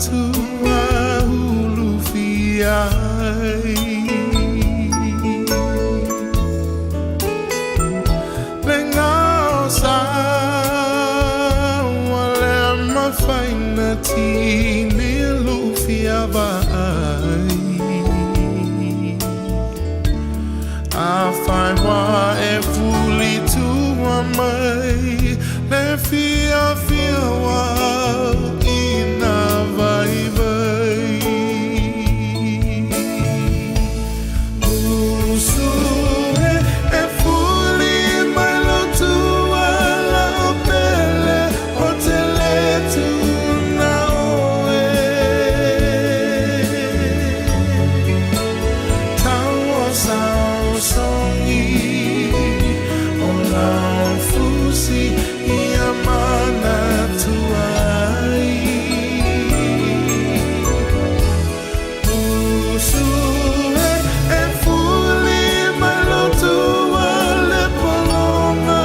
tua hulufiai Lengau sa wale mafainati nilufia vai Afai wa e fuli tua mai Le fia wa ina vai vai Usue e fuli mai lo tua la opele o tele tu na oe Tau sao songi o la fusi Mana tuai Usue e fuli malo tua le polonga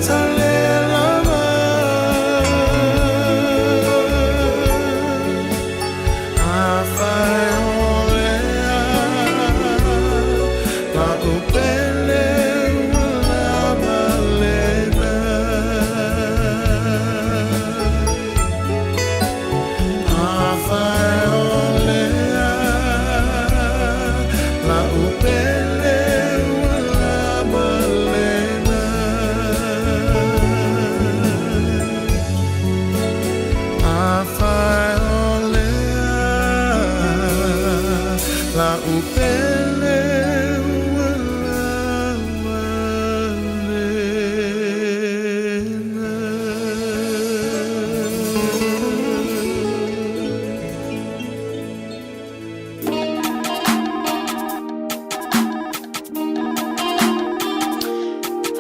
Tale lava Afai olea La upele La upele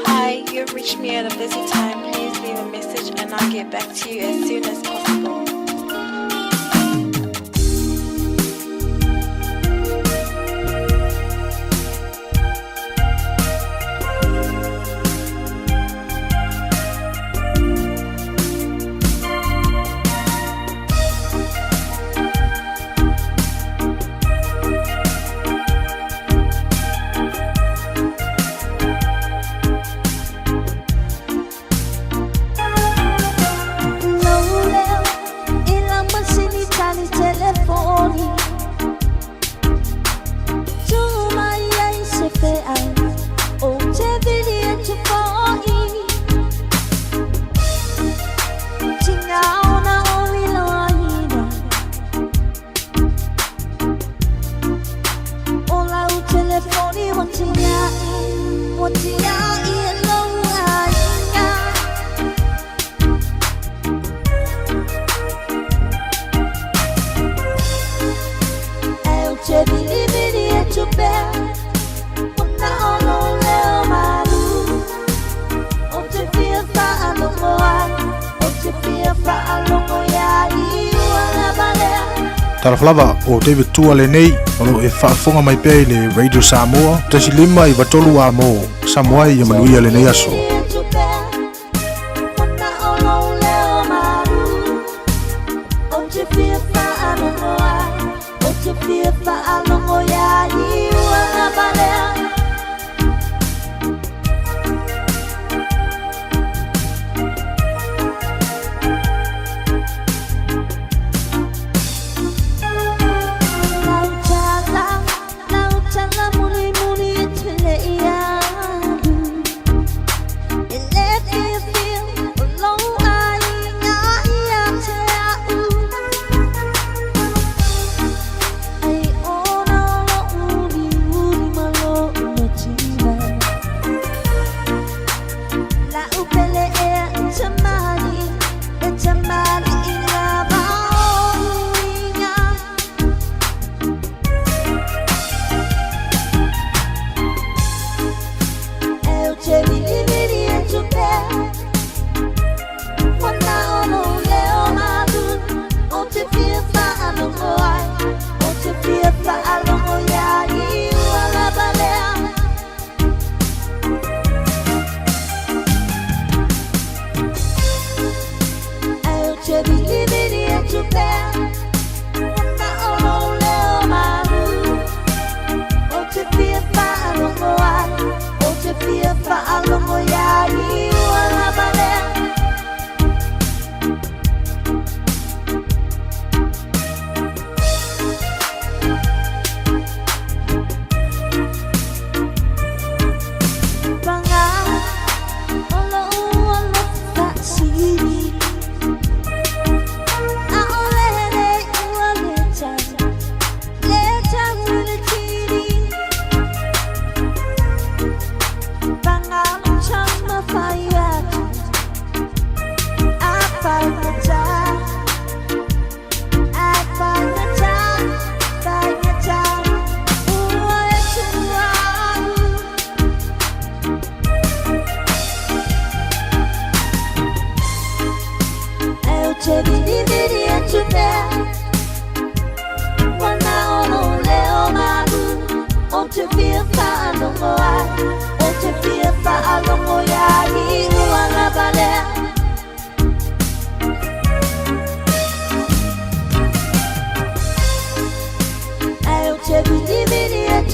Hi, you've reached me at a busy time. Please leave a message and I'll get back to you as soon as possible. Talaflava o David Tua le nei o e whaafonga mai pei le Radio Samoa tasi lima I watolu a mo Samoa I amanuia le nei aso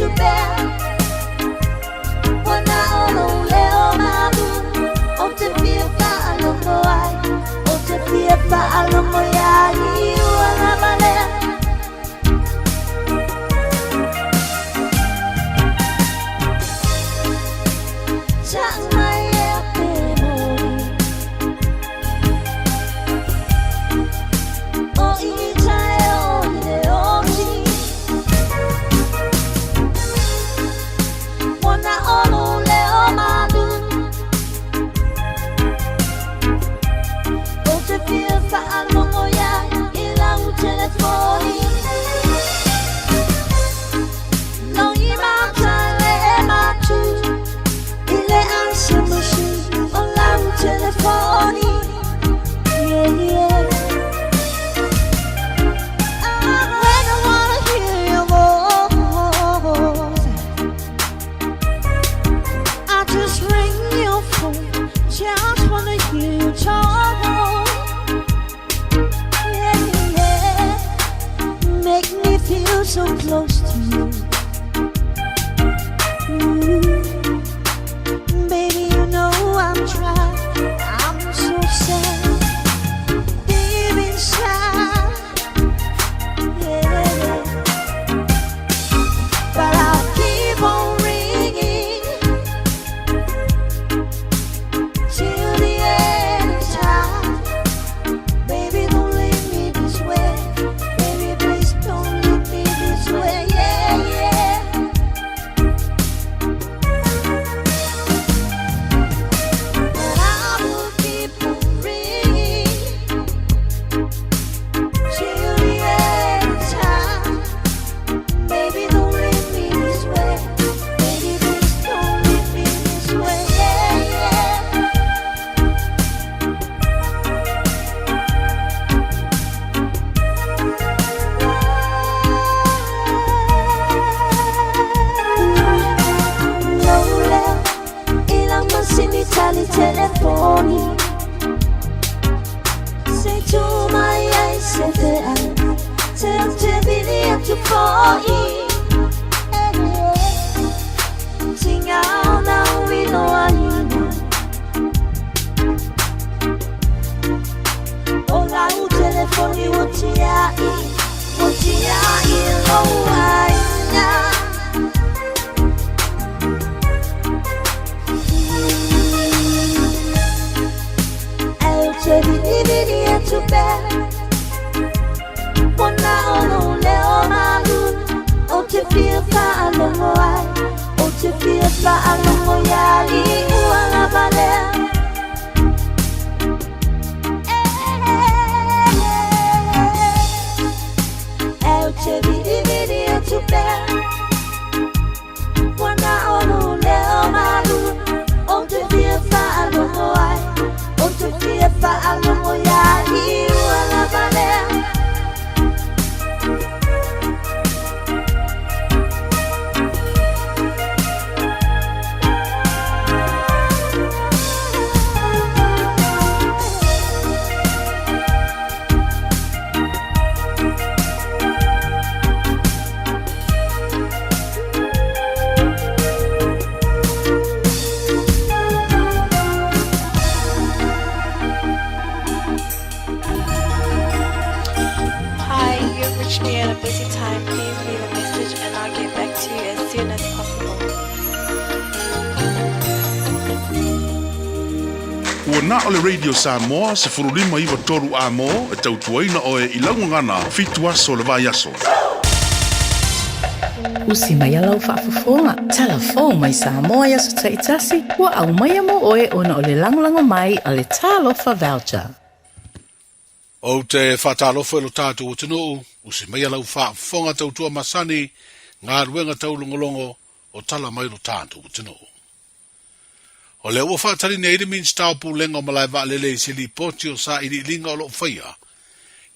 to bear. Wana ono leo mabu, o te pia pa alomo ai, o te pia pa alomo ya i wana male. So close to you, baby, you know I'm trying. I'm so sad, deep inside, yeah. But I'll keep on ringing till the end of time. Baby, don't leave me this way. Baby, please don't leave me this way, yeah, yeah. But I will keep on ringing till the end of time. Baby, don't leave me this way. Baby, please don't leave me this way, yeah, yeah. Lola, ilang masinitali telefoni. Say to my eyes, say that tell te bini at tu foi. Tingao na wino anina. Ola u telefoni wotiai lo aina. Eu te vidi a tu bed. Wana ono leo malu, o te fia pa alomo ai, o te fia pa alomo ya i wana vale. Eu te vidi a tu bed. Wana ono leo malu, o te fia pa alomo ai, o te fia pa alomo ya i wana vale. Hi, you've reached me at a busy time. Please leave a message and I'll get back to you as soon as possible. Ua na o le Radio Samoa se furulima iwa toru a mo e tautuaina o e ilaungangana fitu aso le vai aso. Usi mai alau whaafafonga. Telefon mai Samoa ia so taitasi. Ua au mai amo oe ona o le langolango mai a le talofa voucher. O te whatalofa e lo tātou o tino, usi mai alau whaafonga tautua masani, ngā ruenga taulongolongo o tala mai lo tātou o tino. O le ua whaatari ne Idemins tau pulenga o malai waalele i sili poti o sa ili linga o lo whaia.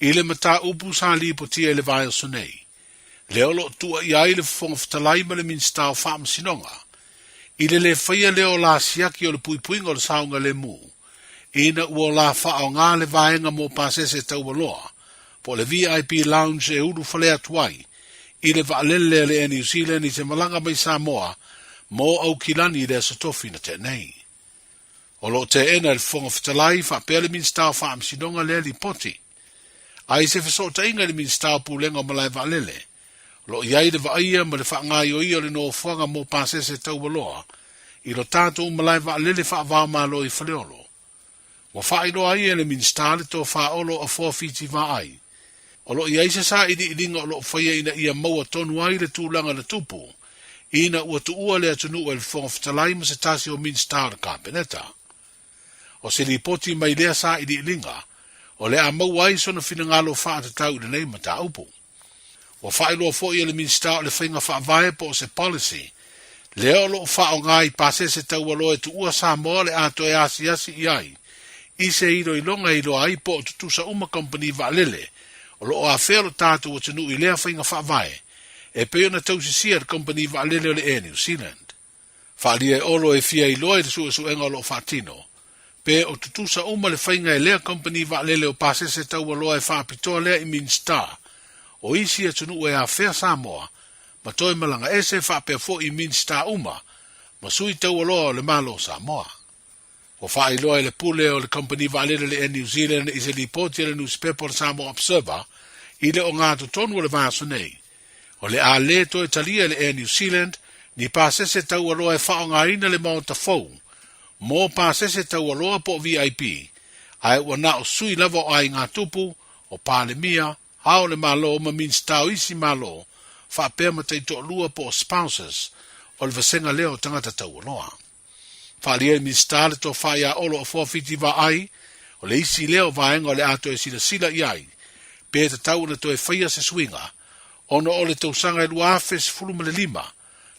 I le mata upu sa li potia i le vai o sonei. Le o lo tua i ai le whafonga whatalai ma le mins tau whaamasinonga. I le whaia leo la siaki o le puipuinga o le saunga le mu. Ina ua la wha o ngā le vaenga mō pasese tau waloa, po le VIP lounge e uru whalea tuai, i le vaalele le New Zealand i se malanga mai Samoa mo au kilani i le satofi na te nei. O lo te ena le fonga fitalai fa pele min stau fa amsinonga le li poti. Ai se feso ta inga le min stau pulenga o malai vaalele. Lo iai le vaia ma le fa ngai o ia le no fuanga mo pasese tau waloa. I lo tato malai vaalele fa vau malo i faleolo. Wa fa ilo ai le min stau le to fa olo a 4 fiti va ai. O lo iai se sa idi idinga o lo faya ina ia maua tonu ai le tūlanga le tupu. Ina ua tu ua le atunu e le fonga fitalai ma se tasi o min stau le kapeneta. O se li poti mai lea sa idi ilinga, o le a maua ai sona fina ngalo faa te tau le nei mata upu. Wa faa ilo fo ia le min stau le whainga faa vae po se policy. Leo lo faa o ngai pase se tau aloe tu ua sa moa le ato e asi iai. I se ilo ilonga ilo ai po tutusa uma company vaalele. O lo a felo tātou o tenu i lea whainga whaavae, e peo na tau sisia le company vaalele o le e New Zealand. Whaalia e olo e fia i loa i su enga o lo whaatino, pe o tutusa uma le whainga e lea company vaalele o pase se tau a loa e whaapitoa lea i min star, o isi e tenu e a whea Samoa, ma toi malanga e se whaapea fo i min star uma, ma sui tau a loa o le malo Samoa. O whaai loa le pule o le company vaalele le New Zealand i se li poti le newspaper Samoa Observer i le o ngā tonu le vaso nei. O le a le to e talia le New Zealand ni pasese tau aloa e whao ngā ina le maota fau. Mō pasese tau aloa po VIP. Ai ua na o sui lava o ai ngā tupu o pāle mia, hao le malo ma min stau isi malo, whaapea ma te to lua po spouses o le vasenga leo tangata tau aloa. Whaalia mi stale to whaia olo o 4 fiti va ai, o le isi leo vaenga o le ato e sila iai, pe te tau na to e whaia se swinga, ono o le tausanga e lua afes fuluma le 5,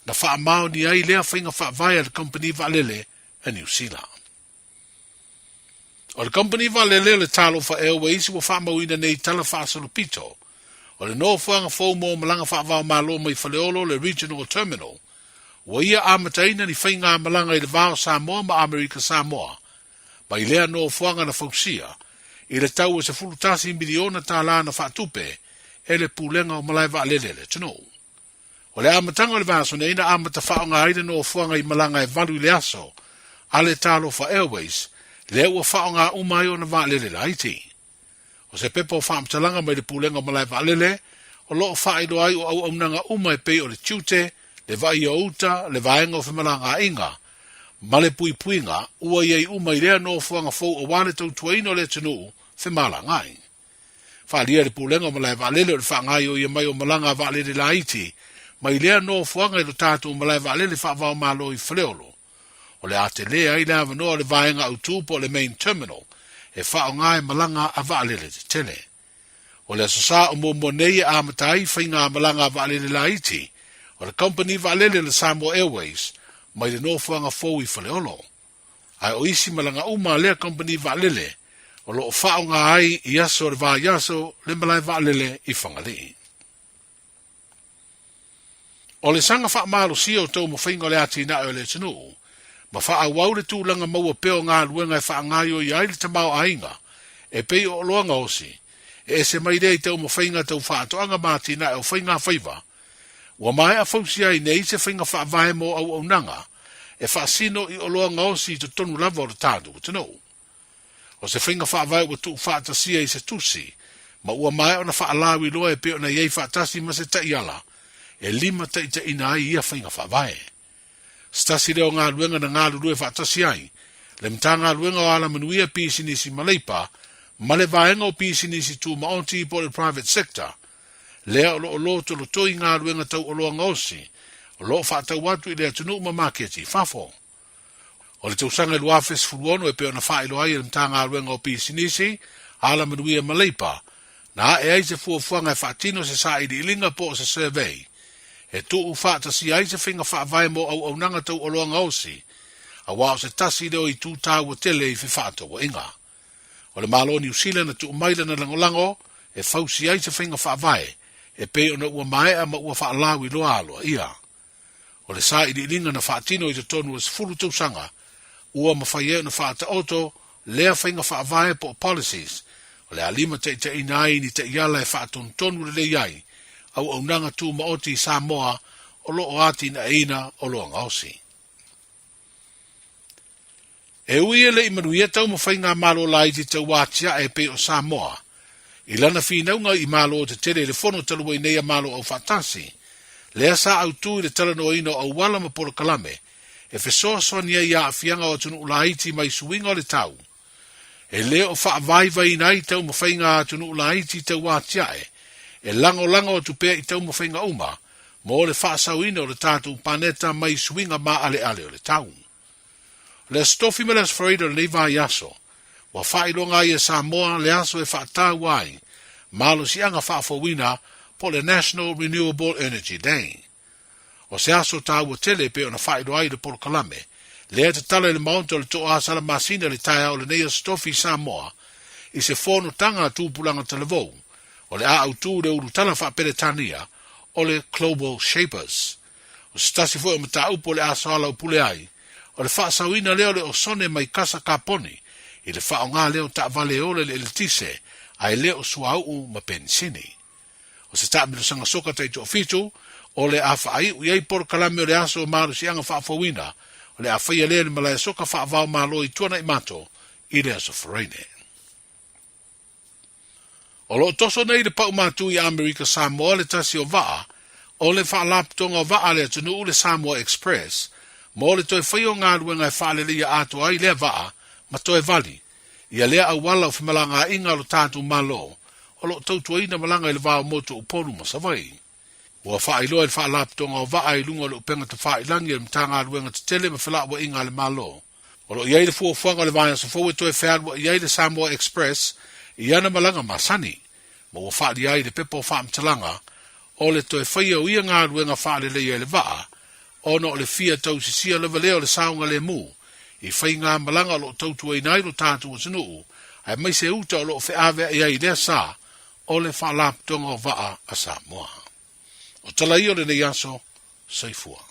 na wha mao ni ai lea whainga wha vaia le company vaalele a New Zealand. O le company vaalele le talo wha Airways wa wha mauina nei tala wha salupito, o le no whanga fōmo malanga wha vau malo mai whaleolo le regional terminal, wa ia amataina ni whainga malanga i le vao Samoa ma Amerika Samoa, ma i lea no fuanga na fausia, i le tau e se fulutasi miliona tā la na whaatupe, e le pulenga o malai vaalele le tino. O le amatanga le vaso ne ina amata whaonga aina no fuanga i malanga e valu le aso, a le talo fa Airways, le ua whaonga umai o na vaalele la iti. O se pepo whaamtalanga mai le pulenga o malai vaalele, o loo whaedo ai o au aunanga umai pe o le tute, le vai o uta, le vaenga o whamalanga inga, ma le pui puinga, ua iei umai lea no fuanga fau o wane tau tuaino le tunu, whamala ngai. Whaalia le pulenga o malai vaalele o le whaangai o ia mai o malanga vaalele la iti, mai lea no fuanga i lo tātou o malai vaalele whaavao malo i whaleolo. O le ate lea i lea vanoa le vaenga au tūpo le main terminal, e whaongai malanga a vaalele te tele. O le asosa o mo nei a amatai whainga malanga vaalele la iti, o le company vaalele le Samoa Airways, mai le no fuanga fau i whaleolo. Ai o isi malanga uma lea company vaalele, o lo whaonga ai i aso le vā yaso le malai vaalele i whangalii. O le sanga wha malo si o tau mo whainga le ati na o le tanu, ma wha wau le tūlanga maua peo ngā luenga e wha ngai o i ai le tamau ainga, e pei o loanga osi, e se mai rei tau mo whainga tau wha atoanga māti na o whainga whaiva, ua mai a fausia i nei se whainga wha vae mo au nanga, e wha sino i o loanga osi to tonu lava o le tādu o tanu. O se whainga wha vae ua tuu wha atasia i se tusi, ma ua mai o na wha alawi loa e peo na iei wha atasi ma se taiala, e 5 taita ina ai ia whainga wha vae. Stasi leo ngā luenga na ngā lulue wha atasi ai, le mta ngā luenga o ala manuia pisinisi maleipa, ma le vaenga o pisinisi tu maonti po le private sector, lea o lo to lo toi ngā luenga tau o loa ngaosi, o lo wha tau watu i lea tunu ma maketi, fafo. O le tausanga lua fes fuluono e peo na wha ilo ai le mta ngā luenga o pisinisi, ala manuia maleipa, na e ai se fuafuanga e whaatino se sa i ilinga po se survey, e tu u whaata si ai se whinga whaavai mo au nanga tau o loanga osi, a wao se tasi leo i tū tāu o tele i whiwhaata o inga. O le malo New Zealand na tu umaila na langolango, e whausi ai se whinga whaavai, e pe o na ua maea ma ua whaalawi loa aloa ia. O le sa i ilinga na whaatino i te tonu as fulu tausanga, ua mawhaia na whaata oto, lea whinga whaavai po policies, o le alima te inai ni te iala e whaatonu tonu le iai, au nanga tu maoti Samoa o loo ati na eina o loa ngausi. E ui ele i manuia tau mawhai ngā malo lai ti tau wātia e pe o Samoa. I lana whinaunga i malo o te tere le fono talua i neia malo au whatasi. Lea sa au tū i le talano ino au wala ma polo kalame. E fesoa sonia ia a fianga o tunu ulaiti mai suinga o le tau. E leo o wha vai vai nai tau mawhai ngā tunu ulaiti tau wātia e lango o tupea i tau mawhai ngā uma. Mo le wha sauina o le tātou paneta mai suinga ma ale o le tau. Le stofi me les Florida le va yaso. Wa whailonga i e Samoa le aso e whaatau wai. Malo si anga whaafowina po le National Renewable Energy Day. O se aso tau o tele pe ona whailo ai le polo kalame. Le te tala le maunto le toa asala masina le taia o le neia stofi Samoa. I se fono tanga tūpulanga televou. O le a au tū le uru tala whaapere tania. O le Global Shapers. O stasi fo e mata upo le aso ala upule ai. O le whaasawina leo le o sone mai kasa kaponi. I le wha o ngā leo ta vale ole le tise. Ai leo suau ma pensini. O se ta milo sanga soka tai to fitu. O le a whaai ui por kalame o le aso o maru si anga whaafawina. O le a whaia lea le malaya soka whaavao malo i tuana i mato. I le aso whareine. O lo toso nei le pau matu i Amerika Samoa le tasi o waa. O le wha laptonga o waa le tunu le Samoa Express. Mo le toi whaio ngā ruenga e whaale ia ato ai lea waa. Ma toi vali. Ia lea au wala o whimalanga inga lo tātu malo. O lo tautuaina malanga i le wao moto uponu masawai. Ua whaailoa i le wha laptonga o waa i lunga le upenga te whaailangi e mtanga ruenga te tele ma whila wa inga le malo. O lo iai le fuafuanga le vaya sa fau e toi whaarua iai le Samoa Express. Iana malanga masani. Ma ua whaali ai le pepo whaamtalanga. O le toi whaia o ia ngā ruenga whaale le iai le waa. Ono o le fia tau sisia lewa leo le saunga le mu. I whai ngā malanga lo tautua i nai lo tātu o sinuu. Ai mai se uta o lo whiawea i ai lea sa. O le whalaptonga o waa a Samoa. O tala i o le nei aso, saifua.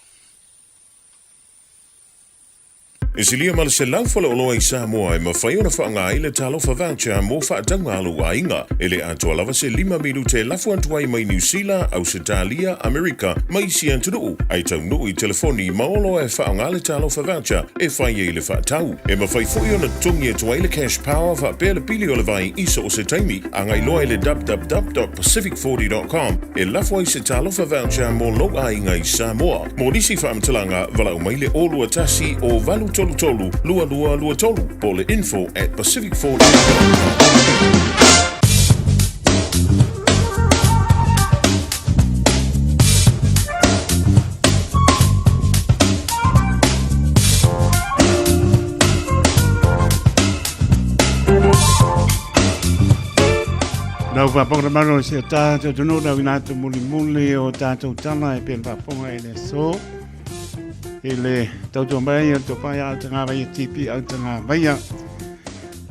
E silia ma le se laufala o loa i Samoa e mawhai ona whaanga i le talofa voucher mo whaatanga alu a inga. E le atua lava se 5 milu te lafu antuai mai New Zealand, Australia, Amerika, mai si antunu. Ai tau nuu i telefoni maolo e whaanga le talofa voucher e whai e le whaatau. E mawhai fui ona tungi e tuai le cash power whaapea le pili o le vai iso o se taimi. Angai loa i le www.pacific40.com e lafu ai se talofa voucher mo loa inga i Samoa. Mo nisi whaamtalanga walau mai le olua tasi o valu tolu, lua tolu, po le info@pacific40.com. Nau whaponga maro se o tātou tunu, nau inātou muli o tātou tana e pen whaponga e le so. Ele tautua mai o to pai au tanga vai tipi au tanga vai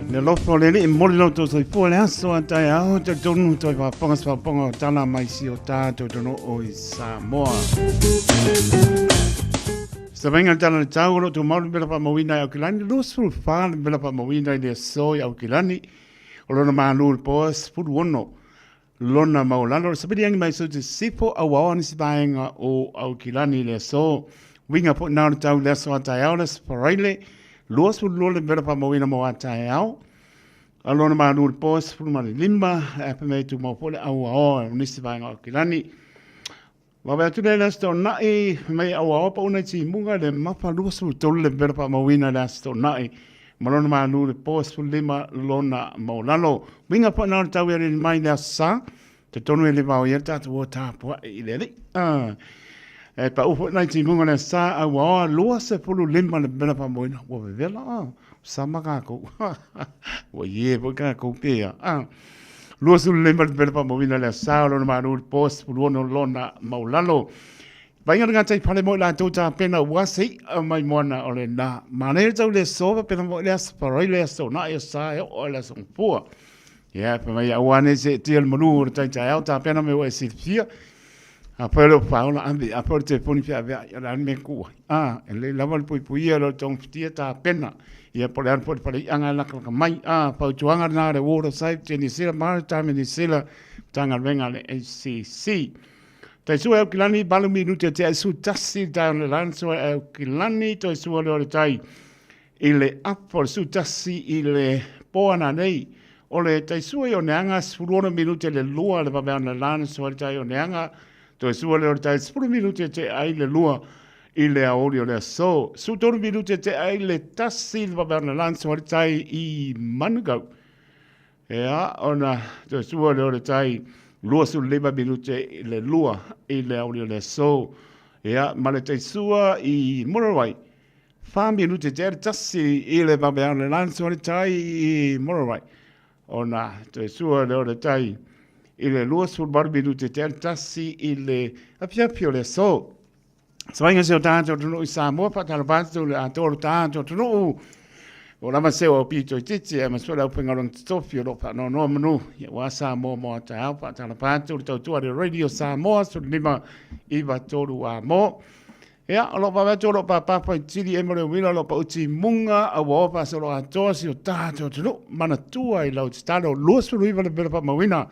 le lofo le ni moli no to soi po le aso atai au te tonu to va ponga tana mai si o tato tono o i Samoa sa venga tana le tau no to malu bela pa mawina au kilani lo sul fa bela pa mawina le so au kilani o lona manu pos fu wono lona maulano sa bidi mai so te sipo au aoni si bainga o au kilani le so winga po nau tau leso atai au les paraile luas fu lole bela pa mawina mo atai au alona manu pos fu mali limba e pe me tu mo pole au au nisi vainga o kilani wa tu le sto nai me au au pa una ti munga le mapa luas fu tole bela pa mawina le sto nai malona manu pos fu lima lona maulalo winga po nau tau e mai le sa te tonu ele va o yerta tu ta po ile e pa upo nai ti munga le sa au au lua se pulu lima le bela pa moina wa vela sa maka ko wa ye po ka ko pe lua su lima le bela pa moina le sa lo ma no post pulu no lona maulalo vai nga tai pale mo la tota pena wa sei mai mona ole na mane tau le so pena mo le sparai le so na e sa o le so po ya pa mai awane se tiel monu tai tai auta pena me wa silfia apelo faula ambi apelo te poni fia vea ya me ku ele lava le pui lo tong ftia ta pena ia po le po pale anga la ka mai pa tuanga na re water site ni sila maritime ni sila tanga venga le ACC Tai sua au kilani balu minute te ai su tasi down le lan sua au kilani toi sua le ore tai i le apo su tasi i le poana nei o le tai sua i o neanga spuruona minute le lua le babea le lan sua le tai o neanga toi sua le ore tai spuru minute te ai le lua i le aori o le so su toru minute te ai le tasi le babea le lan sua le tai i manugau ea ona toi sua le ore tai lua su lima minute i le lua i le auri o le so. Ea, ma le teisua i Morawai. 5 minute te tasi i le babea le lanso le tai i Morawai. Ona teisua le o le tai i le lua su bar minute te tasi i le apiapi o le so. Swainga se o tātou tunu i Samoa, patala pātou le atoro tātou tunu o lama se o pito i titi e masura upenga rong tofi o lopa no manu ia wa Samoa mo ta alpa tala pātou le tautua le radio Samoa so lima iwa toru a mo ia o lopa vato lopa papa i tiri e mare wina lopa uti munga a waopa so lo atoa si o tātou tunu mana tua i lau titalo luasuru iwa le bela pa mawina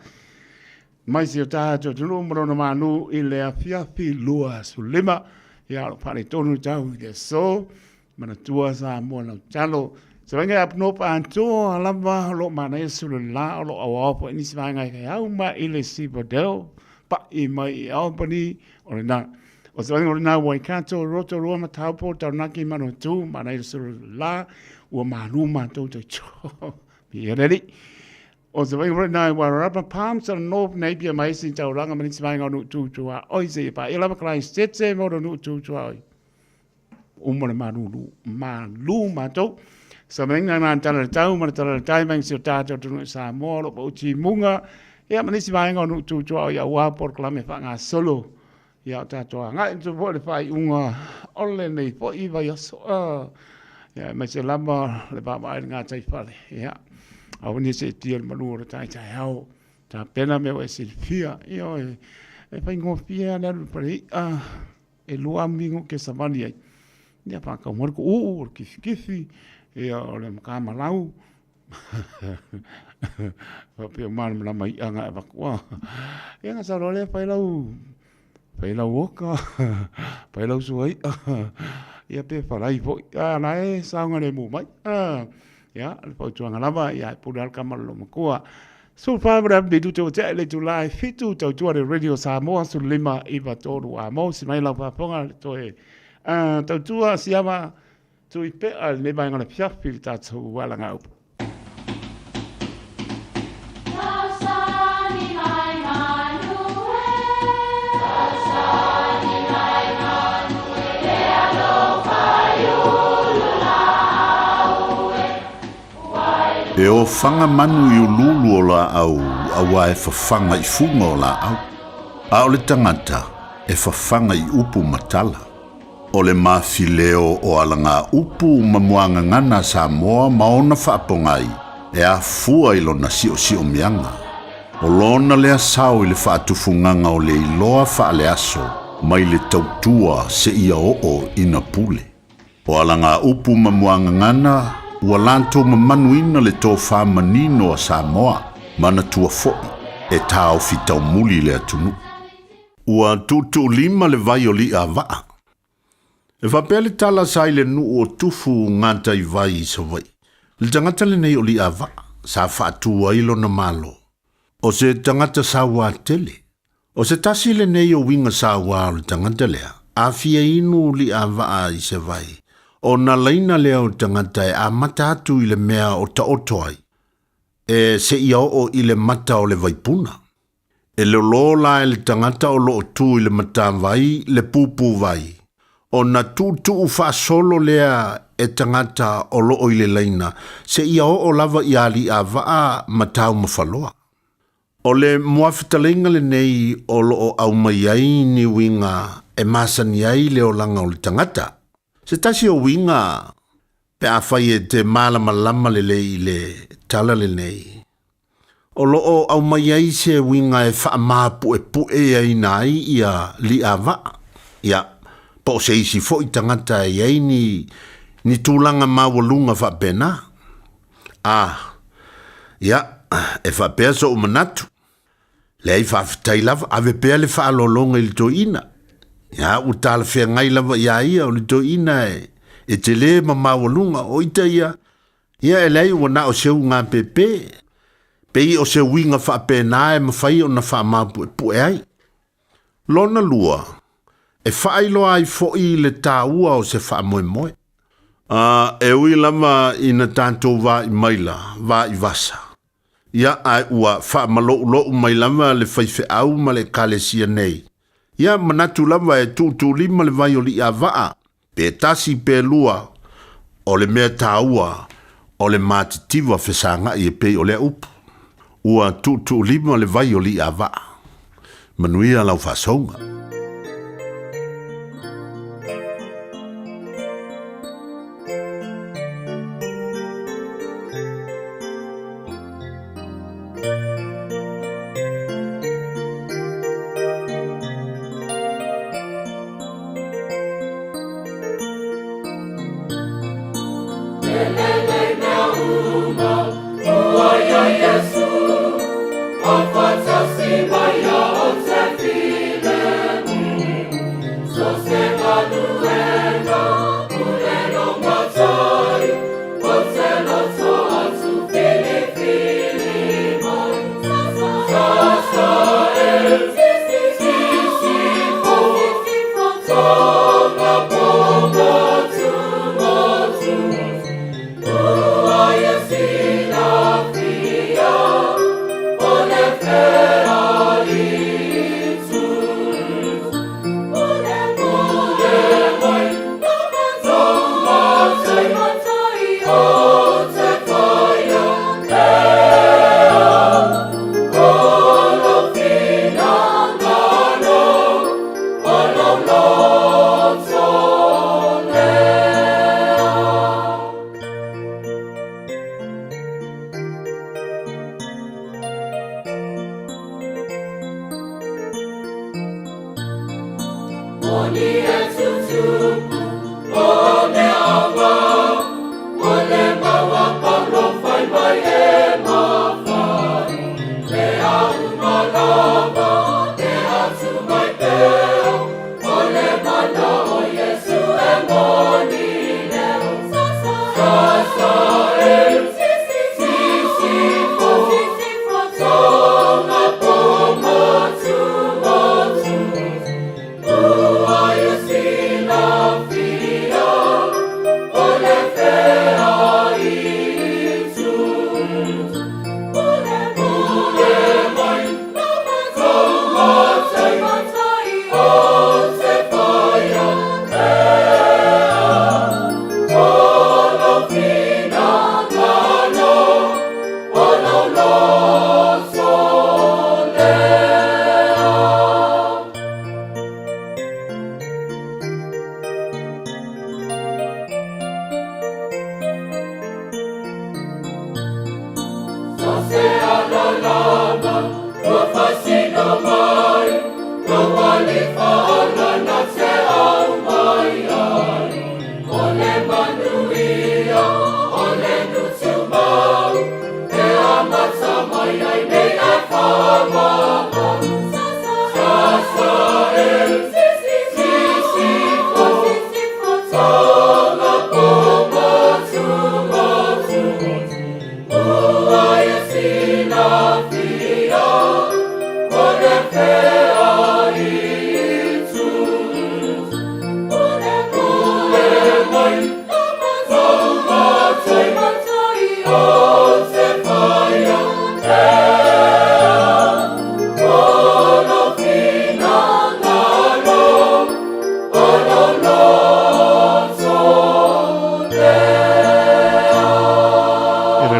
mai si o tātou tunu mrono manu i le afiafi lua su lima ia lo pare tonu tau i le so mana tua Samoa lau talo so venga up no panto alava lo mana yesu la lo awa ni sivanga kai au ma ile si bodel pa I mai albani o na o so venga na wai kanto roto roma taupo tarnaki mano tu mana yesu la o maluma to cho be ready o so venga na wa rapa palms on no naipia mai sin tau ranga mani sivanga no tu a oise pa elava klai stetse mo no tu ai umma maluma to so menga na tala tau ma tala tai mang si tata tu sa mo lo po chi munga ya manisi vai ngonu tu tu ya wa por klame fa nga solo ya tata nga tu po le fai unga ole nei po I va so ya ma se lama le ba mai nga tai fa ya au ni se tiel manu ro tai tai au ta pena me wa silfia io e fai ngo fia na pre e lo amigo che savani ai ya pa ka mo ko kifi ia o le makama lau. Pia mana la mai anga e wakua. Ia nga sa role pai lau oka. Pai lau suai. Ia pe wharai po. Ia nae saunga le mu mai. Ia, le pau tuanga lava. Ia pura alkama lo makua. So whaamara bidu te o te le tu lai fitu tau tua le radio Samoa su lima iwa toru a mo. Si mai lau whaponga to e. Tau tua siama tui pea le mai ngana piafi tātou wala ngau. E o whanga manu I o lulu o la au, awa e whawhanga I funga o la au. A o le tangata, e whawhanga I upu matala. O le mawhileo o alanga upu mamuanga ngana Samoa maona whaapongai e a fua I lona sio mianga. O lona lea sao I le whaatufunganga o le iloa whaale aso mai le tautua se ia o ina pule. O alanga upu mamuanga ngana ua lanto mamanuina le tō whamanino a Samoa mana tua foi e tau fitau muli le atunu. Ua tutu lima le vai o li a vaa. E whapele tala sai le nu o tufu ngata I vai I sa vai. Le tangata le nei o li awa, sa whaatua ilo na malo. O se tangata sa wā tele. O se tasi le nei o winga sa wā o le tangata lea. A fia inu li awa I sa vai. O na leina lea o tangata e a matatu I le mea o ta otoai. E se ia o I le mata o le vaipuna. E le lola e le tangata o lo tu I le mata vai, le pupu vai. O na tutu ufa solo lea e tangata o loo I le leina, se ia o lava I ali a vaa matau mawhaloa. O le muafitalenga le nei o loo au mai ai ni winga e masani ai le o langa o le tangata. Se tasi o winga pe a whai e te malama le lei le tala le nei. O loo au mai ai se winga e wha maapu e pu e ai nai ia li a vaa. Ia. Po se isi fo I tangata e ai ni tūlanga mawalunga whapena. Ia, e whapea so umanatu. Le ai whaafitai lava, ave pēr le whaalolonga i le to ina. Ia, u tāla whea ngai lava ia ia o le to ina e te le ma mawalunga o ita ia. Ia e lei wana o seu ngā pepe. Pei o seu winga whaapena e mawhai o na whaamapu e pue ai. Lona lua, e whaailoa ai fo i le tāua o se whaamoe moe. E ui lama ina tātou wā i maila, wā i vasa. Ia ai ua whaamalo lo mai lama le whaife au ma le kalesia nei. Ia manatu lama e tūtū lima le vai o li a waa. Pe tasi pe lua o le mea tāua o le mātitiwa whesanga i e pei o le upu. Ua tūtū lima le vai o li a waa. Manuia lau whasonga.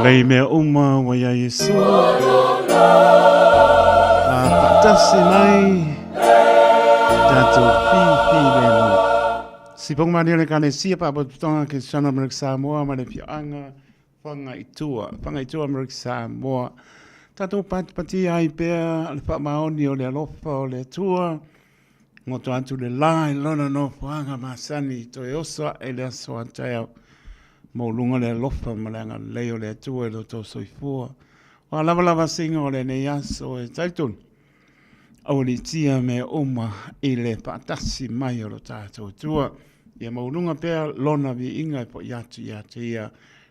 Lei mea uma wa ia Yesu. Patasi mai. Tato pipi leno. Si pong mani le kane sia pa tonga ke sana Amerika Samoa ma le pianga fanga itua Amerika Samoa. Tato pati ai pe le pa maoni o le alofa o le tua. Ngoto atu le lai lona no fanga masani to yosa e le so antaya. Mo lunga le lofa malanga leo le tua lo to soifua. Wa lava singa o le ne yaso e taitun. au li tia me uma i le patasi mai o lo tātou tua. Ia maununga pēr lona vi inga po iatu ia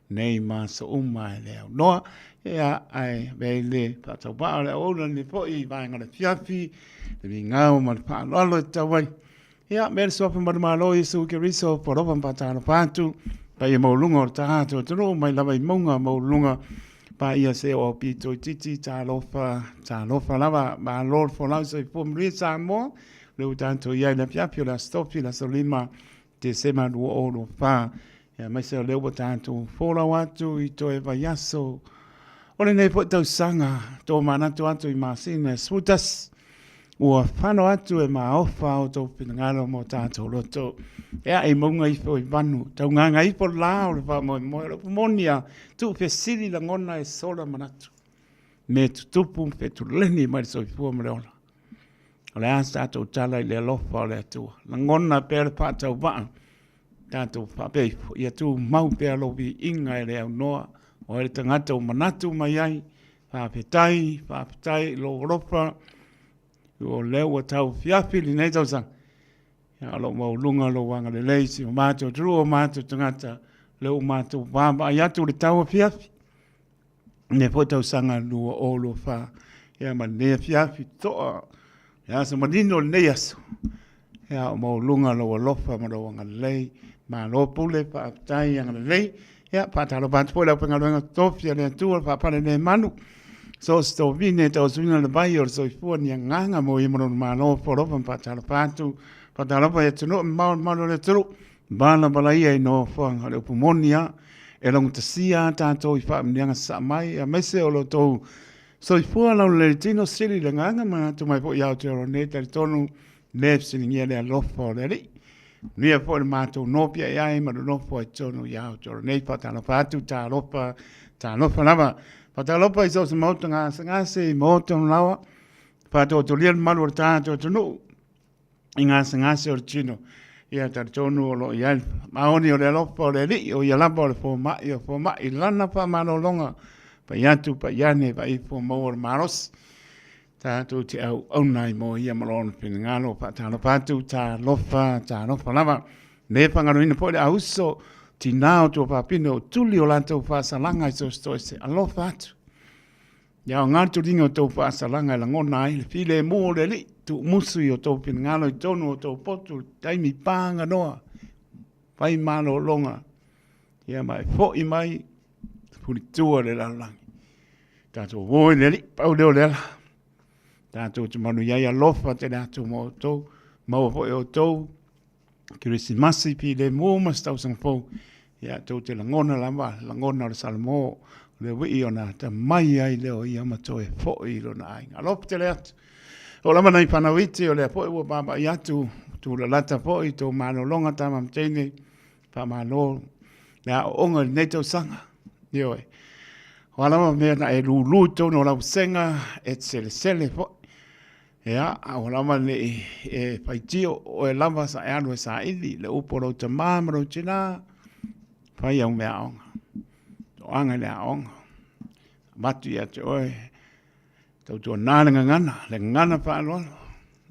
nei ma sa uma e leo noa. Ia ai vei le patau paa le ouna ni po i vaenga le fiafi, le vi ngau ma le paa lalo e tawai. Ia mele sopa marumalo i su ke riso poropa patano patu, pa ia maulunga o tātou tunu, mai lava i maunga maulunga pa ia se o pito titi tā lofa lava ma lor folau so i pumri sa mo, le utanto ia le fiafi o la stopi la solima te sema lua o lo fa. Ia mai se o leo tātou folau atu i to e vaiaso. Ole nei po tau sanga, tō manatu atu i māsina sputas, ua whano atu e maofa o tō pinangalo mo tātou loto. Ea e maunga i fo i vanu, tau nganga i po lao le wha moe moe, lopu monia, tu fe siri la ngona e sola manatu. Me tu tupu fe tu leni mai so i fua mre ola. Ole as tātou tala i le alofa o le atua. La ngona pere pātau vaan, tātou whapeifo, ia tu mau pere lopi inga e le au noa, o ele tangata o manatu mai ai, whaapetai, lo ropa, o leo a tau fiafi li nei tau sang. Ia alo maulunga lo wanga le leisi, o mātou tru o mātou tangata, leo mātou wāma, ai atu le tau fiafi. Ne po tau sanga lua o lo wha, ia ma nea fiafi toa, ia sa manino le nei aso. Ia o maulunga lo lofa ma lo wanga le lei, ma lo pule whaapetai anga le lei, ia patalo bantu po la pengaluenga tofia le tua pa pale le manu so sto vine to suina le baio so fu ni nganga mo i mo ma no foro pa patalo pa e tuno ma le tru bana bala ia no fanga le pumonia e long te sia tanto i fa mnianga sa mai a mese o lo to so fu la le tino sili le nganga ma tu mai po ia te ro ne te tonu le sini le lo fo le Nia po le mātou nopia e ai, ma no po e tono iau toro. Nei patalo patu, tā lopa lava. Patalo lopa i so se mauta ngase i mauta lawa. Pato to lia malu o tātou tonu. I ngase o tino. Ia tar tonu o lo iai. Maoni o le lopa o le li, o ia lapa o le fo mai, lana pa mano longa. Pa iatu, pa iane, pa i fo mau o le maros. Tātou te au nai mo ia malona pinangalo patalo patu tā lofa lava. Ne pangaruina po le auso tinao tō papino tuli o lantou whaasalanga i so stoise alofa atu. Ia o ngātu ringo tō whaasalanga i langona ai le file mo le li tu musu i o tō pinangalo i tonu o tō potu taimi pānga noa. Pai malo longa. Ia mai fo i mai puritua le lalangi. Tātou voi le li pau leo le la. Tātou te manu iai alofa te rātou mo o tau, mau po e o tau, kirisi masi pi le mūmas tau sang pou, ia tau te langona lama, langona o salamo, le wii o nā, ta mai ai leo i amato e fo i rona ai. Alofa te le atu. O lama nei panawiti o le po e ua baba i atu, tu la lata po i tau mano longa ta mamteine, pa mano, le o onga nei tau sanga, io e. O alama mea na e lulu tau no lau senga, et sele po. Ea, o lama le e paitio o e lava sa e anu e sa ili, le uporo te mamaro tina, pai au mea onga. To anga le onga. Matu ia te oe, tau tua nārenga ngana, le ngana pa aloalo,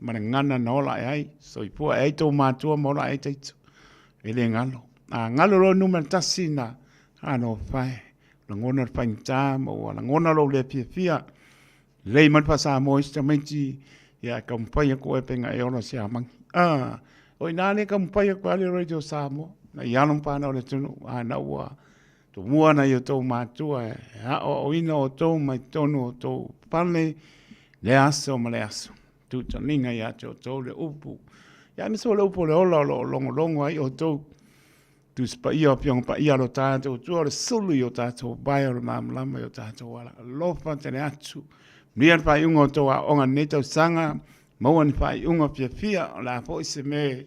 ma le ngana na ola e ai, so i pua e tau mātua ma ola e teitu, e le ngalo. A ngalo lo numera tasi na, ano fai, la ngona whaingta, mo la ngona lo le pia, lei man pa sa mo ista meiti, ia kampaya ko e penga e ona sia mang. Oi nane kampaya ko ale radio samo. Na ialom pa na o le tunu ana ua. To mua na yo to matua. O ina o to mai tonu o to pale le aso ma le aso. Tu taninga ia te o to le upu. Ia miso le upu le ola lo longo ai o to. Tu spa ia piong pa ia lo tato. Tu o le sulu yo tato. Bai o le mamlama yo tato. Wala lofa te le atu. Mian pa ungo to a onga neto sanga, mauan pa ungo fia la po se me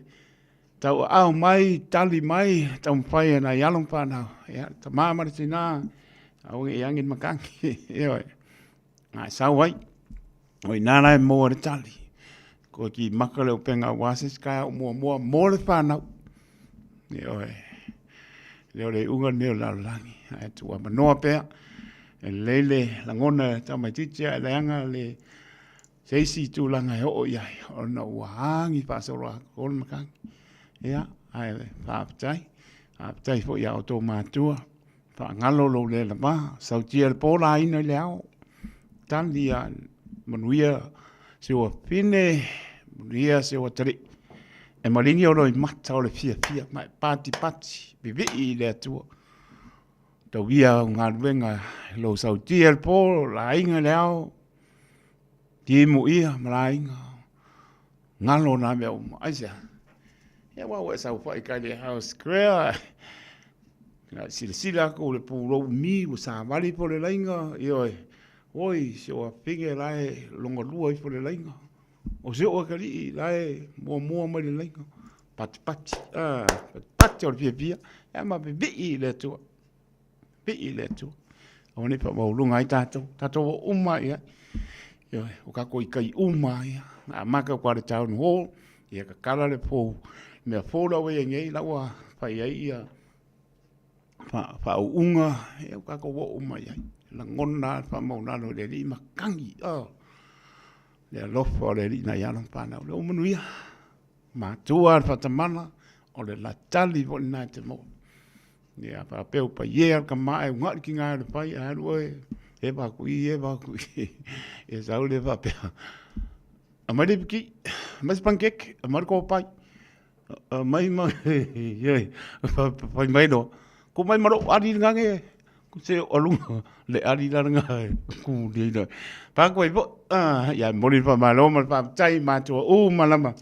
tau au mai tali mai tau pai na yalong pa na ya ta mama tina au yang in makangi yo na sawai oi nana mo de tali ko ki makale penga wasis ka mo le pa na yo le unga ne la langi tu ma no pe lele langona ta mai titia leanga le Seisi tūlanga e o iai, o na uahangi whaasaroa kōle makangi. Ia, ai whaapatai fo ia o tō mātua, whaangalo lo le la maha, sautia le pōla ina le au, tani a manuia se ua pine, manuia se ua tari, e maringi o roi mata o le fia, mai pati, bibi i le atua. Tau ia o ngā ruenga, lo sautia le pōla inga le au, Ti mo ia malainga ngalo na me o aisa ya wa sa fa ka le house square na sila ko le puro mi o sa vali po le lainga oi se o pinge lai longo lua i po le lainga o se o kali lai mo le lainga pat o pia ya ma bi le tu o ne pa mo lunga i tato uma ia o ka koi kai uma ia a maka kwa le town hall ia ka kala le po me fola we ngei lawa fa ia fa unga ia ka ko uma ia la ngona fa mo na le li makangi le lofo le li na ia no pa na le umunu ia ma tua fa tamana o le la tali vo na te mo ia pa pe pa ia ka mai ngat ki nga le pai a e ba kui e sau le va pe a mai ki mas pancake a mar ko pai mai ye pai mai no ko mai maro ari ngange ku se olung le ari la nga ku di no pa ko ya mori pa malo ma pa chai ma to malama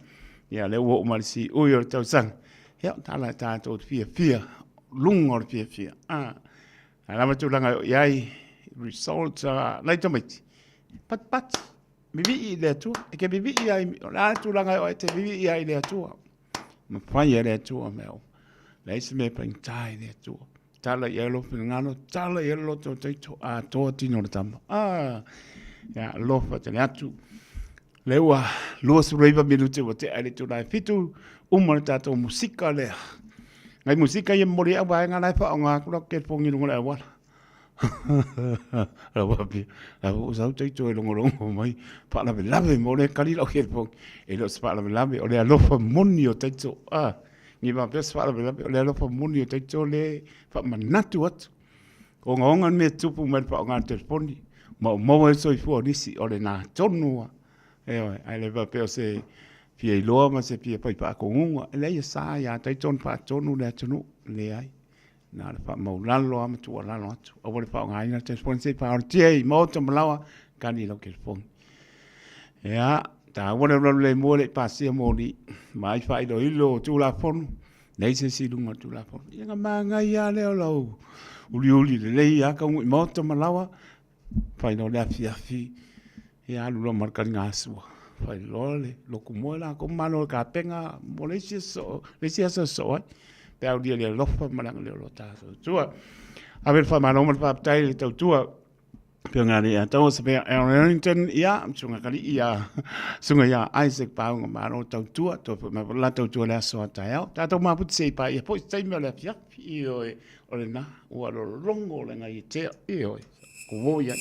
ya le wo mal si yo tau sang ya ta la ta to fia lung or fia ala ma tu langa yai result lai tomit pat bibi le tu e ke bibi ai la tu langa o te bibi ai le tu ma fai le tu meo le se me pen tai le tu tala yelo ngano tala yelo to a to tino tam ya lo fa te atu lewa lo su reva minute o te ai tu lai fitu umar ta to musika le ngai musika ye mori a ba nga lai fa nga ko ke pongi no le wa la wapi la usau te to longo mai pa la lave mo le kali lo ke pong e lo spa la lave o le lo fa moni o te to ni va pe spa la lave o le lo fa moni o te to le fa manatu at o ngonga me tupu me pa nga te poni mo so i fu ni si o le na tonu ai le va pe se fie lo ma se fie pa ko ngunga le ya sa ya te ton pa tonu le tonu le ai na le pa mo lalo am tu lalo atu o le pa nga ina te sponsor pa ortie mo to malawa kani lo ke fong ya ta wona le mo le pa se mo ni mai fa ilo tu la fon nei se si lunga tu la fon ia ma nga ia le lo uli le ia ka mo to malawa fa ino le fi ya lu lo marka nga su fa ilo le lo kumola ko malo ka penga mo le si so pe au dia le lofa malanga le lota tua a ver fa malo mal pa tai tau tua pe ngani a tau se pe Arlington ia sunga kali ia sunga ia Isaac pa nga malo tau tua to ma la tau tua la so tai au ta to ma put se pa ia po sai me le fia io o le na o lo longo le ngai te io ko vo ia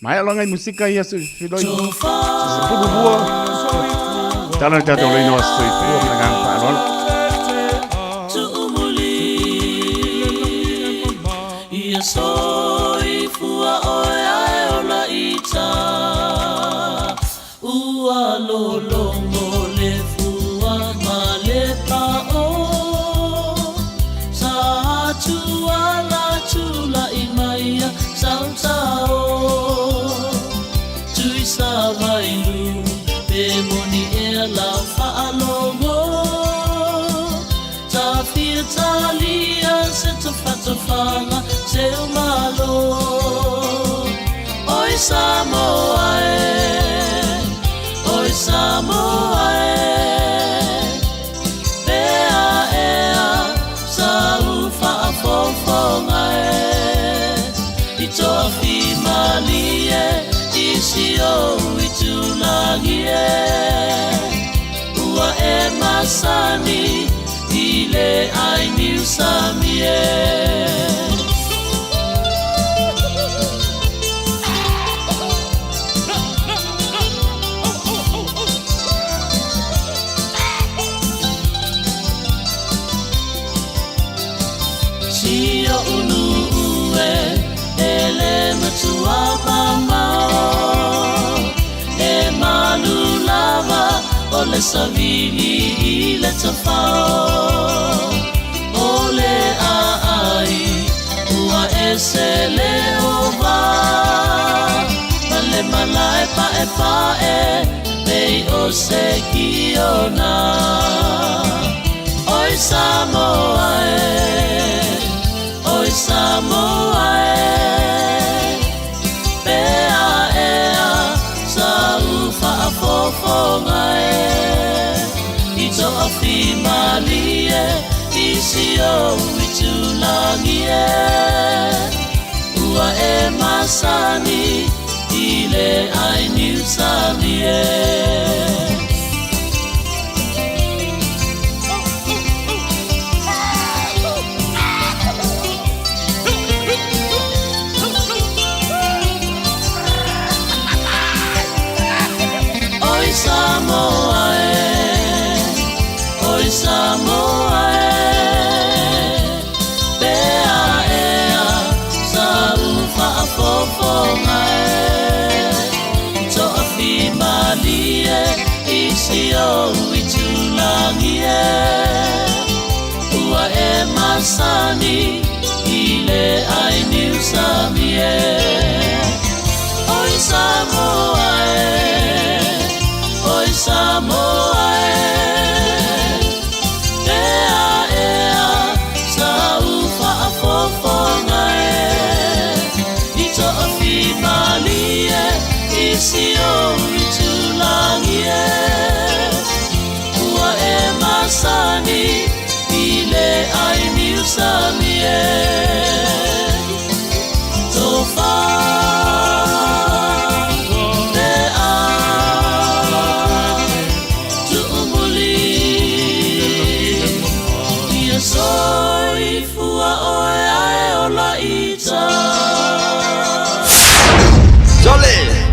mai lo ngai musika ia se filoi se pudu bua tala ta to le no so i pu na gang pa lo Soy fua oya ola ita ua lolongo le fua male pa o sa chua la chula imaya sao sao tui sa vailu pe moni e la fa alongo ta fia talia se to fatofanga seu malo oi Samoa bea ea sa ufa afofonga i toa fi malie isi o itulagie ua e masani ile ai miu samie le savili I le tafao O le ai Ua ese le ova Male malai pae Pei o se kiona Oi Samoa Oi Samoa Pea ea Sa ufa a fofonga I toa fi malie I si o I tulangi Ua e masani I le ai niusani Oi Samoa Oi Samoa Pea ea Sa ufa a fofonga Toa fi malie I si o I tulangi Ua e masani I le ai niusami Oi Samoa Oi Samoa Pea ea Sa ufa a fofonga I toa fi malie I si o I tulangi Ua e masani I le ai niusami Tofa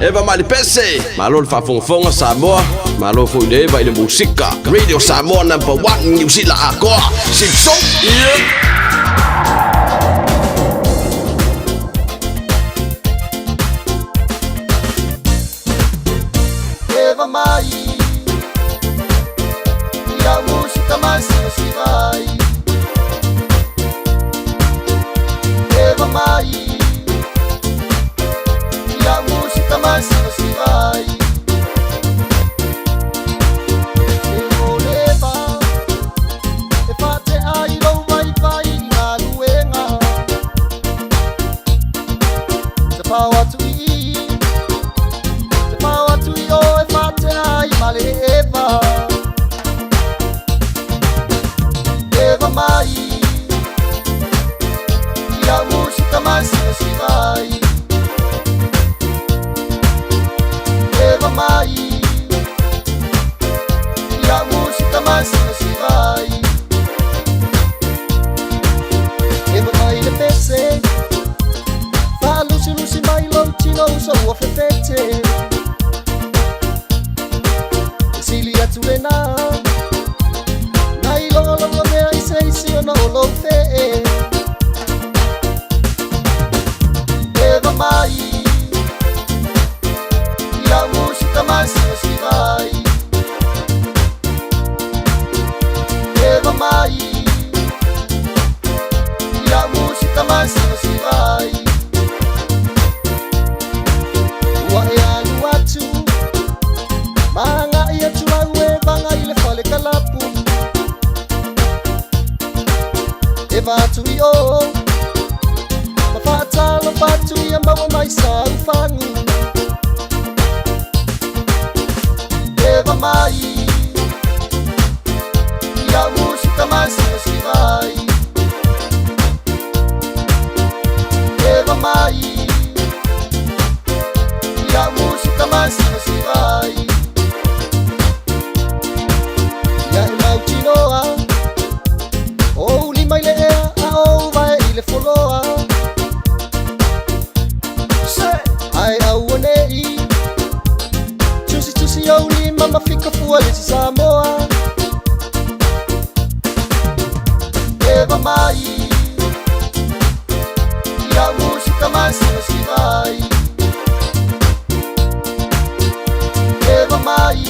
Eva mali pese, malo fa fonga Samoa, malo fo le vai le musika. Radio Samoa #1 New Zealand akoa. Simpson. Eva mai, la musica mai si vai. Eva mai. La musica mai si vai Se voleva E fate ai lo vai na luenga Se paua tui o e fate ai maleva Eva mai La musica mai si vai Eva mai La musica mai si vai Eva mai le pese Fa luci mai lontino uso a fefete Silia tulena Nai longo me ai sei si o no lo fe Eva mai La musica mai si vai Eva mai La musica mai si vai Ua e anu atu Manga ia tua ue vanga i le fale kalapu Eva atu i o Mawhatalo patu ia maua mai sa ufangu Eva mai La musica mai si vai Eva mai La musica mai si vai Ya e mautinoa O li mai le ea a o vai i le foloa Ai au anei Tusi o li mama fika fua le si Samoa Eva mai La musica mai si vai Eva mai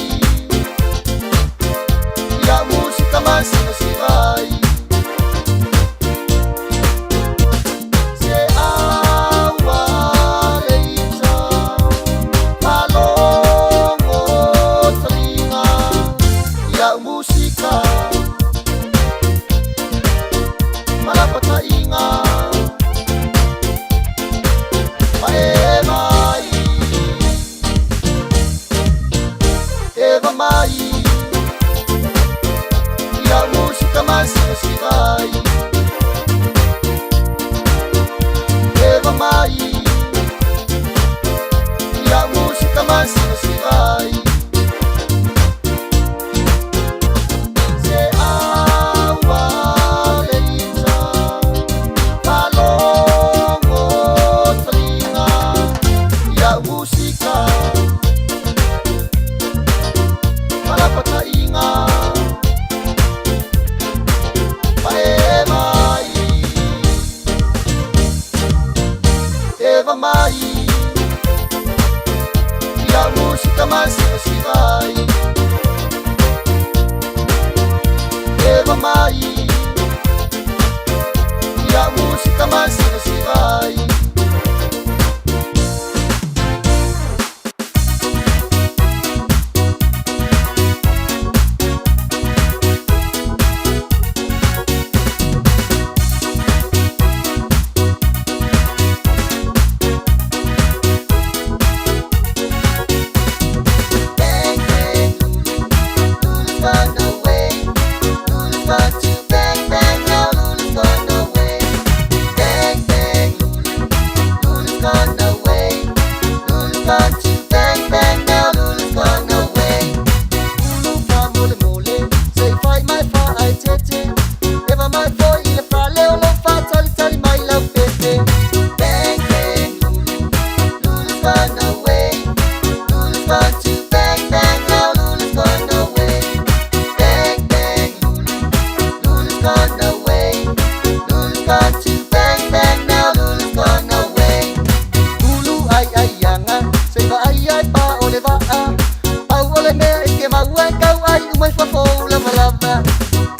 ai umai fafo lava lava.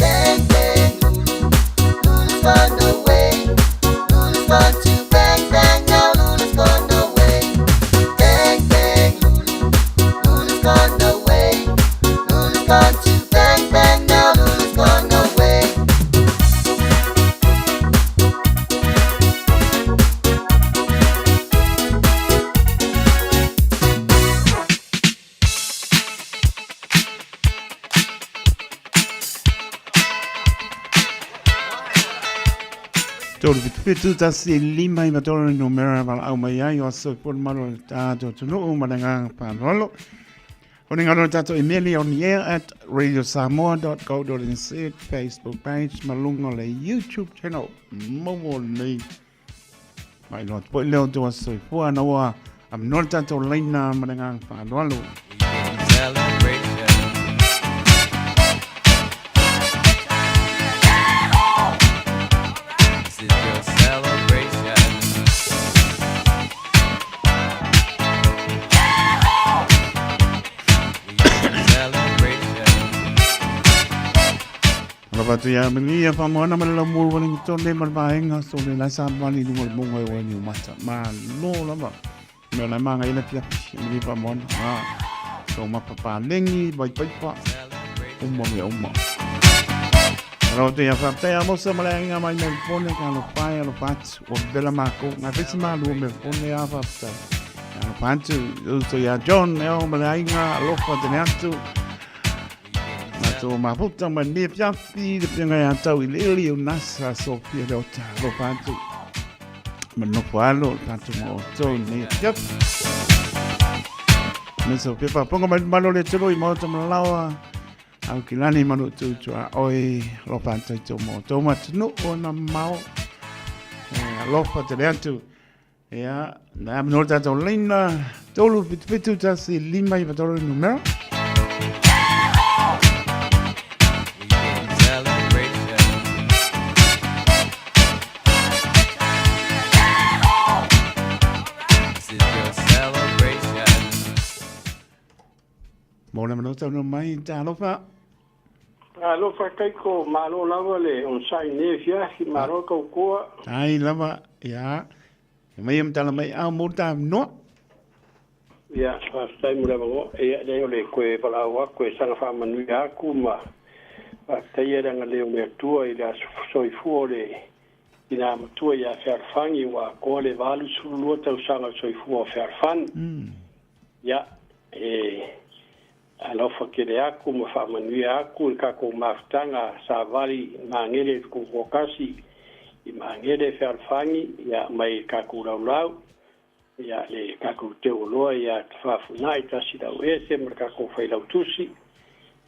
Bang bang Lulu, Lulu's gone away. Lulu's gone to bang bang now. Lulu's gone away. Bang bang Lulu, Lulu's gone away. Lulu's gone to bang bang now. Lulu's gone away. Tolu pitu tasi lima I matolo no mera val au mai ai o so por malo tato tunu mananga panolo. Oni ngalo tato email on the air at radiosamoa.co.nz, Facebook page malungo le YouTube channel momo le mai lot po leo to so po na wa am no tato leina mananga panolo. Patu ya mengia pamona malamul waling tonde marbaenga so le la sabani du mo mo wani mata ma no la ba me la manga ina pia mi pamona so ma papa lengi bai pai pa umma me umma Rote ya fa ya mo sa malenga mai me pone ka lo pai lo pat o bela ma ko na pesi ma lu me pone ya fa ya lo pantu so ya John e o malenga lo fa teneatu so ma puta ma ne piafi de pinga ya tau ile nasa so pia do ta lo pantu ma no palo tanto mo so ne piap me so pia pongo ma lo le tolo I mo to lawa au kilani ma no tu oi lo pantu to mo to ma no ona mau lo fa te antu ya na no tanto lina tolo pitu ta si lima I tolo numero. Mona mano tau no mai ta lo fa. Alo fa kai ko malo lava le on sai ne fia si maro ko ko. Ai lava ya. Mai am tala mai a mo ta no. Ya fa sai mo lava go e le le ko e pala wa ko sanga fa manu ya ku ma. Fa tai era ngale o me tua I la soi fuore. Ina tua ya ferfangi wa ko le valu su lo tau sanga soi fuo ferfan. Ya alofa kele aku ma fa manui aku ka ko maftanga sa vali mangele ko kokasi I mangele ferfangi ya mai ka ku lau ya le ka ku te olo ya fa funai ta si da wese ma ka ko fa lau tusi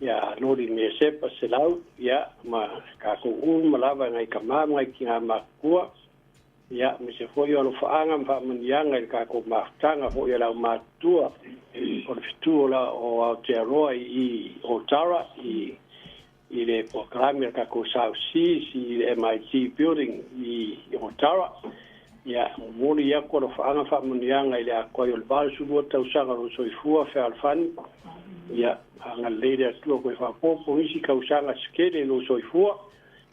ya lori me se pa se lau ya ma ka ko ma lava ngai ka ma ngai ki ma kua ya me se foi o fa anga fa manyanga ka ko maftanga ho ya lau matua o fitu la o Aotearoa I Otara I le programme ka ko South Seas I MIT building I Otara ya moni ya ko fa anga fa manyanga I le ko yo bal su do tau sanga ro soifua fe alfan ya anga leader tu ko fa popo isi ka usanga skele lo soifua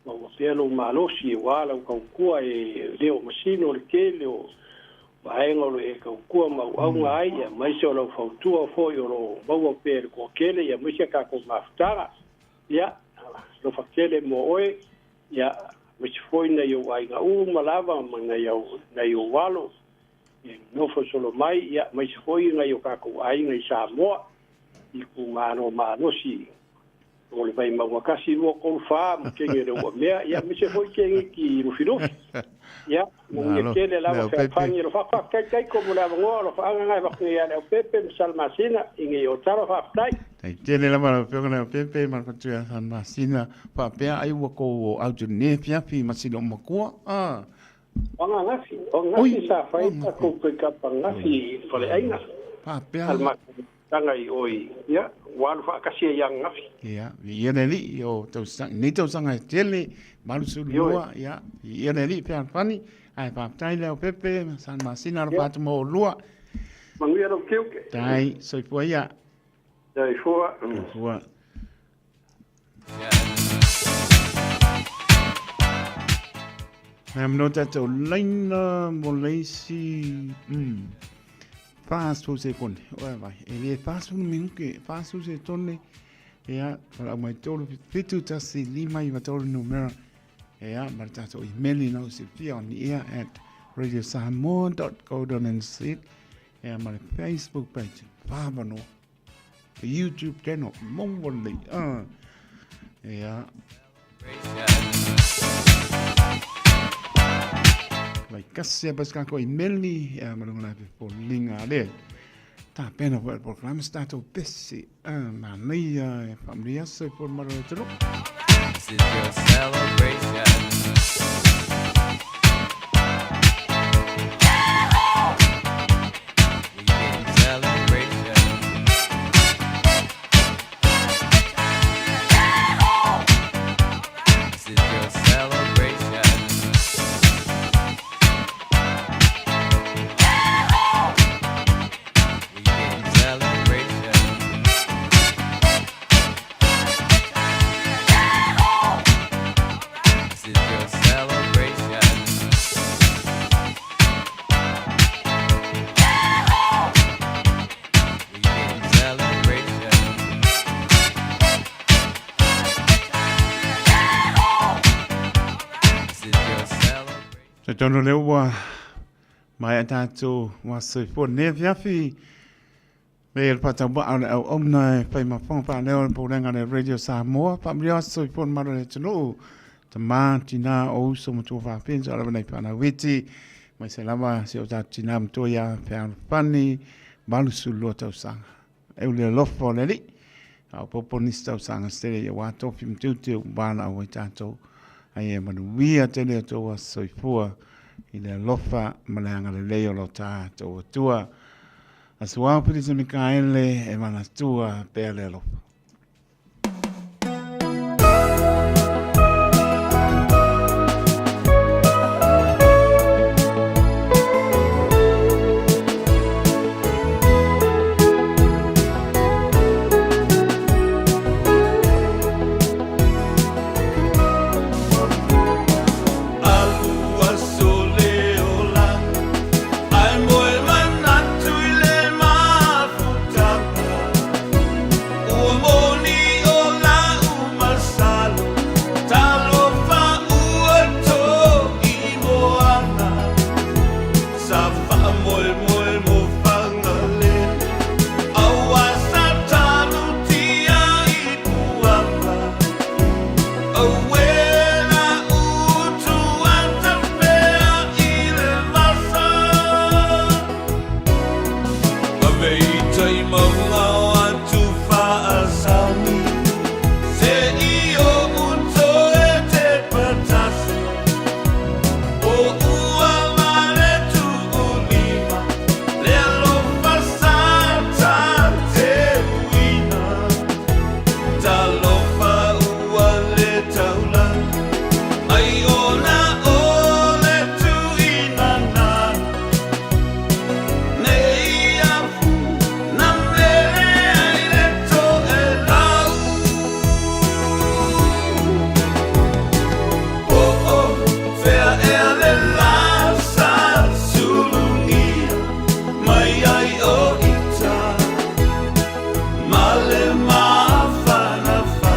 o pelo malosi wala ko kua e leo masino le kele o vaenga lo e ka kua ma au ngai ya mai se lo fautua fo yo lo bawa per ko kele ya mai ka ko maftara ya lo fakele mo oe ya which foi na yo ai nga malava na yo walo no fo solo mai ya mai foi na yo ka ko ai nga Samoa I ku mano si o le vai mawakasi lo ko fa mo kenge le o mea ya mi se foi kenge ki rufino ya mo nge kele la fa fangi lo fa kai ko mo la ngo lo fa nga ba ya le pepe salmasina inge o taro fa tai tai tele la ma pe na pepe ma fa tu salmasina fa pe ai wo ko au tu ne pia fi ma si lo mo ko Onga ngafi sa fa ita ko ka pa ngafi fole aina pa pe tanga I oi ya wan fa kasi yang ngafi ya ye li yo to sang ni to sang tele malu su lua ya ye li pe fani ai pa tai le pepe san masina ro pat mo lua mangia ro kiuke tai soi po ya dai fo no tatou laina mo leisi fast food se kone oe vai e le fast food minke fast food se tone ea wala mai tolu fitu tasi lima i watolu numera ea ma tatou i meli na se fia on the air at radiosamoa.co.nz ea ma le Facebook page whabano YouTube channel mongoli ea vai kasi pas kako i meli ma ngona pe po linga le ta pena po programa stato pesi ma nei familia se por maro tro this is your celebration. Tono le wa mai tato wa se fo ne fiafi me el pataba au omna pai ma fon pa le po lenga le Radio Samoa pa mria so fo ma le tno tama tina o so mo to fa pensa ala nei pa na witi mai se lava se o ta tina mto ya fa pani balu su lo ta sang e le lo fo le li au poponista sang stele ya wa to fim tu bana o tato ai e manu via tele to wa so fo i le lofa malanga le leo lo tātou tua. Asua pili se Mikaele e mana tua pēr le lofa. Male ma fa na fa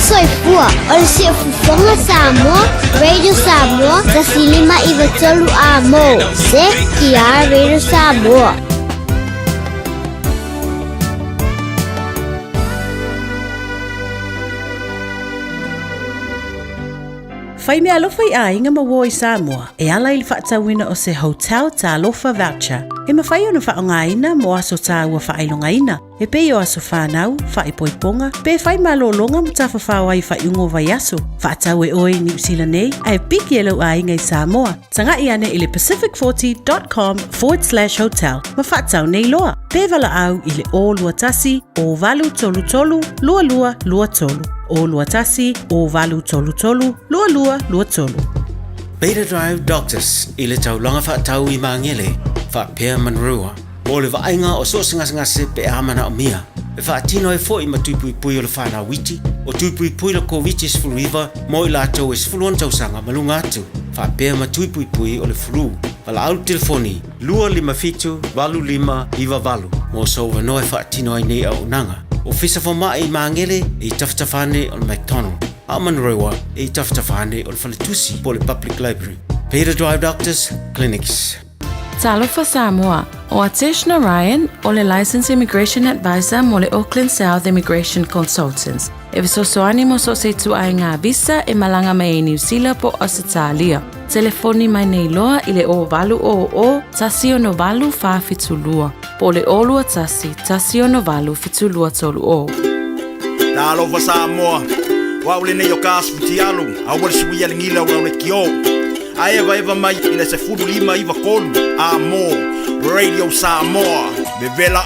Soy Fua, o si Fufonga Samoa, Radio Samoa, Tasilima Ivatolu Amo, Se Kia Radio Samoa. Whai mea alofa I a inga mawo I Samoa, e ala ili whaatawina o se hotel ta alofa voucher. E mawhai o na whaongaina mo aso ta ua whailongaina. E pei o aso whanau, whaipoiponga, pe whai malolonga mo ta whawhawai whaiungo vai aso. Whaatau e oi New Zealand nei, a e piki e lau a inga I Samoa. Tanga I ane ili pacific40.com/hotel. Ma whaatau nei loa. Pe vala au ili o lua tasi, o valu tolu tolu, lua lua lua tolu. O lua tasi, o valu tolu tolu, lua lua lua tolu. Beta Drive Doctors, I le taulanga whaatau I maangele, whaapea manrua. O le vaenga o so ngase pe amana o mia. E whaatino e fo I matupui pui o le whanau witi, o tupui pui le COVID is fluiva, mo I lato is fuluan tausanga malunga atu. Whaapea matupui pui o le flu. Wala au telefoni, 255-25 mo so wanoe whaatino ai nei au nanga. O fisa fo mai maangele I taftafane o le McDonald. Amanrewa I taftafane o le Falitusi po le Public Library. Beta Drive Doctors Clinics. Talofa Samoa, o Atish Narayan, o le Licensed Immigration Advisor mo le Auckland South Immigration Consultants. E visosoani mo so se tu ai ngā visa e malanga mai New Zealand po Australia. Telefoni mai nei loa I le o valu o tasi o no valu wha fitulua. Po le olua tasi o no valu fitulua tolu o. Talofa Samoa, waule nei o kasu ti alu, awal suia lingila waule kio. Aeva eva mai ina se furu lima iwa kolu Amo Radio Samoa Bevela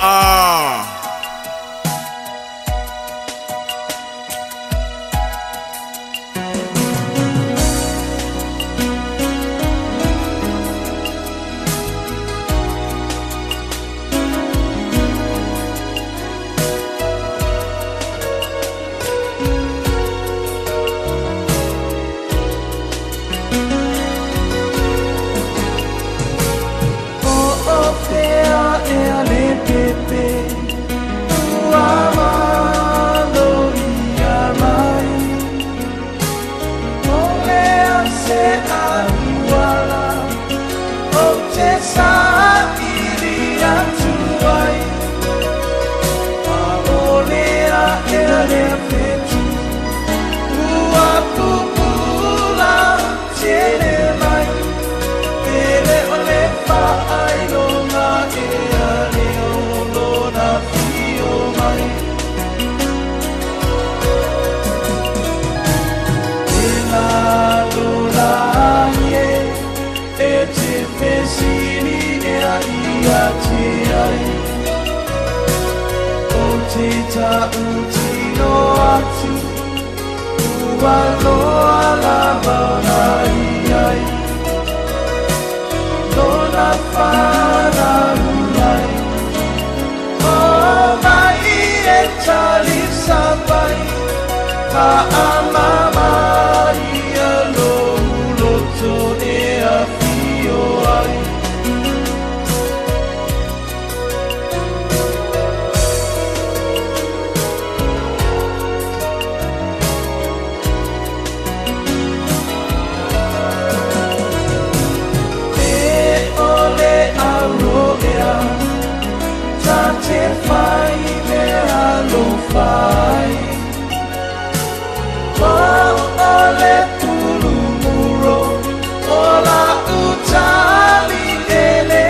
fai ole tulumuro ola utali ele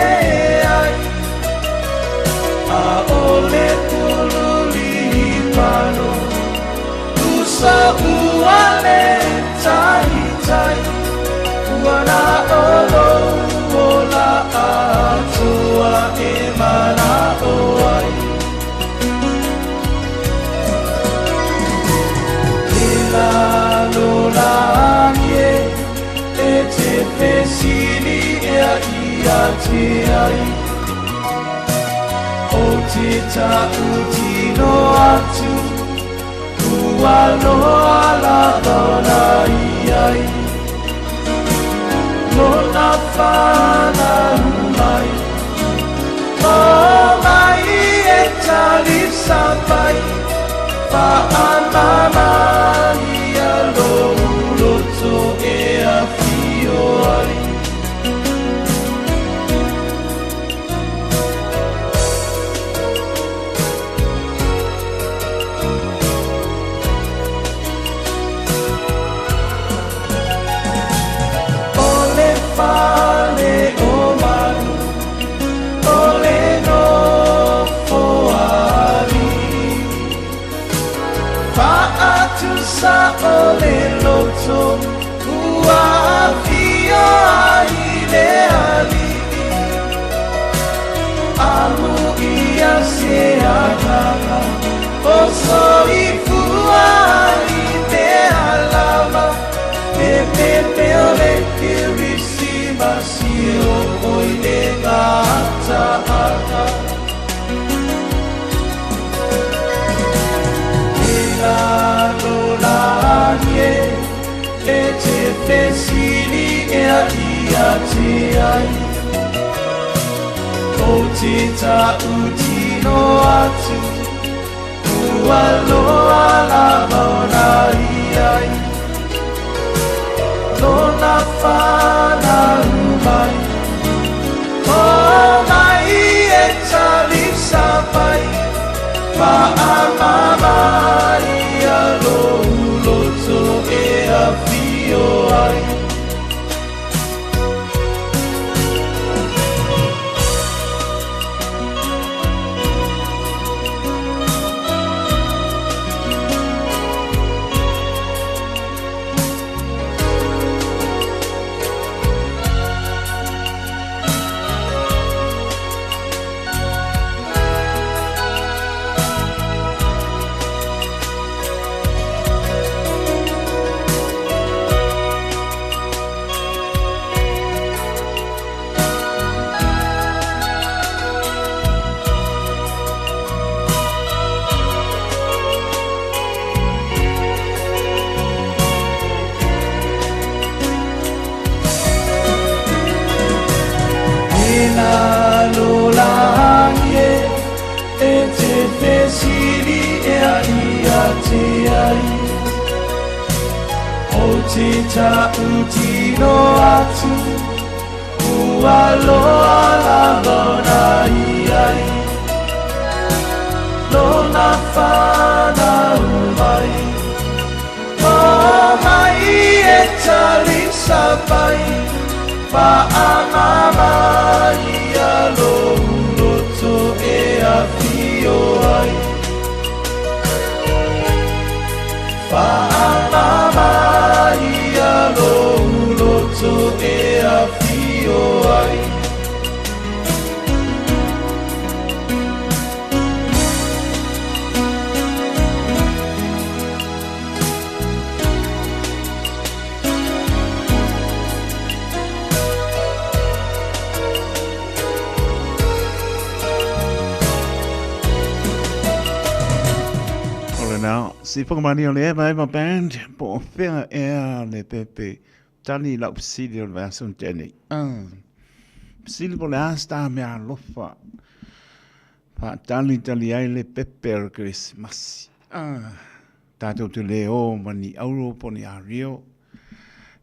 ai a ole tululi pano usa uale tai tai uana olo ola atua emana oai Lolanie e te pesili e ia te ai o te ta utino atu ua loa la dona iai lona whana mai o mai e tali sampai Whaamamani aloto e a fio ai Ole fale o manu Ole no foali Fa'atu sa ole loto Ua fio ai le ali Amu ia se agama O so i fua ai me alama Me ole que risima si o oi le gata ata Lolanie e te pesili e a ia te ai o te ta utino atu ua loa la mauna iai lona whana umai o mai e tali sapai Whaamamai aloto e a fio ai Lolanie e te pesili e a ia te ai o te ta utino atu ua loa la lona iai lona whana umai o mai e tali sapai Whaamamai aloto e a fio ai Whaamamai aloto e a fio ai Now, si whakamani o le eva band, po o whenga ea le pepe, tani lau pisili o le vasun teni. Pisili po le asta mea lofa, pa tani tali ai le pepe o Christmas. Tātou te le o mani auro po ni a rio,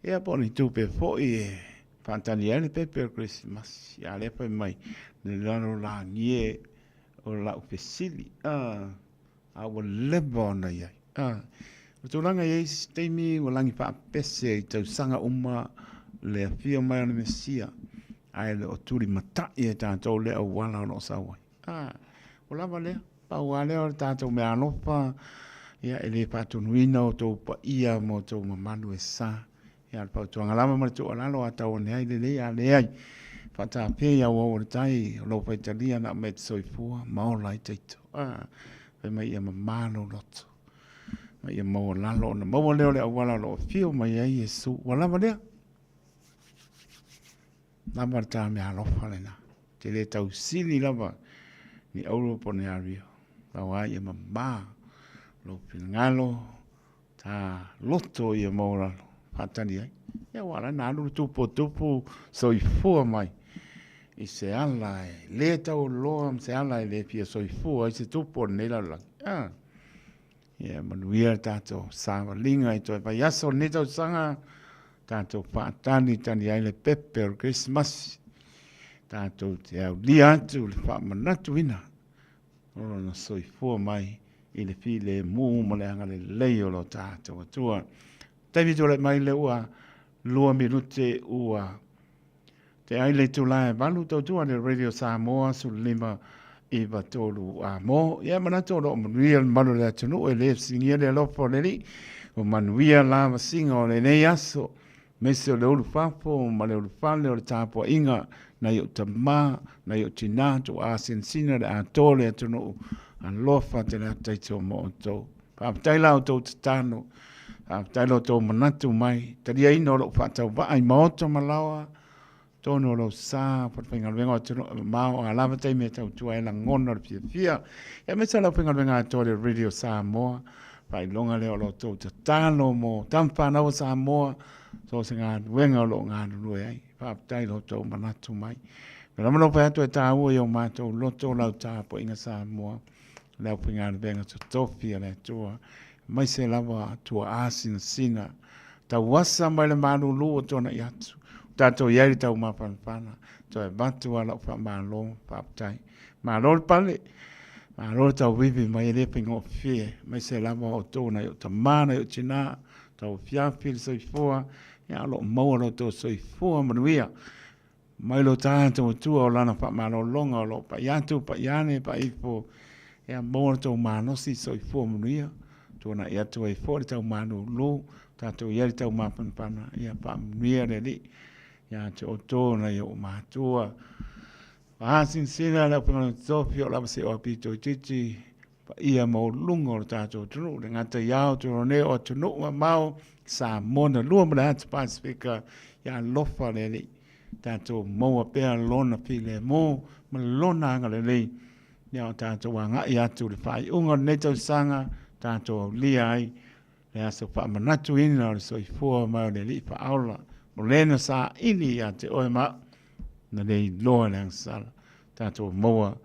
ea po ni tupe fo e, pa tani ai le pepe o Christmas. Ia lepa mai, le laro la ngie o lau pisili. a o leva na ia o tolanga ia steimi o langi pa pese i tau sanga uma le fia mai ona mesia ai le o turi mata i tātou le au wala no sawa o lava le pa wale o tātou me anopa ia ele patunuina o tau pa ia mo tau mamanu e sa ia pa tuanga lama ma tu alalo atau ne ai le ia le ai fata pe ia o tai lo pa italia na met soifua ma lai teito pe mai ia mamano loto mai ia mo lalo na mo leo le wala lo fio mai ai Yesu wala vale na marta me alofa lena te le tau sili lava ni aulo pone ario pa wa ia mama lo pingalo ta loto ia mo lalo patani ai ia wala na lu tupu soifua mai i se ala le tau loam se ala le pia soifua i se tupu nei la ia manuia tato sawa linga i toi pa yaso ne tau sanga tato patani tani ai le pepe o Christmas tato te au lia atu le pa manatu ina ora na soifua mai i le fi le mu mo le anga le leio lo tato atua taimi tole mai le ua lua minute ua te ai le tula valu tau tua le Radio Samoa su lima i batolu a mo ia manato lo manuia malu le atunu e le singia le lopo le li o manuia la singa o le nei aso meso le ulu fapo ma le ulu fale o le tapo inga na yo tama na yo tinato a sensina le atole atunu an lofa te le ataito mo o tau paaptaila o tau tatano paaptaila o tau manatu mai taria ino lo fatau va ai maoto malawa tono lo sa por pengal vengo mao alava tai me tau tua ela ngona fia e me sala pengal venga to le Radio Samoa pai longa le lo to tano mo tampa na Samoa so singa venga lo ngana lo ai pa tai lo to manatu mai pero mo pa to ta o yo ma to lo to la ta po inga Samoa le pengal venga to fia le to mai se lava to asin sina ta wasa mai le manu lu to na yatu tato iari tau mapanapana to e batu ala pa malo paptai malo pale malo tau vivi mai le pingo fie mai se lava o tona yo tamana yo china tau fia fil soifua ya lo mo lo to soifua manuia mai lo tanto tu o lana pa malo longa lo pa yantu pa yane pa ifo ya mo to mano si soifua manuia tona ya to e fo tau mano lo tato iari tau mapanapana ya pa manuia le ya te oto na yo matua sin sina la pa sofio la se o pito titi pa ia mo lungo tato tru le ngata ya to ne o tunu mau sa mona lu ma at pacifica ya lofa le tato mo pe lona file mo ma lona ngale le ya tato wanga ya tu le fai ungo ne to sanga tato liai le aso pa manatu ina so i fo ma le li pa aula o lena sa ini ya te oe ma na lei loa lang sala tātou moa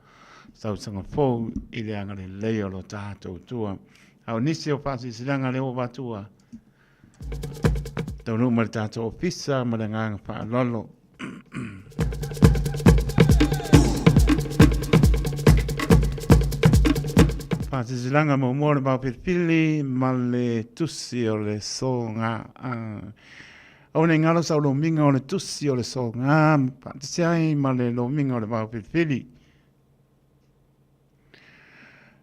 sau sanga fōu i le anga le leo lo tātou tua au nisi o pasi silanga leo watua tau nu mara tātou ofisa ma le nganga pa lolo pasi silanga mo mora mau pilpili ma le tusi o le so ngā o ne ngalo sa lo minga o le tusi o le so ngā patisiai ma le lo minga o le mau pilpili.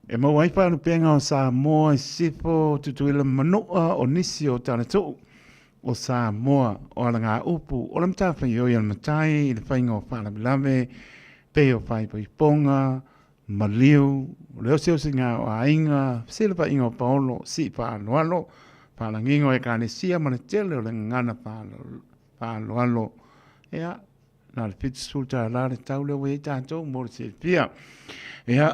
E mau aipa anu penga o sa moa i sifo tutuila manua o nisi o tana tuu o sa moa o ala ngā upu o la mta whai oi ala matai i le whainga o whala bilame pe o whai pa i ponga ma liu o leo seo si ngā o ainga sila pa inga o paolo si pa anualo pala ngingo e kane sia mana tele o le ngana palo alo ea na le piti sulta la le tau le wei tātou mo le silpia ea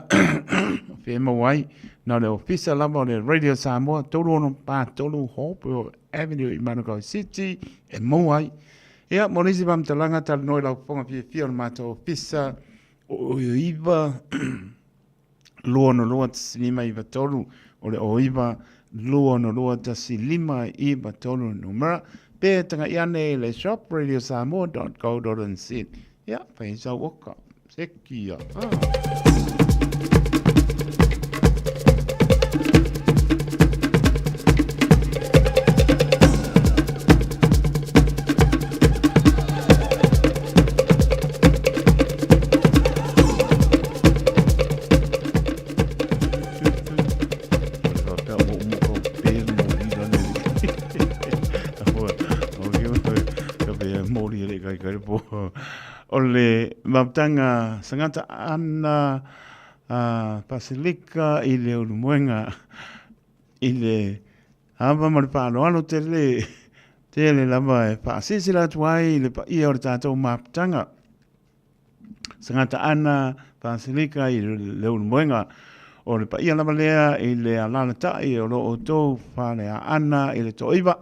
fe mawai na le ofisa lava o le Radio Samoa tolu ono pa tolu Hope Avenue i Manukau City e mawai ea morisi vam talanga tal noi lau ponga fia o mato ofisa o iwa lua no lua tsilima iwa tolu o le o iwa lua no lua tsilima iwa tolu numera pe tanga iane le shop radiosamoa.co.nz ya paisa waka sekia mautanga sangata ana Pasilika i le ulumuenga i le hava mari paaloalo tele lava e paasisi la tuai i le paia o le tātou maputanga. Sangata ana Pasilika i le ulumuenga o le paia lava lea i le alana tai o lo o tou whane a ana i le toiva.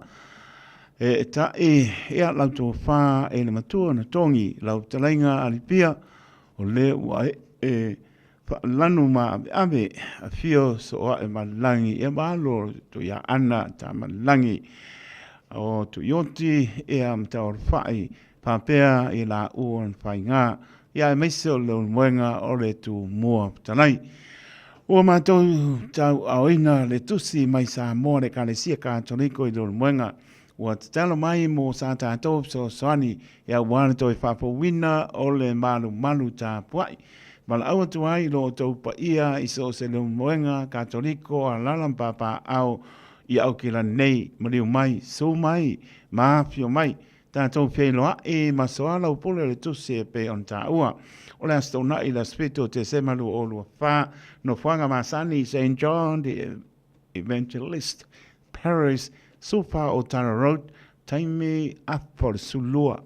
E tai ea lau tō wha e le matua na tongi lau talainga alipia o le ua lanu ma ave a fio so e malangi e malo to ya ana ta malangi o to yoti e am ta or fai pa pea i la uon fai nga ya me so lo mwenga o le tu mua tanai o ma to ta aina le tusi mai sa mo le kalesia ka toniko i lo mwenga o talo mai mo sa ta to so sani ya wan to fa po wina o le malu ta puai Mal awa tuai lo tau pa ia iso se le moenga katoliko a lalam papa au i au ki la nei mariu mai so mai mafio mai tātou whai loa e masoala upole le tuse pe on ta ua o le astona i la spito te se malu o lua wha no whanga masani St. John the Evangelist Parish Sufa o Tara Road taime apor sulua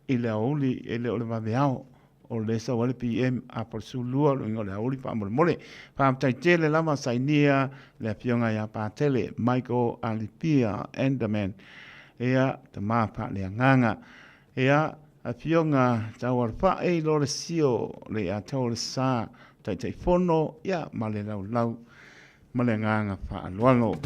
i le aoli e le ole vaveao o le sa wale PM a por su lua lo ngole auli pa mole pa tai tele lama sainia le pionga ya pa tele Michael Alipia Enderman ea te mapa le nganga ea a pionga tawar pa e lo le sio le a tawar sa tai fono ya male lau male nganga pa alwalo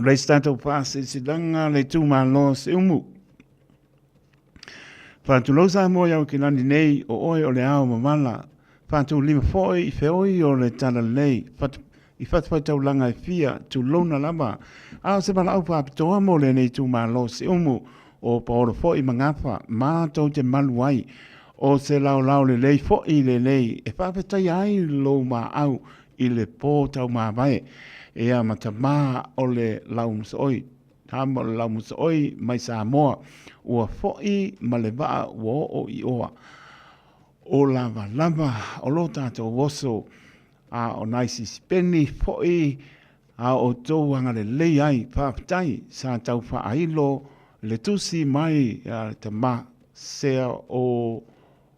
le stato passe si danga le tu malo se umu. Fatu losa mo ya ki lani nei o oi o le ao mamala. Fatu lima foi i feoi o le tala lei. Fatu tau langa i fia tu lona lama. Ao se pala au pa apitoa mo le nei tu malo se umu. O paoro foi mangafa ma tau te maluai. O se lau le lei foi le lei. E whapetai ai lo ma au i le po tau ma vai. Ea matama o le laumusoi. Tamo le laumusoi mai Samoa. Ua foi ma le waa ua o i oa. O lava o lo tātou woso. A o naisi speni foi. A o tau anga le lei ai. Pāptai sa tau whaailo. Le tusi mai te ma sea o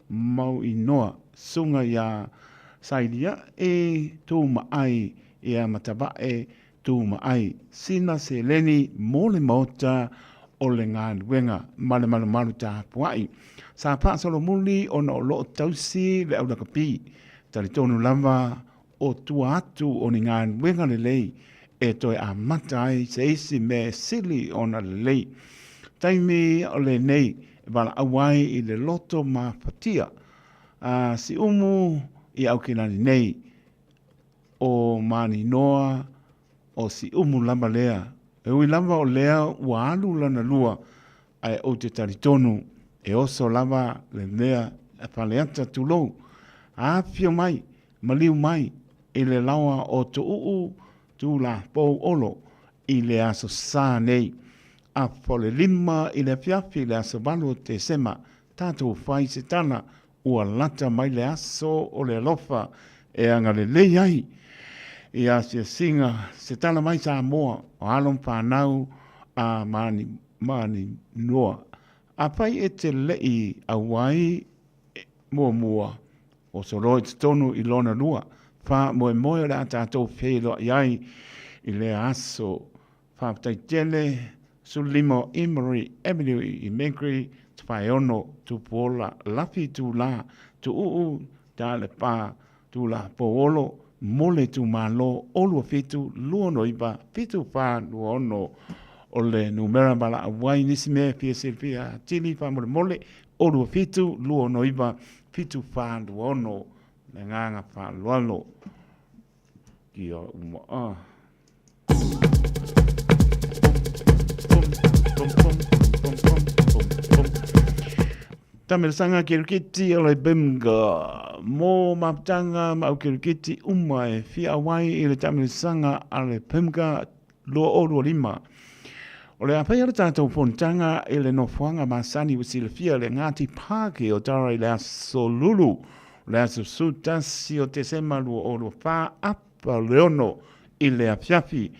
mau inoa. Sunga ya saidia e tū maai. Ia mataba e tu mai sina se leni mole mota o le ngānuenga malu tā puai. Sa pā solo muli o na o lo tausi le au nakapi. Tari tonu lava o tua atu o ni ngānuenga le lei e toi a matai se isi me sili o na le lei. Taimi o le nei wala awai i le loto ma fatia. Si umu i au kinani nei o mani noa o si umu lamba lea. E ui lamba o lea ua alu lana lua ai o te taritonu e oso lava le lea e paleata tulou. A fio mai, maliu mai, i le lawa o tu uu tu la pou olo i le aso sā nei. A pole lima i le fiafi le aso balu te sema tātou whai se tana ua lata mai le aso o le alofa e anga le leiai. Ia se singa se tala mai Samoa o alon whanau a mani noa. A pai e te lei a wai mua o soroi te tonu i lona lua. Wha moe la tātou whelo iai i le aso. Wha tai tele sulimo Emery Avenue i Megri te whai ono tu pola lafi tu la tu uu tale pā tu la poolo. Mole tu malo olua fitu luono iba fitu pa luono ole numera bala awai nisime pia silvia tili pa mole olua fitu luono iba fitu pa luono nganga pa luono kio umo Tamil sanga kirikiti o le bimga. Mo maptanga ma kirikiti e fia wai i le tamil sanga a le bimga lo o lima. O le awhai ala tātou pontanga i le nofuanga masani wisi le fia le ngāti pāke o tara i le aso lulu. Le aso sutasi o te semalu o lo wha apa leono i le afiafi.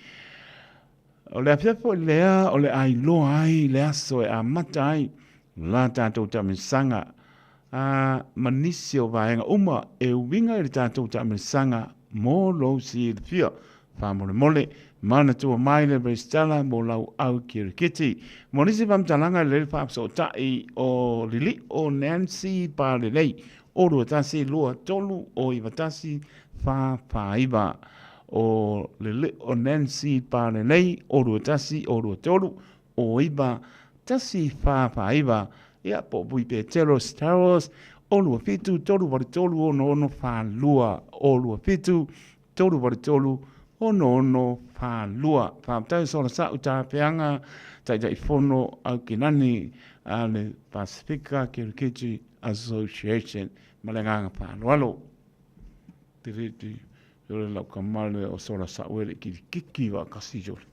O le afiafi o lea o le ailoa ai le aso e a mata ai. La tātou tamisanga a manisi o vaenga uma e winga i le tātou tamisanga mō lo si le fia. Whamole mole, mana tua mai le brestala mō lau au kirikiti. Monisi pamtalanga le whaapso tai o lili o Nancy Palelei. O rua tasi lua tolu o iwatasi whaiva. O lili o Nancy Palelei o rua tasi o rua tolu o iwa tasi whaiva. Ia po pui pe teros taros o lua fitu tolu wari tolu o no whalua. O lua fitu tolu wari tolu ono whalua. Whaamtau sora sa uta peanga tai fono au kinani a le Pacifica Kirikiti Association malenganga whalualo. Tiriti yore lau kamale o sora sa uere kiki wa kasi jore.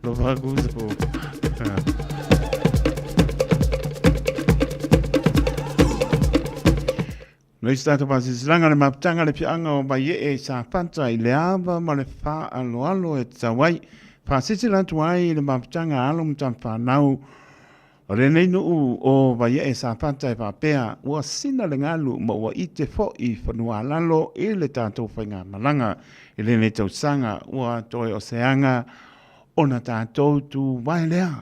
Lo vaguza po. Noi stato pasislanga le maptanga le pianga o ba ye sa panta i le ava ma le fa alo e tawai fa sisila tuai le maptanga alum tampa nau re nei no o ba ye sa panta e pa pea ua sina le ngalu ma ua ite fo i fanua lalo i le tātou whainga malanga i le ne tau sanga ua toi o seanga o na tātou tu vai lea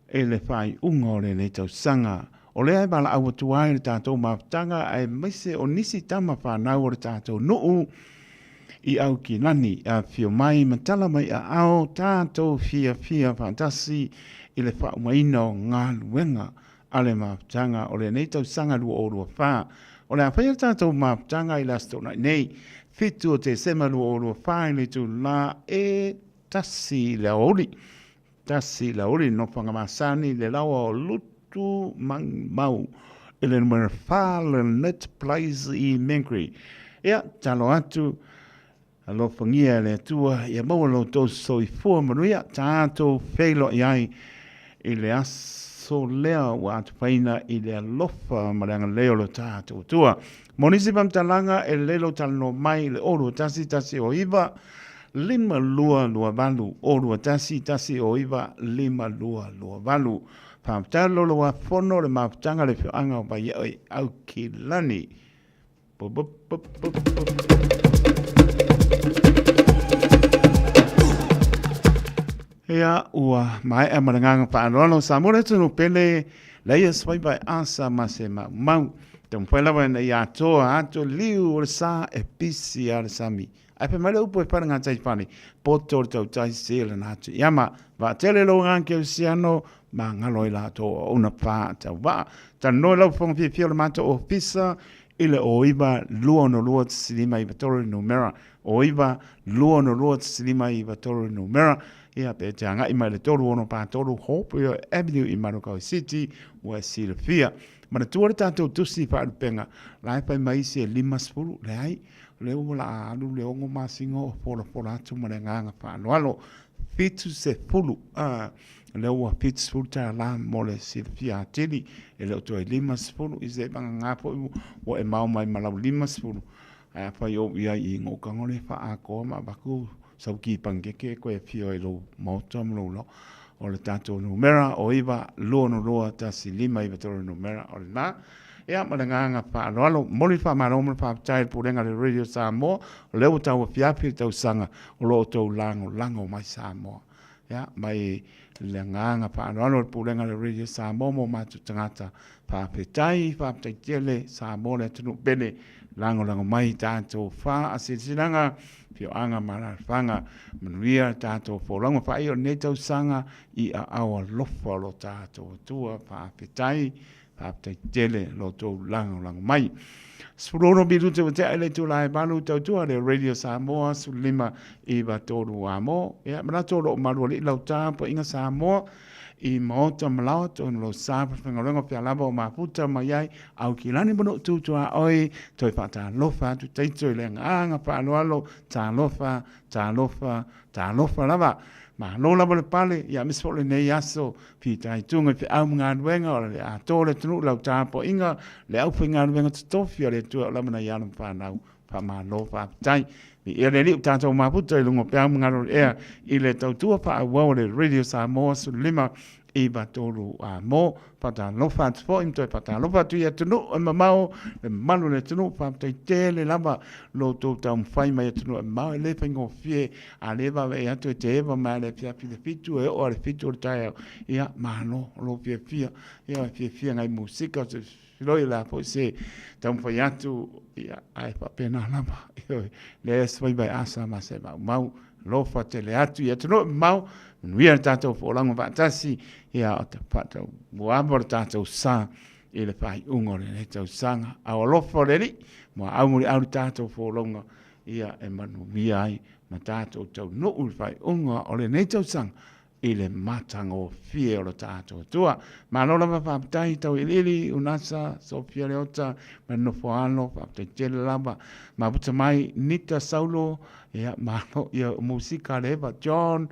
e le whai ungo le ne tau sanga. O lea e bala awa tuai le tātou mawtanga e maise o nisi tama whanau o le tātou nuu i au ki nani a whio mai matala mai a ao tātou fia fantasi i le whaumaina o ngā luenga a le mawtanga o le neitau sanga lua o lua wha. O le a whaia tātou mawtanga i lasto nei fitu o te sema lua o lua wha i le tu la e tasi la ori. Tasi la ori no whangamasani le lawa o lutu mau ele numero file net place i Menkri. Ia talo atu alo fangia le tua ia mau lo to so i fo manuia tato felo iai i le aso lea wa atu paina i le lofa maranga leo lo tato tua. Monisi pamtalanga e lelo talo mai le oro tasi o iwa lima lua valu oro tasi o iwa lima lua valu. Pamtalo lo wa fono le maptanga le whianga o ba ye au ki lani. Ea ua mai e maranganga whaanoano sa mora tunu pele leia swai bai asa mase mau. Te mwhela wana i atoa ato liu o le sa e pisi a le sami. Ai pe mele upo e paranga tai pani. Poto o tau tai sele na atu. Iama, va tele lo nganke o siano ma ngalo i lato o una pā tau wa. Ta noi lau whonga pia pia le mato o pisa ile o iwa lua no lua tsilima i vatoro numera. O iwa lua no lua tsilima i vatoro numera. Ia pe te anga i mai le toru ono pā toru hopu i Avenue i Manukau City ua sila fia. Ma le tuare tātou tusi whaarupenga. Lai pai mai se 5 le ai. Le ula alu le ongo masingo o pola atu ma le nganga whaanoalo. Fitu se fulu. Le ua fitu sulta la mo le silfia atili. E le oto e 5 i se banga ngapo o e mau mai malau 5. Ai pai o ia i ngokangole whaako ma baku. Sau ki pangeke ko e pio e lo mauta mlo o le tātou numera o iwa lua no lua tasi 5 i vatoro numera o le nā. Ea malanganga whaaloalo, mori whamaroma whaaptai purenga le Radio Samoa, o leo tau a whiapi tau sanga o loo tau lango mai Samoa. Ea, mai le nganga whaaloalo purenga le Radio Samoa mo matu tangata whaapetai tele Samoa le tunu pene lango mai tātou wha asisilanga pio anga mara whanga manuia tātou wholango whai o ne tau sanga i a awa lofa lo tātou tua whaapetai tele lo tau lango mai. Spuroro biru te wate ele tu lai balu tau tua le Radio Samoa sulima i watoru amo. Ea mana toro o maru li lau tāpa inga Samoa I maota malawa to lo sa whengaronga pia lava o maputa mai ai au ki lani bono tutua oi toi whata lofa tu teitoi le nganga pa alualo ta lofa lava ma lo lava le pale ia misfo le nei aso pi tai tunga pi au mga nuenga o le a tō le tunu lau tāpo inga le au whinga nuenga tutofi o le tua o lamana ianum whanau pa ma lo pa tai ia le liu tātou maputa i lungo pe au mga ro ea i le tautua pa au le Radio Samoa su lima i batolu a mo pata lofa tfo im toi pata lofa tu ia tunu o mamao le manu le tunu pa te tele lava lo to tam fai mai tunu ma le pengo fie a leva e atu te eva ma le pia pia fitu e o le fitu tai ia mano lo pia pia ia pia ngai musika se loi la po se tam fai atu ia ai pa pena lava le svai vai asa ma se mau lofa te le atu ia tunu mau nuia tātou fōlango wātasi ia o te pātou muamor tātou sā i le whai ungo le tau sanga a o lofo le li mua aumuri auri tātou fōlonga ia e manu mia ai ma tātou tau nuu le whai ungo o le nei tau sanga i le matanga o fie o le tātou tua ma lola ma whaptai tau ilili unasa Sofia Leota ma nofo ano whaptai tele lava ma puta mai Nita Saulo ia ma no ia musika leva John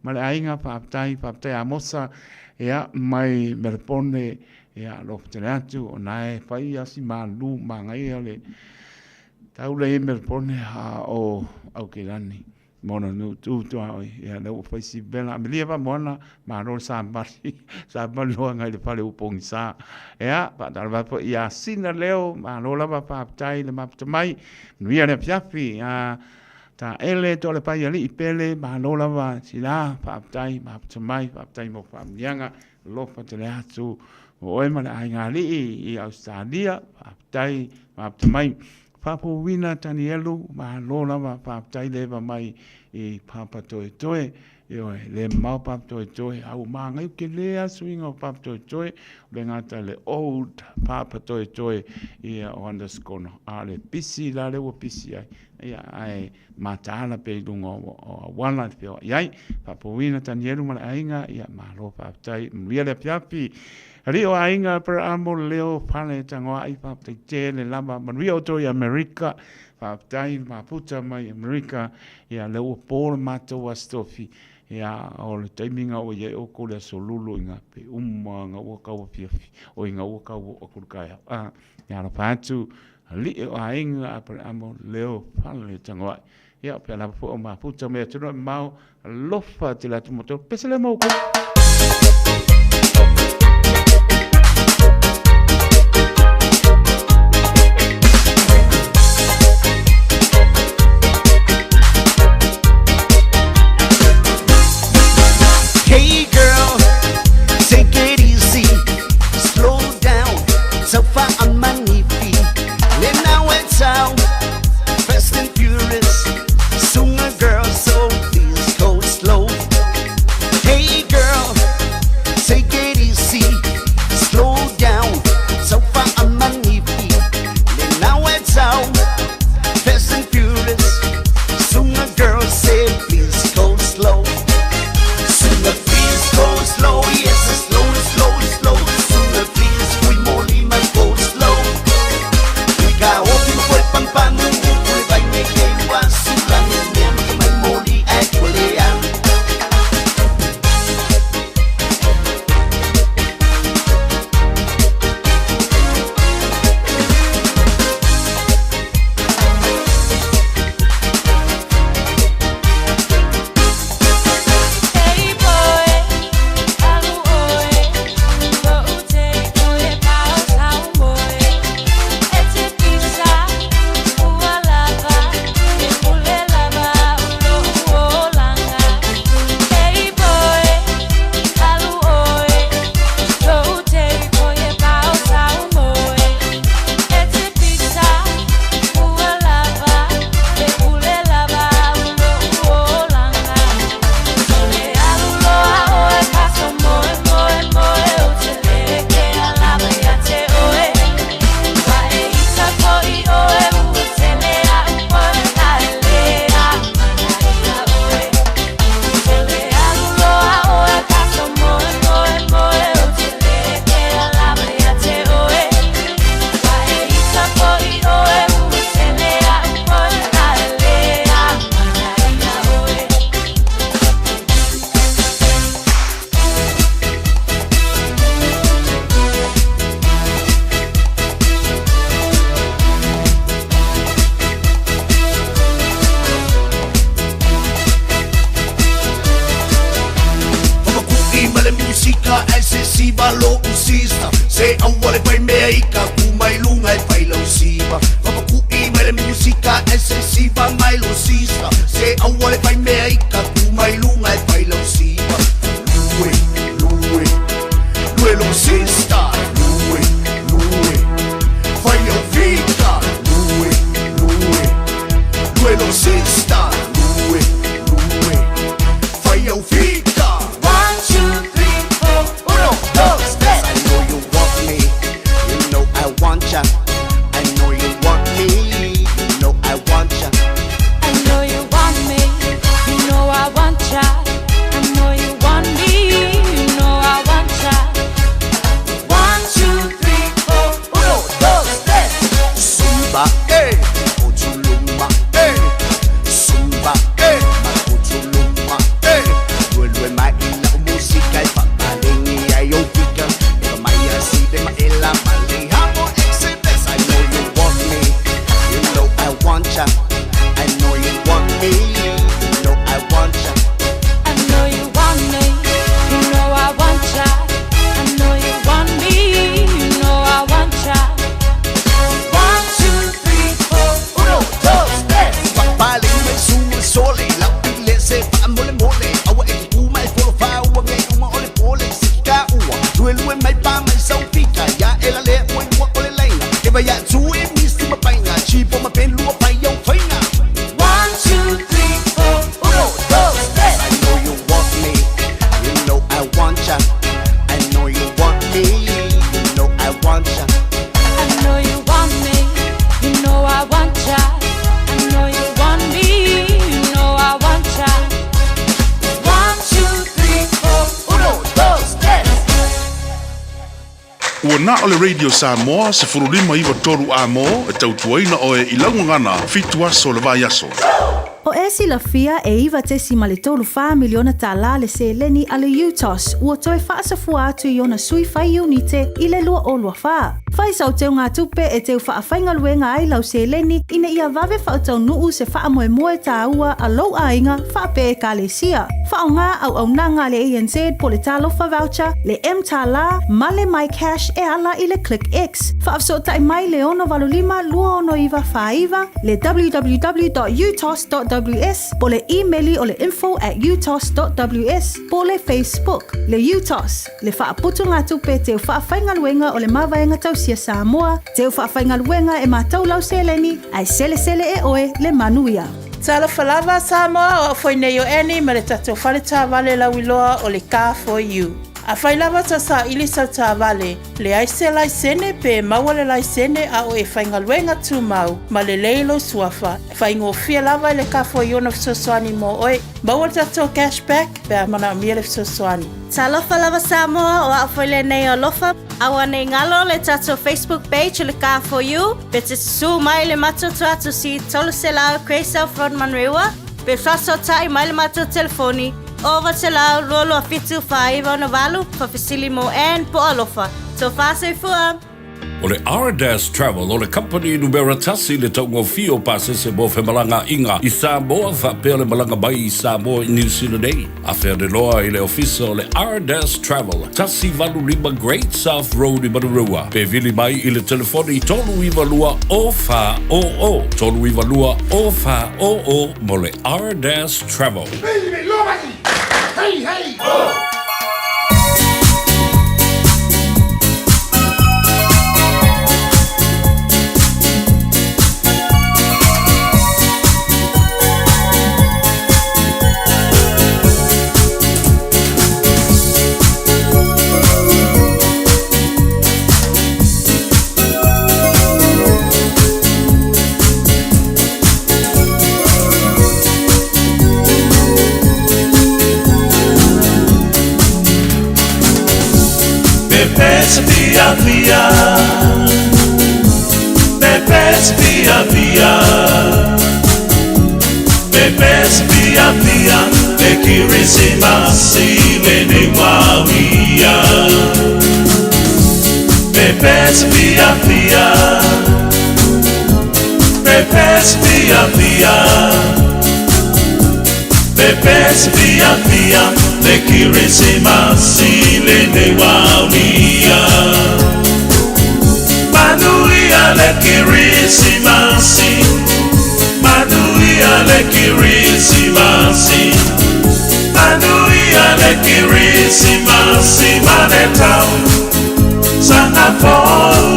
ma le ainga whaptai a mosa ea mai merpone ea loftere atu o nae whai asi ma lu ma ngai ale tau le merpone ha o au ke rani mona nu tu oi ea le o whai si bela amelia pa mona ma ro sa bali loa ngai le pale upongi sa ea pa tarwa po ia sina leo ma lo lava whaptai le mapta mai nuia le piafi ta ele to le pai ali pele ma lo lava sila whaptai whaptai mo whamnianga lofa te le atu o e mana ai ngā li i Australia whaptai mai whapo wina tani elu ma lo lava whaptai lewa mai i papa toe toe le mau papa toe toe au maa ngai ke lea swinga o papa toe toe le ngata le old papa toe toe i o underscore a le pisi la le o pisi ai ia ai matala pe lungo o wana te o iai papa wina tani elu mana ainga ia ma lo whaptai mwia le piapi Rio ainga per amo leo pale tangoa i papa te le lama manuia o toi Amerika whaptai ma puta mai Amerika ia le o pōle mato astofi ia o le taiminga o iei o kore so lulu inga pe nga ua kaua piafi o inga ua kaua o kurukaya ia la pātu li o ainga per amo leo pale tangoa ia pe la po o ma puta me tino mau lofa te la tumoto pese le mau ko Hey girl, take it easy, slow down, so far on my knee feet. Then I went out, fast and furious, soon a girl, so please go slow. Hey girl, malo usista se awale pai mea ika ku mai lunga e pai lau siva papaku I mai le musika excessiva mai lo sista se awale pai mea ika ku mai lunga e pai lau siva lue lo sista lue fai au vita lue lo sista lue fai au vita 1, 2, 3, 4 1, 2, 3 I know you want me you know I want ya I know you want me you know I want ya I know you want me, you know I want ya. I know you want me, you know I want ya. 1, 2, 3, 4 1, 2, 3 Zumba, Ochuluma, Zumba, Ochuluma, Lue mai ila o musika I whakalengi ai o pika Eva mai a si de ma ela mali hamo exodus I know you want me, you know I want ya I know you want me, you know I want ya I know you want me, you know I want ya. I know you want me, you know I want ya. 1, 2, 3, 4 1, 2, 3 Papaling may sumusole Lapile se paamole mole Awa e kuma e polo fa Awa ngay uma ole pole Sika ua Lue may pa may sau pika Ya ela le ue ua ole lenga Eba ya tu e misti mapainga Chipo mapelu a payau fainga 1, 2, 3, 4 1, 2, 3 I know you want me You know I want ya I know you want me You know I want ya I know you want me, you know I want ya. I know you want me, you know I want ya. 1, 2, 3, 4 1, 2, 3 Ua na o le Radio Samoa se furulima iwa toru a mo e tautuaina o e ilangungana fitua so le vai aso. O e sila fia e iwa tesi ma le tolu wha miliona ta la le se leni a le UTOS ua toe wha asafua atu i ona sui whai unite i le lua o lua wha. Whai sau teo ngā tupe e teo wha awhainga luenga ai lau se leni ina ia vave wha tau nuu se wha moe moe ta ua a lau ainga wha pe e ka le sia. Wha o ngā au nanga le ANZ po le talofa voucher, le M ta la, ma le My Cash e ala i le Click X. Wha afsota i mai le ono valulima lua ono iwa wha iwa, le www.utos.ws, po le e-maili o le info@utos.ws, po le Facebook, le UTOS, le wha aputu ngā tupe teo wha awhainga luenga o le mawaenga tausia Samoa, teo wha awhainga luenga e mātou lau seleni, ai sele e oe le manuia. Tala falava Samoa o foi nei o eni ma le tatou whale tā wale lauiloa o le Car for You. A whai lava ta sa ili sau tā wale, le aise laisene pe maua le laisene a o e whaingaluenga tū mau, ma le leilo suafa. Whaingo fia lava le Car for You na fisosoani mo oe, maua tatou cashback pe a mana mia le fisosoani. Talofa lava Samoa o a whaile nei o lofa, awa nei ngalo le tatou Facebook page le Car for You, pe te su mai le matoto atu si tolu se lao Crazy Front Manrewa, pe whaso tai mai le mato telefoni, over te lao rolo a fitu whaiva na walu, whawhisili mo en po alofa. So whase fua. O le R-Dash Travel, o le company numera tasi le taungo fio pasese mo whemalanga inga i Samoa whapea le malanga mai i Samoa i New Zealand ei. A whea de loa i le ofisa o le R-Dash Travel, tasi valu lima Great South Road i Manurua. Pe vili mai i le telefoni tolu iwa lua o wha o o. Tolu iwa lua o wha o o mo le R-Dash Travel. Hey, hey, oh! Pepes via via, Pepes via via, Pepes via via, te kirisima si veni wawia. Pepes via via, Pepes via via, Pepes via via, le kirisimasi le newaulia. Manuia le kirisimasi, Manuia le kirisimasi, Manuia le kirisimasi, manetau sanafou.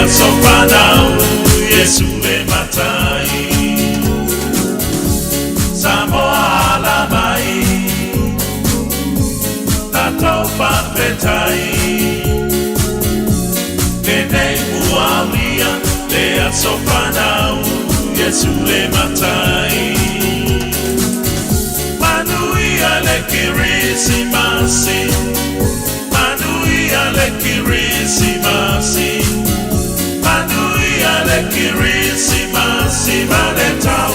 Sopanau, Yesu le matai, Samoa la mai, Tato papetai, Nene mualia, le sopanau, Yesu le matai, Manuia le kirisimasi, Manuia le kirisimasi. Le kirisimasi manetau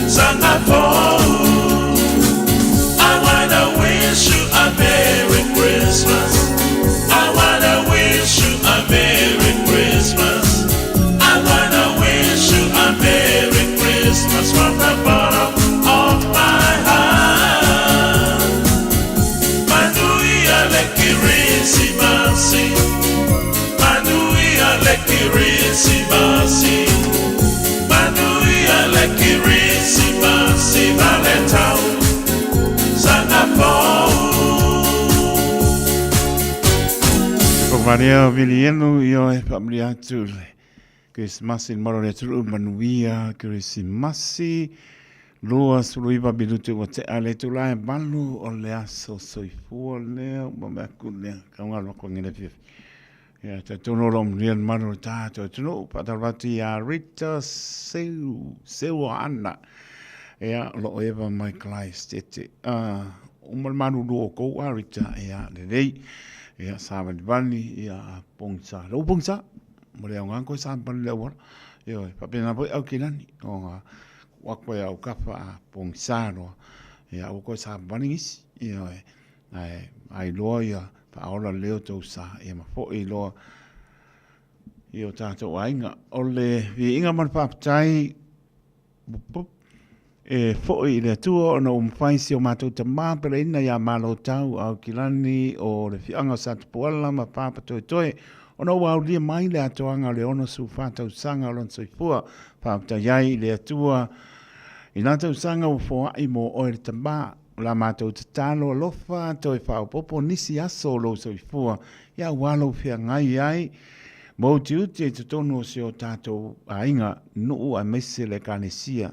sanafou. I wanna wish you a Merry Christmas. I wanna wish you a Merry Christmas. I wanna wish you a Merry Christmas from the bottom of my heart. Manuia le kirisimasi, Manuia le kirisimasi, Manuia le kirisimasi, manetau sanafou. Maria Vilieno io e familia tu Christmas in moro tu Manuia kirisimasi Lua suluiva bilutu o te ale tu lai balu o le aso soifu o leo mamaku lea kaunga loko ngene fif. Ya te tono rom lian manu tato tuno patarwati a Rita seu ana. Ya lo eva mai klai stete. Umal manu do ko a Rita ya le dei. Ya saben bani ya pongsa. Lo pongsa. Mole ang ko sa ban lewa. Yo papena boy au kilani. O wakwa ya ukafa pongsa no. Ya ko sa baningis. Yo ai loya paola leo tau sa e ma fo i loa i o tātou ainga o le vi inga man whaptai e fo i le tua o na umwhaisi o mātou ta māpere ina ia mālo tau au kilani o le whianga sa tupuala ma pāpa toi toi o na wau lia mai le atoanga le ono su whātau sanga o lon soifua whaptai iai le tua i nātou sanga o fo ai mo o le tamā la mātou te tālo alofa, toi whaopopo nisi aso lo soifua, ia walo whia ngai ai, mou te uti e te tono se o tātou ainga, nuu a mese le kanesia,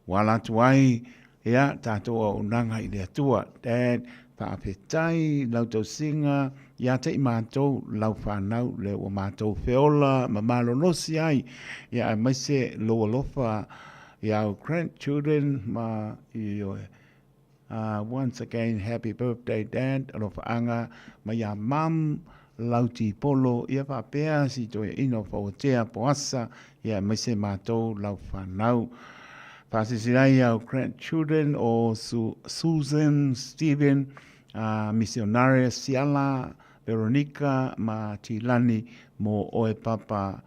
wala tu ai, ia tātou a unanga i le atua, dad, whaapetai, lau tau singa, ia te i mātou, lau whanau, le o mātou whiola, ma malo nosi ai, ia a mese lo alofa, ia o grandchildren, ma i oe, once again, happy birthday, Dad. Alofa anga, maya mam, lauti polo, ia whapea, si toi ino whaotea poasa, ia mese mātou lau whanau. Whasisirai au grandchildren o Susan, Stephen, Missionaria Siala, Veronica, ma Tilani, mo oe papa,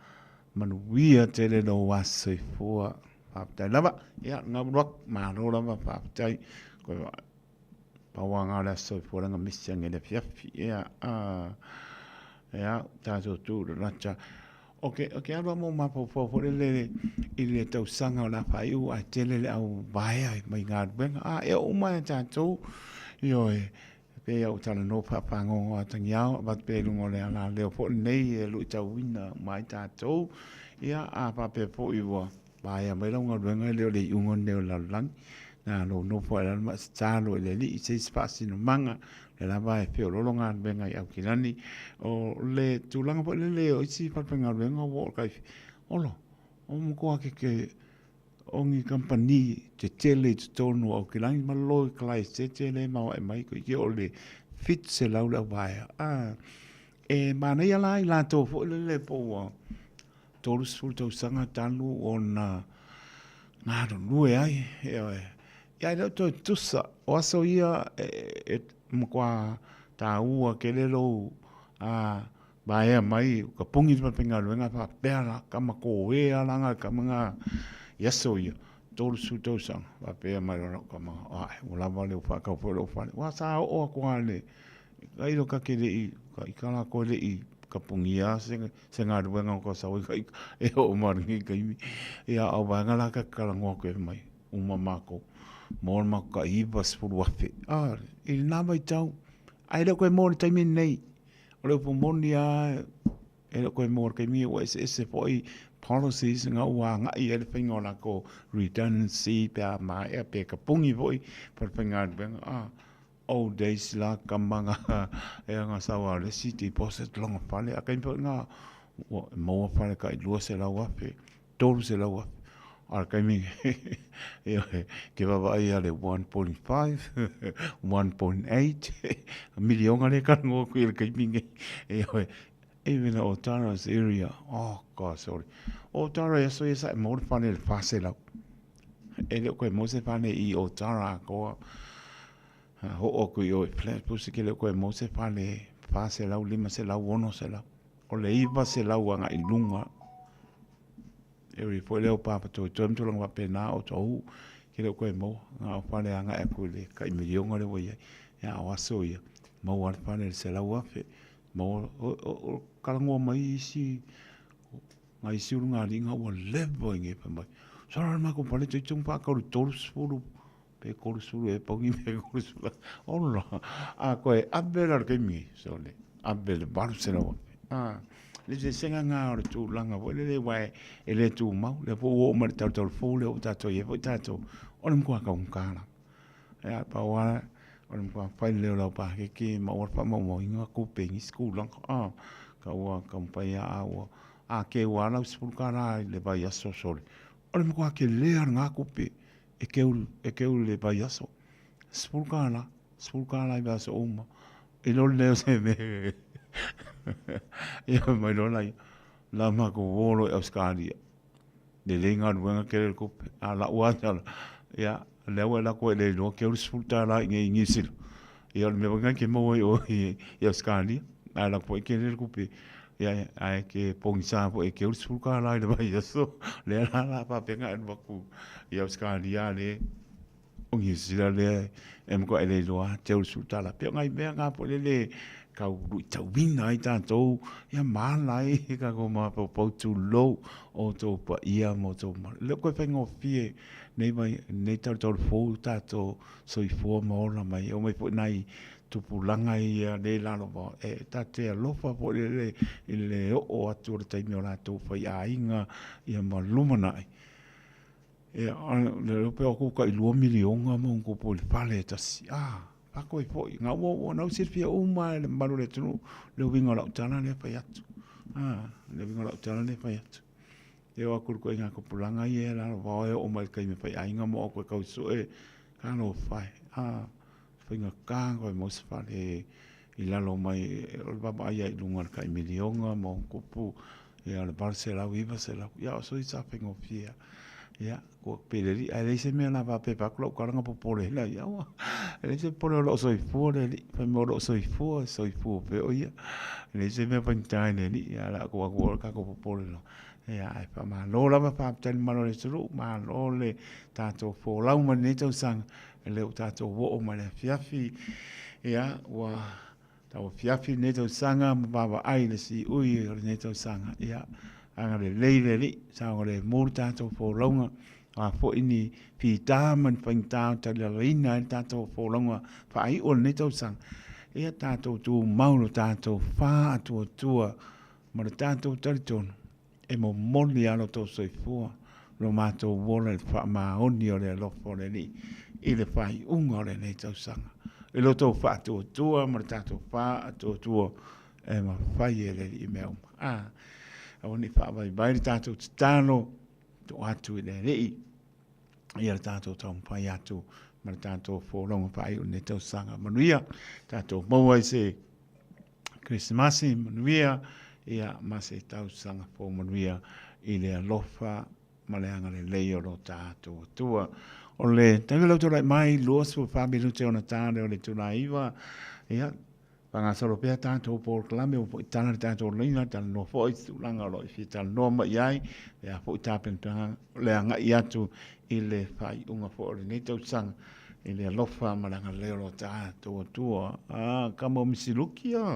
manuia te rero wasoi fua. Whaptai lava, ia ngawak, maro lava whaptai. Ko pawanga la so foranga missing ele fiafi ya tato tu racha okay alo mo mapo fo le ile tau sanga la faiu a tele au vai mai ngad ben e o mai tato yo pe ya utala no papa ngo atangya bat pe lungo le ala le fo nei lu tau wina mai tato ya a pa pe fo iwa vai mai longo ben le le ungon ne la lang na no po la ma stalo le li se spasi no manga le la vai pe lo longa venga i akilani o le tulanga po le o si pa penga venga wo kai olo o mo ko ke ongi company te tele te tonu o kilani ma lo klai se tele ma e mai ko ke o le fit se lau la vai e mana ia lai la to fo le po tolu sul to sanga talu ona nga do lue ai ia le to tusa o so ia mo kwa ta ua ke le lo vai mai ka pungi pa penga luenga pa pera kama ko e alanga kama ia so ia tolu sul to sanga pa pe mai ro kama o la vale o fa ka fo lo fa wa sa o kwa le ai lo ka ke le ka ikala ko le I ka pungia senga ruenga ko sa ka e o maringi ka imi ia au vanga la ka kala ngo ke mai uma mako mor ma ka I bas fu wafe il na mai tau ai le ko mo te min nei o le pomonia e le ko mo ke mi o ese foi policies nga wa nga I le fingo la ko redundancy pa ma e pe ka pungi voi per finga ben old days la kamanga e nga sawa le city deposit long fale a kai nga mo fale kai lo se la wa pe tolu se la wa ar kai mi ke va ia le 1.5 1.8 million ale ka ngo ku kai mi even Otara's area god sorry Otara so is mo fale le fase la e le ko mo se fale I Otara ko ho o ku yo flat pusi ke le ko mo se fale fase la lima se la wono se la o le iva se la nga I lunga e ri fo le o papa to to longa pena o to ke le ko mo nga fale nga e ku le ka milion le wo ya wa so ya mo wa fale se la wa fe mo o kala ngo mai si ngai si nga ringa o le bo nge pa mai so ma ko pale to tung pa ka to sulu pe ko sulu e pongi me ko sulu ono ko e abela ke mi so le abela Barcelona le se senga nga o tu langa o le wai e le tu mau le po o ma ta to fo le o ta to e o ta to o le ko ka un kana ya pa wa o le ko fa le lo pa ke ma o pa mo inga ko pe ni school lang ka wa kampanya a ke wa na school kana le ba ya so o le ko ke le nga ko pe e ke le ba ya so school kana ba so uma e lo le se me ia mai lo lai la ma ko volo e Australia de lenga ruenga ke le ko ala uata ia le wala ko le no ke sulta la ngi ngisil ia me vanga ke mo o e Australia ala ko ke le ko pe ia ai ke pongsa po e ke sulta la le ba so le la pa penga en baku ia Australia le o ngisil le em ko ele lo te sulta la pe ngai be nga po le ka tau wina I tātou ia mālai ka ko mā pau tu lo o tō pa ia mo tō ma le koe whaingo fie nei tātou fōu tātou soi fōa maola mai o mai po nai tupu langa ia le lalo mo tātou alofa po le o atu o taimi o lātou whai a inga ia ma lumanai le lope o kuka I 2 milionga mo ko po le pale tasi ako I foi nga wo na sirfia uma le malu le tunu le winga la tana le pa yatu le winga la tana le pa yatu e o akur ko nga ko pulanga ye la va o mai kai me pa inga mo ko ka so e ka no fai finga ka ko mo se fa le I la lo mai o baba ia I lunga ka milionga mo ko pu e al Barcelona viva se la ya so I sa fingo fia ya ko peleri ai se me la va pe pa ko ka nga popole la ya wa ele se pone lo soi fu le fa mo lo soi fu pe o ya ele se me pantai le ni ya la ko ka ko popole lo ya ai pa ma lo la pa tan ma lo le tru ma lo le ta to fo la ma ne to sang ele ta to wo o ma le fiafi ya wa ta o fiafi ne to sanga ma ba ai le si ui ne to sanga ya anga le leile li sa le multa to fo longa fo ini pi ta man fang ta ta le ina ta to fo longa fa ai on ne to sang e ta to tu mau ta to fa to ma ta to ton e mo moni ano to so fo lo ma to vola fa ma oni ole lo fo le ni e le fai un le ne to sang e lo to fa to ma ta to fa to e ma fai le i me oni fa vai tātou te tāno to atu le rei ia tātou tau pai atu ma le tātou whōronga whai o ne tau sanga manuia, tātou maua i se Krismasi manuia, ia ma se tau sanga whō manuia i le alofa ma le anga le leo ro tātou tua. O le tangi lau tōrai mai, lua su whamiru te ona tāre o le tūna iwa, ia, panga saro pēr tātou Paul Kalame, o i tāna tātou leina, tāna no fo i tūlanga ro i fi tāna no ma iai, ia fo i tāpen pēnga, le anga i atu i le whai unga fo o le nei tau sanga, i le alofa ma le anga leo ro tātou tua. Kamo misilukia.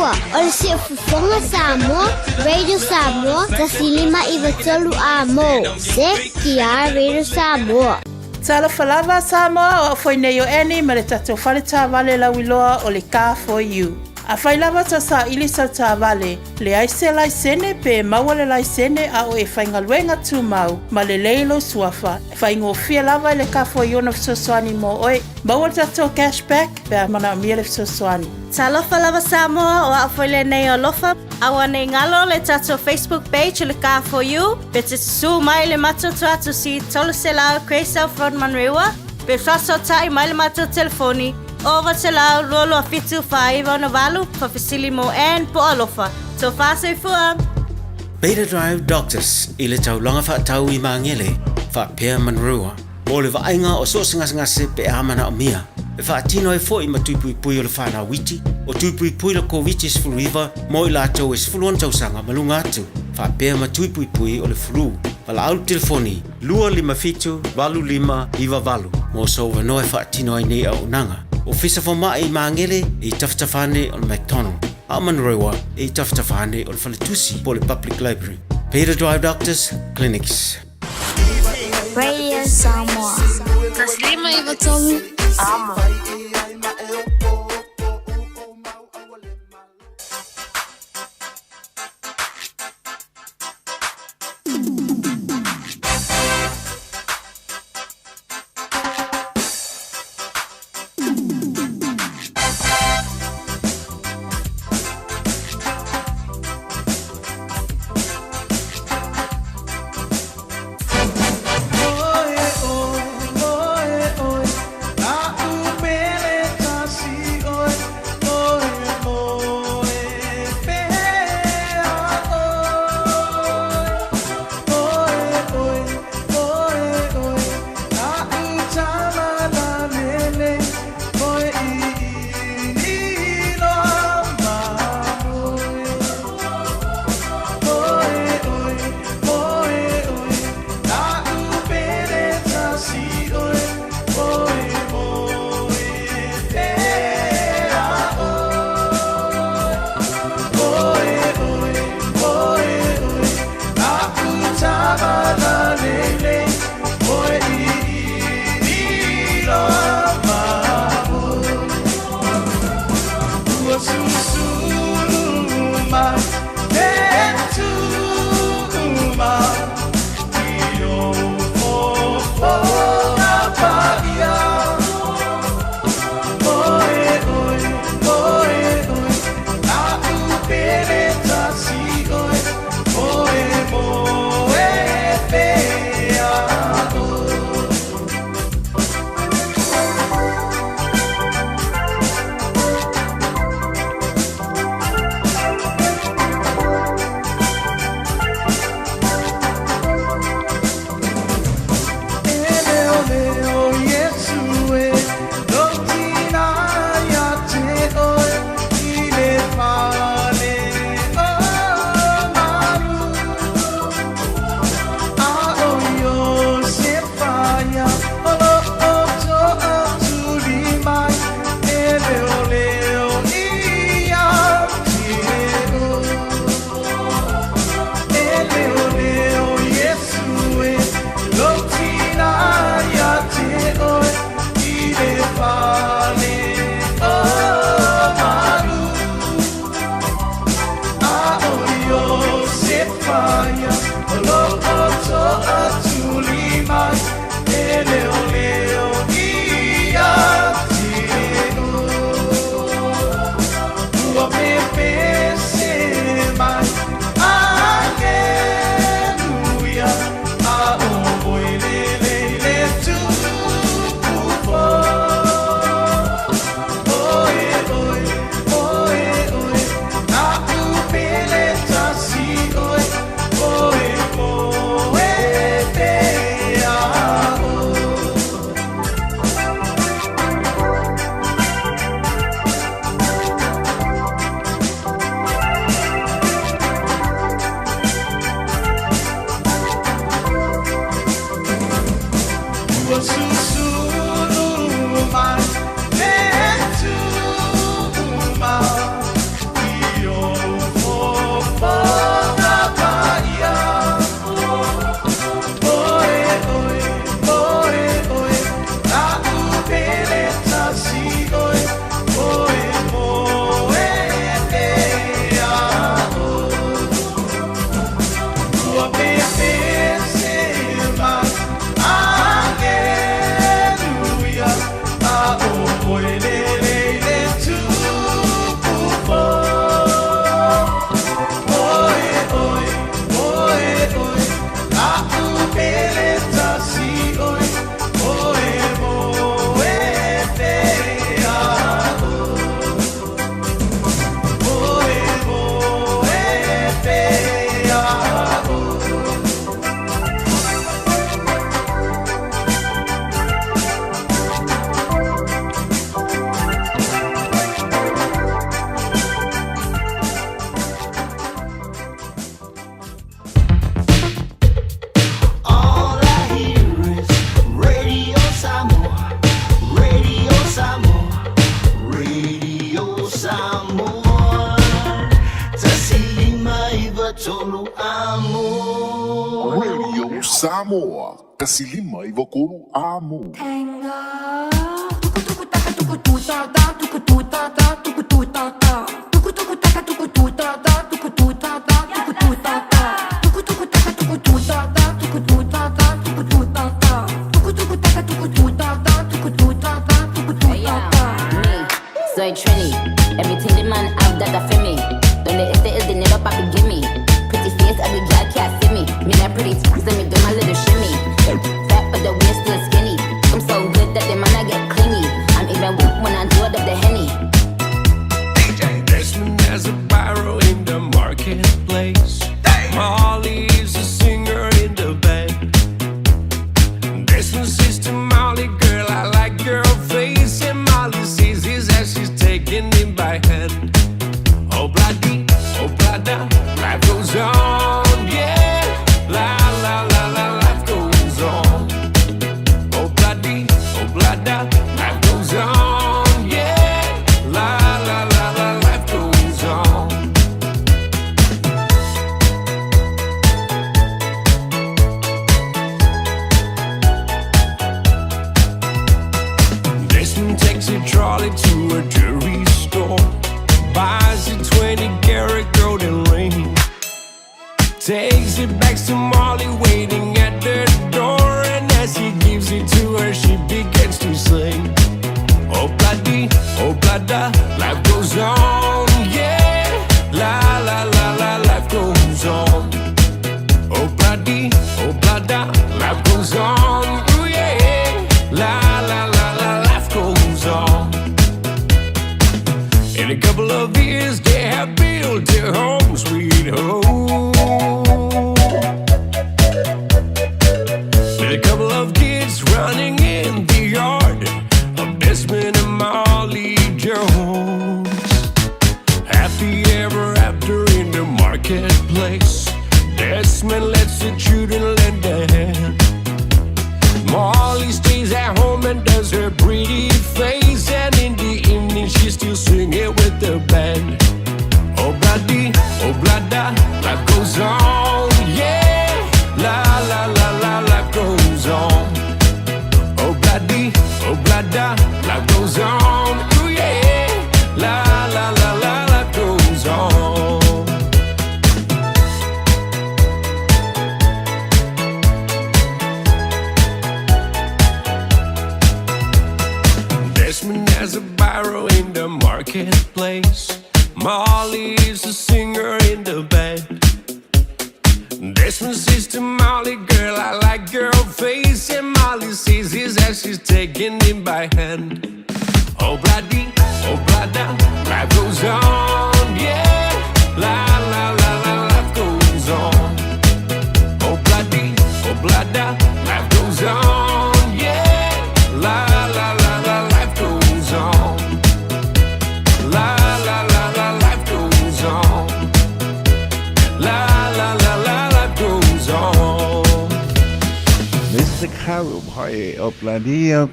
Ua, o le si fufonga Samoa, Radio Samoa, tasilima iwa tolu a mo. Se kia Radio Samoa. Tala falava Samoa o foi nei o eni ma le tatou fale tā vale la wiloa o le Car for You. A fai lava ta sa ili sa tā vale, le aise lai sene pe maua le lai sene a o e whainga luenga tū mau, ma le leilo suafa. Fai ngō fia lava le Car for You na fisosoani mo oe, maua tatou cashback pe a mana mia le fisosoani. Talofa lava Samoa o afoile nei o lofa, awa nei ngalo le tatou Facebook page le Car for You, pe te su mai le matoto atu si tolu se lao Craysel Frontman Rewa, pe fraso tai mai le matoto telefoni, over te lau lolo a fitu whaiva na walu pa fisili mo en po alofa. So fase fua. Beta Drive Doctors i le tau longa whaatau i mangele, whaapea manrua, o le vaenga o so ngase pe amana o mia, e whaatino e fo i matupui pui o le whana witi, o tupui pui la COVID sfuluiva, mo i la tau e sfuluan tausanga malunga atu, whaapea matupui pui o le flu, pala au telefoni, 255 iwa valu, mo so wanoe whaatino e nei au nanga, o fisa whama i mangele i taftafane o le McDonald, a Manrewa i taftafane o le Whaletusi po le Public Library. Beta Drive Doctors Clinics. Radio Samoa. Taslima iwa tolu a mo. Oye, oye, oye, oye, a tu pele Samoa, kasilima i wakuru a mo. Soy Trini, everything the man have that a for me. Don't let it the never papi give me. Pretty face, every girl can't see me. Me not pretty, so me do my little shimmy. Fat but the waist still skinny. I'm so good that the man I get clingy. I'm even weak when I do it up the Henny. Desmond has a barrow in the marketplace. Molly's a singer in the band. Desmond says to Molly, girl, I like your face. And Molly sees his as she's taking him by hand. Oh, bloody, oh, blada, life goes on, yeah. La, la, la, la, life goes on. Oh, bloody, oh, blada, life goes on, yeah. La, la, la, la, life goes on. Desmond takes a trolley to a jewelry store. Buys a 20-karat golden ring. Takes it back to Molly waiting at the door. And as he gives it to her, she begins to sing. Oh, bloody, oh, blada, life goes on, yeah. La, la, la, la, life goes on. Oh, bloody, oh, blada, life goes on, ooh, yeah. La, la, la, la, life goes on. In a couple of years, they have built their home, sweet home. With a couple of kids running in the yard of Desmond and Molly Jones. Happy ever after in the marketplace. Desmond lets the children lend a hand. Molly stays at home and does her pretty face. And in the evening she's still singing with the band. Oh, bloody, oh, blada, life goes on, yeah. La, la, la, la, life goes on. Oh, bloody, oh, blada, life goes on, ooh, yeah. La, la, la, la, life goes on. Desmond has a barrow in the marketplace. Molly's a singer in the band. Desmond says to Molly, girl, I like your face. And Molly sees his as she's taking him by hand. Oh, bloody, oh, blada, life goes on, yeah. La, la, la, la, life goes on. Oh, bloody, oh, blada, life goes on, yeah. La, la, la, la, life goes on. La, la, la, la, life goes on. La, la, la, la, life goes on. Mr. Carol, hi, Opladia,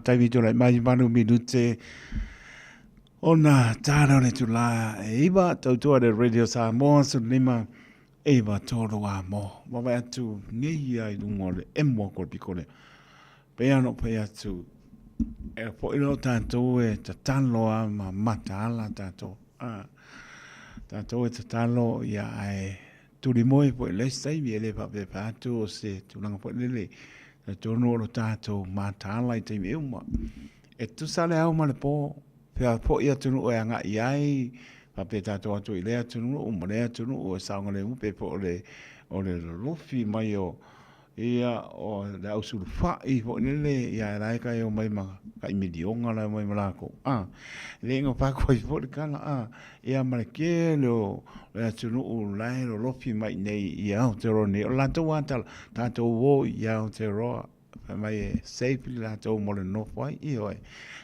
Tavi Jola, Majimanu Minute. Ona, Tano Tula, Eva, Totua, the radio Samoa, Sulima, Eva, Toro Amo, Mama to Nia, do more, Emo, Corpicole. Piano pay to Poilo Tanto, Tanloa, Matala, Tato. Tato, Talo, ya, to the moi, let's say, we live up the pato, say, to Langpoli, the Tono Tato, Matala, Timilma. Et to sale alma le po, per poia to no anga yai, papetato to ilea to no, Morea to no, or Sangole, Upe, or the Luffy Mayo. Ia o da usul fa I fo nele ia rai ka yo mai ma ka I midionga la mai malako le ngo pa ko I fo kana ia ma ke lo le tunu o lai lo lofi mai nei ia o te ro ne la to wanta ta to wo ia o te ro mai safely la to mo le no fai I oi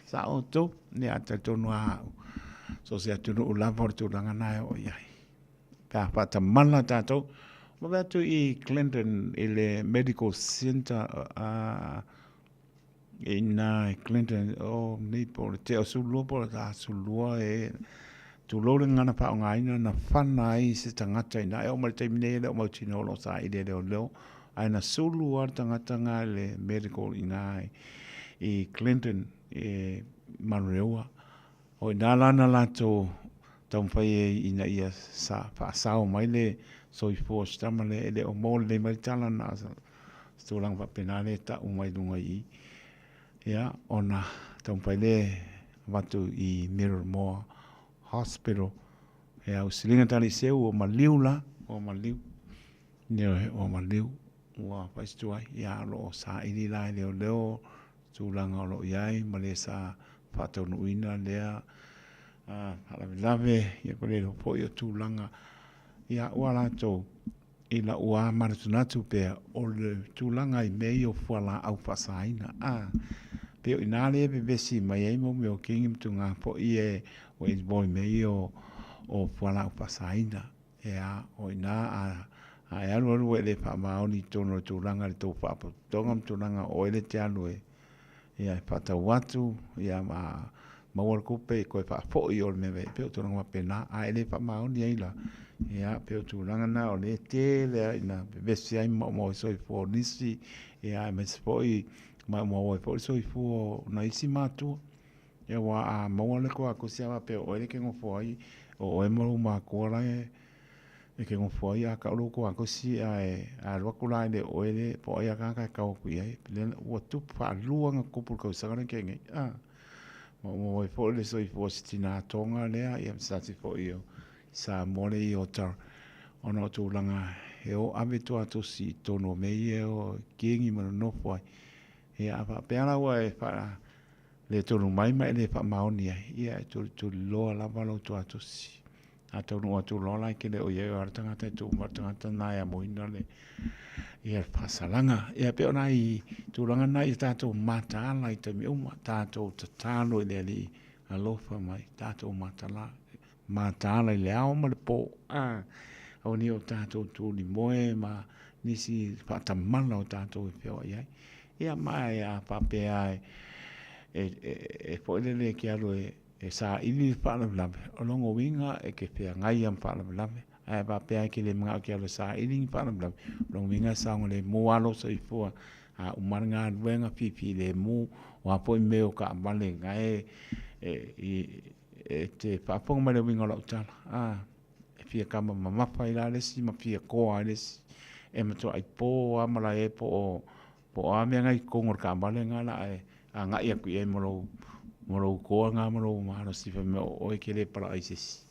sa o to ne ata to no a so se tunu o la por tu ranga na o ia ka pa ta mala ta to Mabeto I Clinton ile medical center in Clinton ni por te sulu por ta sulu tu lo ngana pa ngai na fana I se tangata ina o mal te mine le o tino lo sa ide le lo aina sulu ar tangata le medical ingai I Clinton Manureua o nalana lato taumpai ina ia sa pasao mai le soifo stamale le o mol le mai tala na stulang pa penale ta umai dunga I ya ona taumpai le watu I Miramar Hospital ya usilinga tali seu o maliu la o maliu ne o maliu wa paistuai ya lo sa ini la leo tulanga lo iai malesa fatonu ina lea lave ya kole lo po yo tulanga ya wala to ila ua maratunatu pe o le tulanga I meio fuala au pasaina pe inale be besi mai ai mo me o kingi mtunga po ie o is boy meio o fuala au pasaina ya o ina a alu le pa maoni tono tulanga le to pa tonga tulanga o ele te alu ia pata watu ia ma wal kupe ko fa fo I ol me pe to nga pena a ele pa maoni ila ia pe to langa na o le te le ina be si ai mo so I fo nisi ia me fo I ma mo fo so I fo na isi matu ia wa a mo le ko ko sia pe o ele ke ngo fo ai o e mo ma ko la e ke ngo fo ai a ka lo ko si a ro ko la le o ele po ai ka ka ku ai le o tu pa luanga ko por ko sa ke nge mo fo le so I fo stina tonga le ia sa si fo io sa mo le io tar ono tu langa e o ave to ato si tono me e o kingi mo no fo e a pa pe ala wa e pa le tono mai le pa maoni ia tu lo la valo to ato si ato no ato lo la ke le o ye artanga te tu martanga na ya mo ina le ia pasalanga ia pe ona I tu langa na I tato mata la I te mi uma tato tatalo le ali alofa mai tato mata la le au ma le po o ni o tato tu ni moe ma nisi pata mala o tato pe o ia mai a pape ai e po le ke alo e sa ili pa la blame o longo winga e ke pe ngai am pa la blame ai pa pe ai ke le mga ke alo sa ili pa la blame longo winga sa ngole mo alo so I fo a umaranga wenga pipi le mu wa po me o ka male ngai e te pa po male winga lo tala e fia kama mama pa ila le si ma fia ko ale e mato ai po amala e po a me ngai ko ngor ka male ngala e anga ia ku e moro ko nga moro ma si fa me o e kele para isis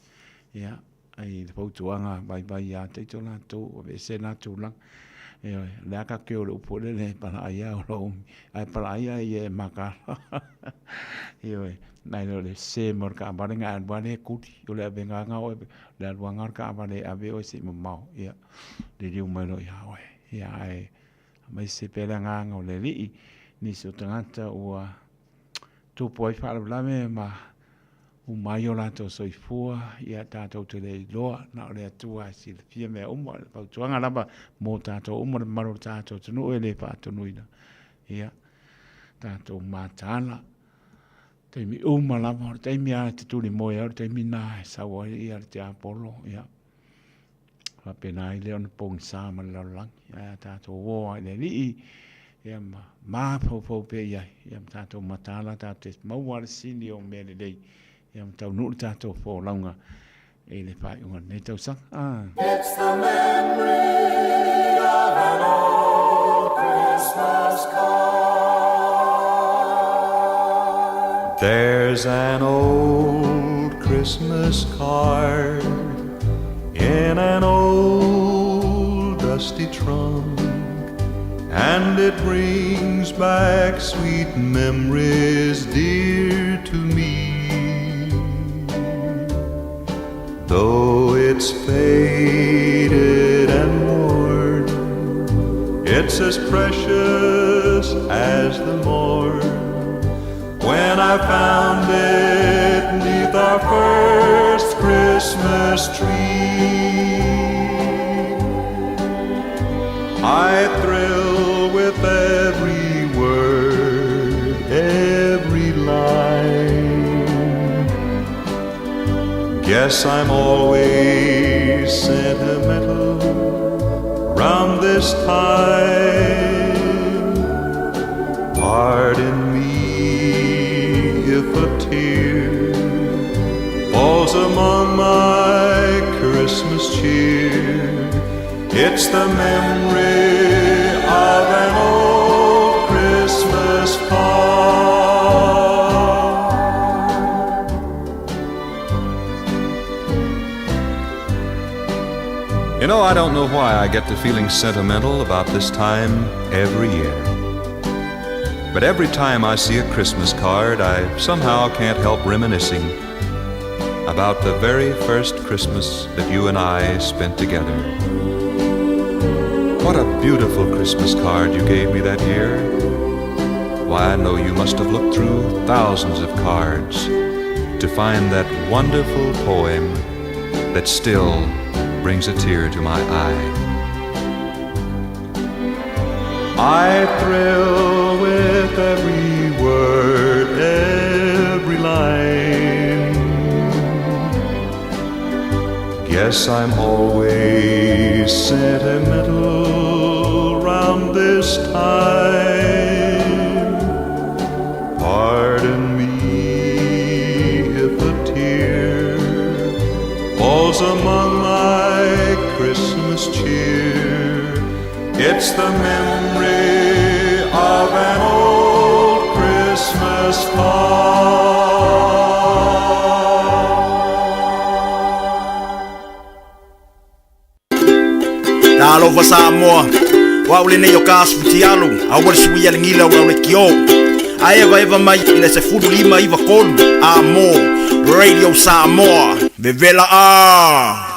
ya ai le foto anga bye ya te to la to o se na to lang e la ka ke o po le para ia o lo ai para ia e maka io nai le se mor ka ba nga ba ne ku o le venga nga o le wanga ka ba le ave o se mo ya de dio mai no ya o ya ai mai se pela nga o le li ni so tangata o tu poi fa la me ma o mai o lato soifua ia tātou te rei loa na o rea tua si le fia mea umo pau tuanga laba mō tātou umo le maro tātou tunu e le pātonuina ia tātou mātāna te mi uma laba o te mi a te tūri moe au te mi nā e sawa ia te apolo ia wapena i leo na pōng sāma le laulangi ia tātou woa i le rii ia mā pau pe ia ia tātou mātāna tātou mauare sini o mea le lei ia tau nuru tātou fō launga e le pai unga nei tau sang. It's the memory of an old Christmas card. There's an old Christmas card in an old dusty trunk, and it brings back sweet memories dear to me. Though it's faded and worn, it's as precious as the morn when I found it 'neath our first Christmas tree. I thrill with every word, every line. Guess I'm always sentimental round this time. Pardon me if a tear falls among my Christmas cheer. It's the memory of an old Christmas card. You know, I don't know why I get to feeling sentimental about this time every year. But every time I see a Christmas card, I somehow can't help reminiscing about the very first Christmas that you and I spent together. What a beautiful Christmas card you gave me that year. Why, I know you must have looked through thousands of cards to find that wonderful poem that still brings a tear to my eye. I thrill with every word, every line. Guess I'm always sentimental round this time. Pardon me if a tear falls among my Christmas cheer. It's the memory of an old Christmas Talo fa Samoa wa ule ne yo kaspitialu a wal suia ngila wa le kio a eva mai ina se fudu lima iva kolu amo Radio Samoa bevela a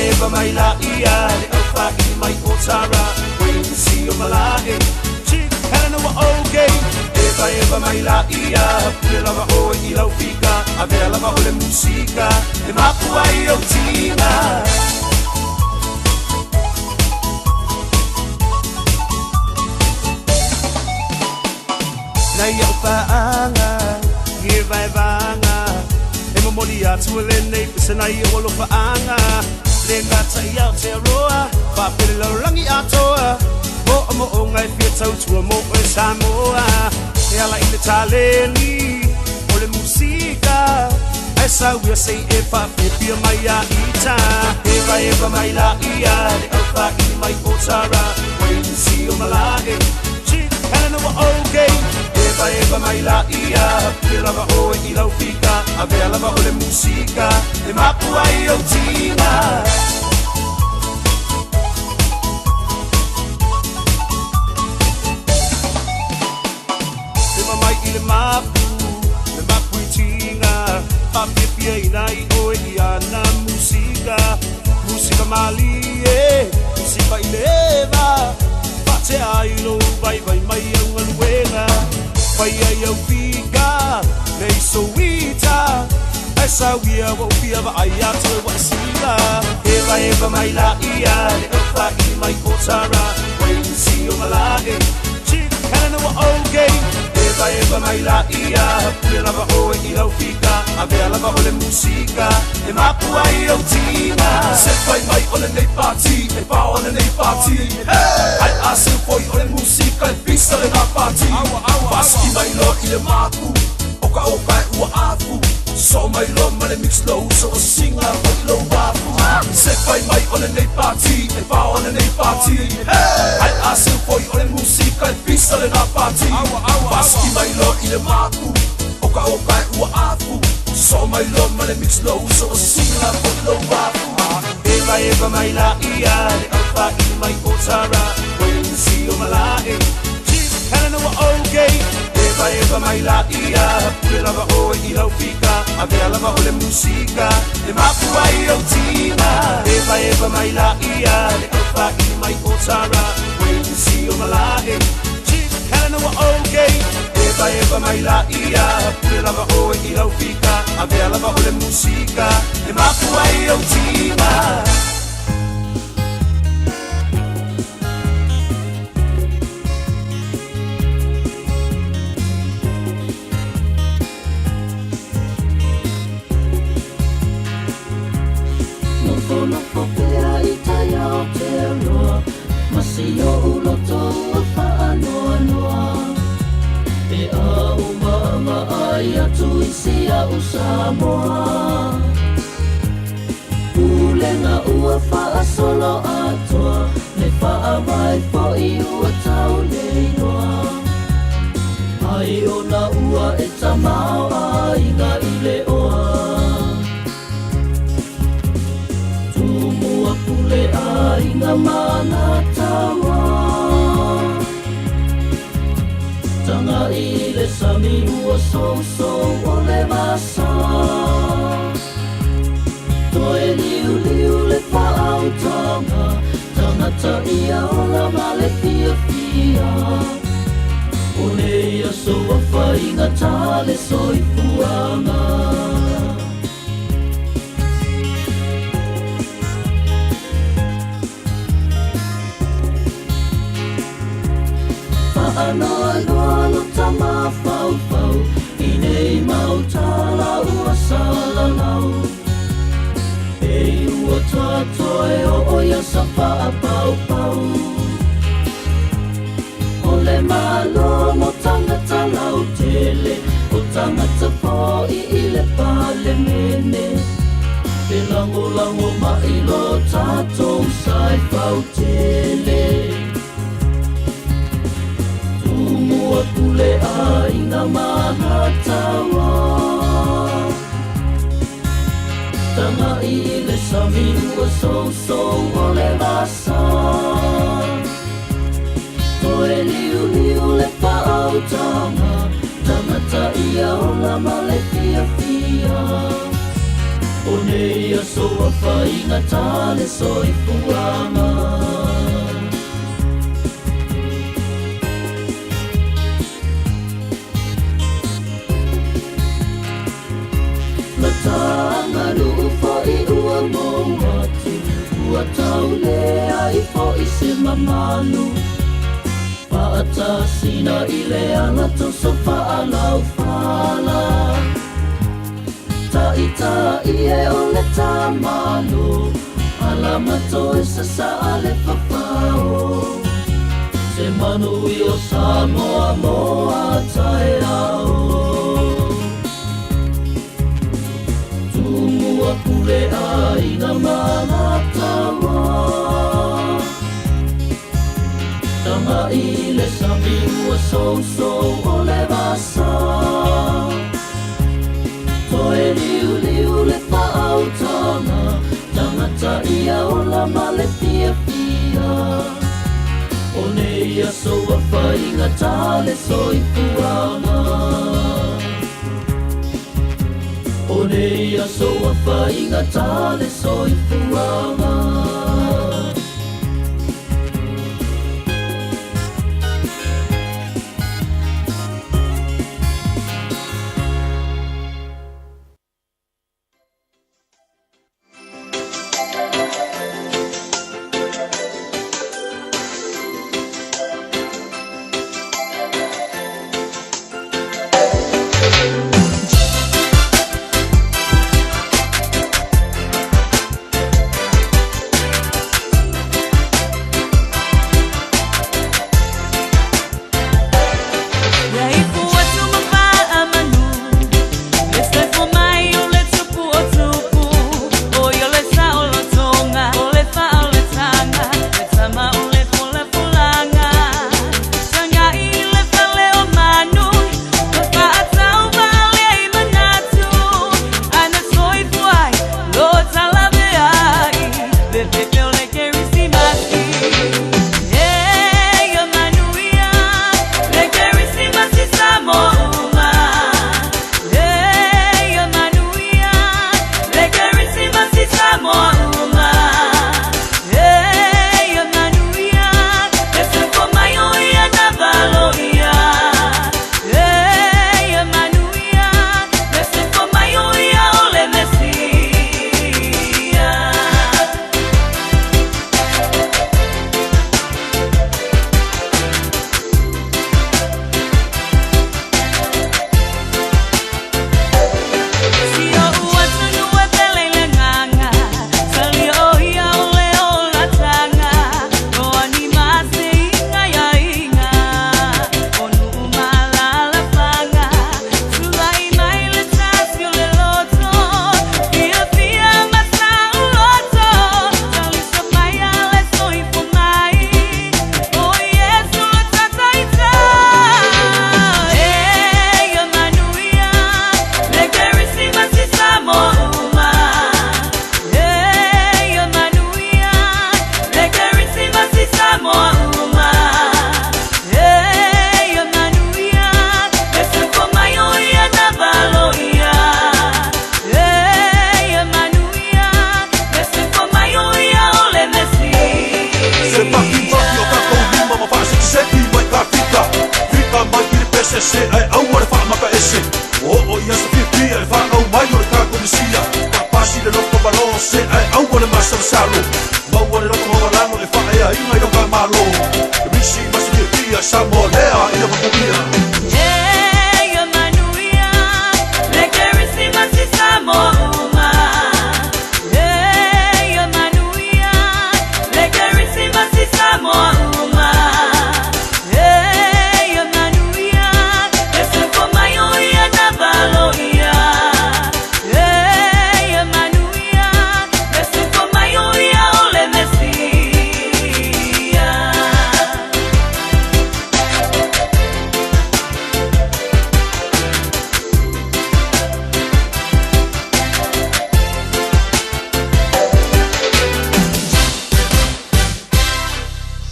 Eva mai la ia le alfa I mai otara when you see your malae chick Helena wa okay Eva mai la ia le lava o I lau fika avea lava o le musika le mapua I o tina na ia faanga Eva vanga moli atu le nei pisana I olo faanga le ngata I Aotearoa fa pele rangi atoa mo mo o ngai fia tau tua mo e Samoa e ala I le taleni o le musika ai sa wia sei e fa pia mai a ita Eva mai la ia le alfa I mai otara when you see your malae chick Helena wa okay Eva mai la ia le lava o I lau fika avea lava o le musika le mapua I o tina Ema mai I le mapu I tina papipia I nai o I ana musika musika mali musika I leva pate ai lo vai mai au aluena Pai ai au fika, nei soita Esa wia wa upia wa ai atu wa sila Eva mai la ia, le alfa I mai otara When you see your malae Chick Helena wa okay Eva mai la ia, le lava o I lau fika Avea lava o le musika, le mapua I o tina Se fai mai o le nei party, e pa o le nei party Ai asu foi o le musika, e pisa le na party Paski mai lo I le maku, oka e ua afu So mai lo ma le mix low, so o singa o lo wafu Se fai mai o le nei party, e pa o le nei party Ai asu foi o le musika, e pisa le na party Paski mai lo I le maku, oka e ua afu So mai lo ma le mix low, so o singa o lo wafu Eva mai la ia, le alfa I mai otara When you see your malae Helena wa okay Eva eva mai la ia Pule lava o I lau fika A vea lava o le musika E mapu ai o tina Eva eva mai la ia Le kaupa I mai o tara Wait to see o malae Chief Helena wa okay Eva eva mai la ia Pule lava o I lau fika A vea lava o le musika E mapu ai o tina Masio uloto whaanoa noa E a umanga ai atu isia o Samoa Ulenga ua wha solo atoa Me wha mai po I ua tau nei noa Ai o na ua e tamao a inga I le oa Tumua pule a inga mana tawa Tanga I le sami ua so o le masa Toe liu liu le whaau tanga Tangata ia o la male fia fia O nei aso a whainga tale soi puanga Anoa noa lo tama fau fau I nei mau tala ua sala lau E ua tatoe o oia sa paa pau pau O le malo mo tangata lau tele O tangata po I le pale mene E lango lango mai lo tatou sai pau tele Tumua pule a inga mana tawa Tanga I le sami ua so o le vasa Toe liu liu le whaau tanga Tangata ia o la male fia fia O nei aso a whainga tale soi puanga Tanga lu fo I ua mongatu Ua tau lea I fo I se mamanu Paata sina I le anga so whaalau whala Ta I e o le tamanu Alama to e sa ale whapao Se manu I o Samoa moa tae ao Pule a ina mana tawa Tanga I le sami ua so o le vasa Toe liu liu le whaau tanga Tangata ia o la male fia fia O nei aso a whainga tale soi puanga O nei aso a whainga tale soi puanga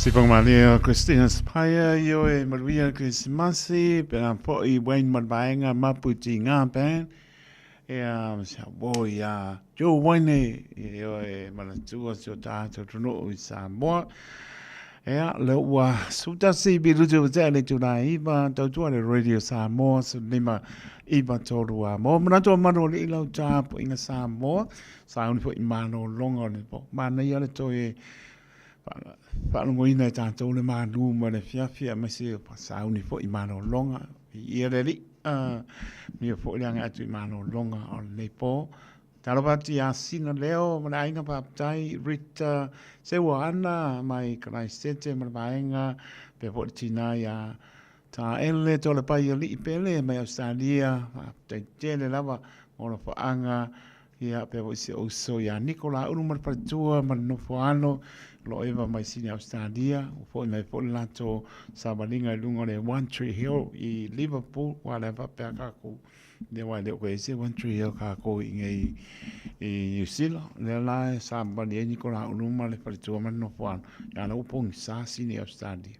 Si pangmalia Christina Spire yo e Maria Christmasi pena po I Wayne Mabaenga Maputi nga pen e sa boya jo Wayne yo e malatua so ta to no sa mo e le wa suta si bi lu jo za le tu na iba to to le radio sa mo so ni ma iba to wa mo na to ma no le lo cha po inga sa mo sa un po imano longo ni po ma na yo le to e Whaangoina tātou le mānu ma le whiawhia ma se pa sauni fo I mano longa I ereri mia fo leanga atu I mano longa o le po Tarawati a sina leo ma le ainga paaptai Rita sewa ana mai Christchurch ma le vaenga pe fo tina ia ta ele to le pai li pele mai Australia te tele lava o le whaanga ia pe fo se o so ia Nicola unu ma le patua ma no foano lo eva mai sini Australia o foi mai foi lato sabalinga lungo le One Tree Hill I Liverpool wala va pe ka ko de wa de ko ese One Tree Hill ka ko I New Zealand le la sabali ni ko la luma le parto ma no fo ya no pong sa sini Australia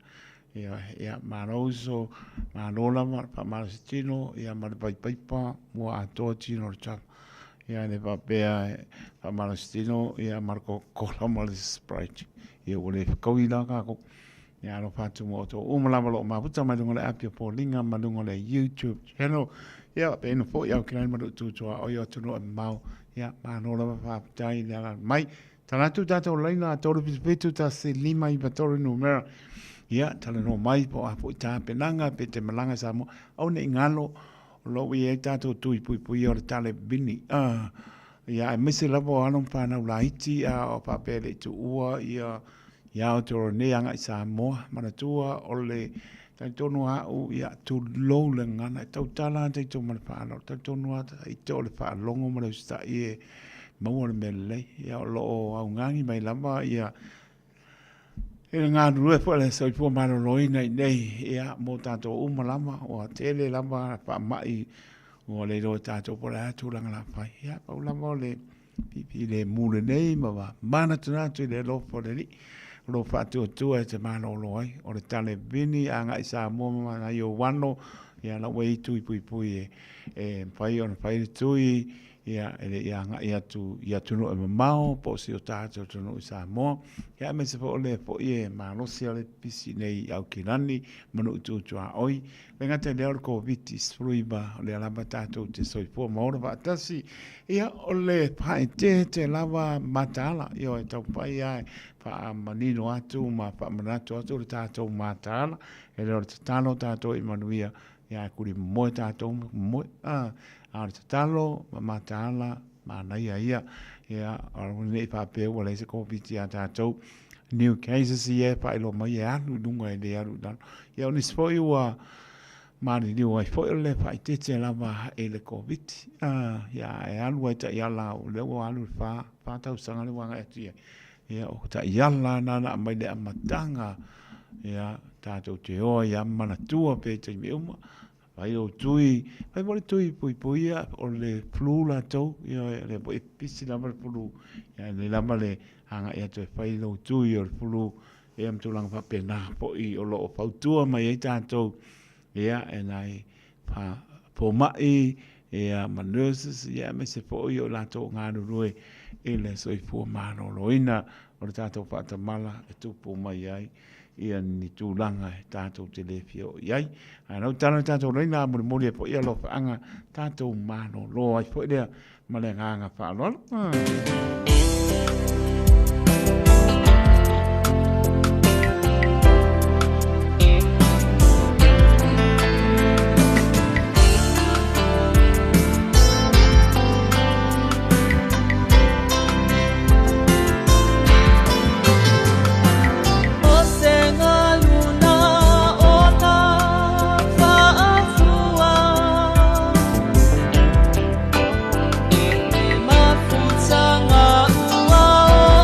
ya maroso malola pa marstino ya mar pai pai pa mo ato tino cha ya le va pe pa marstino ya marco coloma sprite ia ole kauila ka ko ia lo fatu mo to o mala lo ma puta ma ngole app po linga ma ngole YouTube channel ia pe no fo ia kina ma tu to o ia tu no mau ia ma no la fa tai la mai tana tu ta to leina to ru pitu ta se lima I batori no mera ia tala no mai po a po ta penanga pe te malanga sa mo au ne ngalo lo wi ta to tu pui or tale bini ia mese lavo anong pa na ulaiti o papele tu ua ia o toro ne anga I Samoa manatua o le taitono au ia tu lo le ngana tautala taito mana whaano taitono ata I te o le whaalongo mana usta I maua le mele ia o lo au ngangi mai lama ia ngā rue po le soipua mano loina I nei ia mo tato umalama o tele lama pa mai o le ro tātou po le atu langa la pai. Ia, pau lama o le pipi le mule nei ma wa mana tunatu le lofo le li. Lo whātua tua e te mana o loai. O le tale bini anga I Samoa na I o wano. Ia la wei tui pui e pai o na pai le tui. Ia ele ia tu no e mamao po si o tātou tunu I Samoa. Ia me se po le po I e malosi ale pisi nei au kirani manu utua oi. Le ngata leo ko viti spruiba le alaba tātou te soipua maora wa atasi. Ia o le pai te lava matala. Ia e tau pai ai pa manino atu ma pa manatu atu le tātou matala. E leo te talo tātou I manuia. Ia kuri moe tātou moe. A le tatalo, ma tāla, ma naia ia, o nei whapeu, o le se kōpiti a tātou, new cases ia, pa ilo mai e anu, dunga e le anu, ia o nisfoi ua, mani ni ua, foi o le whai tete lava e le kōpiti, ia e anu e ta iala, o le ua anu whātau sanga le wanga e tia, ia o ta iala nana mai le amatanga, ia tātou te oa, ia manatua pe te me uma, Vai o tui, vai mole tui pui ia o le flu la tau, ia le po pisi lama le flu, ia le lama le hanga ia te whai lo tui o le flu, ia mtu lang pa pena po I o lo o pautua mai e tātou, ia e nai po mai, ia ma nurses, ia me se po I o la tau ngānu rue, e le soifua mano loina, o le tātou whaatamala e tupu mai ai, ia ni tūlanga e tātou te lewhia o iai. Anau tāna tātou reina amuri mori e po ia lo whaanga tātou mano lo ai po ia ma le nganga whaalola. Mafuta nga ua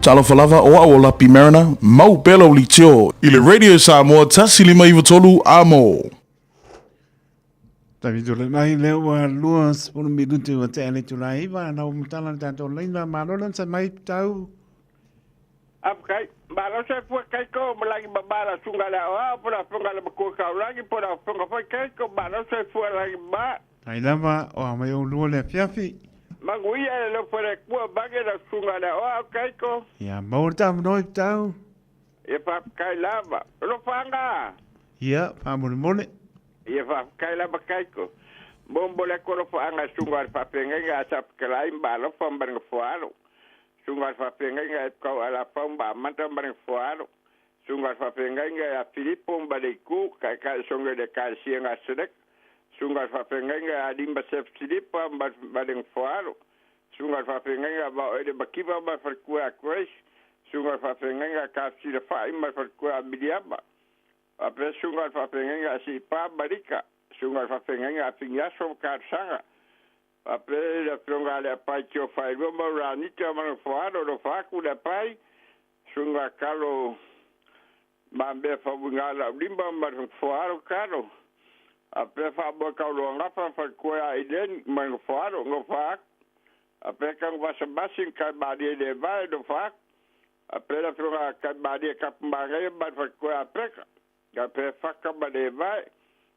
Talo falava o a ola pimerna, mau pelo li tio, ile Radio Samoa tasi lima iwa tolu amo. Tavi tole mai leo wa luas por minuto wa te ale tulai wa na umtala tanto leina malolan sa mai tau. Apkai, balo se fu kai ko malagi babara sungala wa pura pungala ko ka lagi pura punga foi kai ko balo se fu lagi ba. Ai lava o mai o lua le fiafi. Manguia le pura ko bage da sungala wa kai ko. Ya morta noi tau. E pa kai lava. Lo fanga. Ya, pa mole. Ia fa kai la bakai ko bombo le ko fo anga sungar fa penga ga sap kalai balo fam bang foalo sungar fa penga ga ko ala fam ba manta bang foalo sungar fa penga ga Filippo mbaliku kai ka songa de ka sianga sedek sungar fa penga ga dimba sef Filippo bang foalo sungar fa penga ga ba de bakiba ba fa ku akwes sungar fa penga ga ka si de fa ima fa ku abidiaba Apre sungai whapengenga si pa marika, sungai whapengenga pingaso karsanga. Apre le pronga le pai kio fai roma ranita mana foado do faku le pai, sungai kalo mambe fabungala limba mana foado kalo. Apre fabo kalo ngapa fa koya iden mana foado no fak. Apre kang wasabasin kai badi de vai do fak. Apre le pronga kai badi kapmbangai mana koya preka. Ka pe faka ba de vai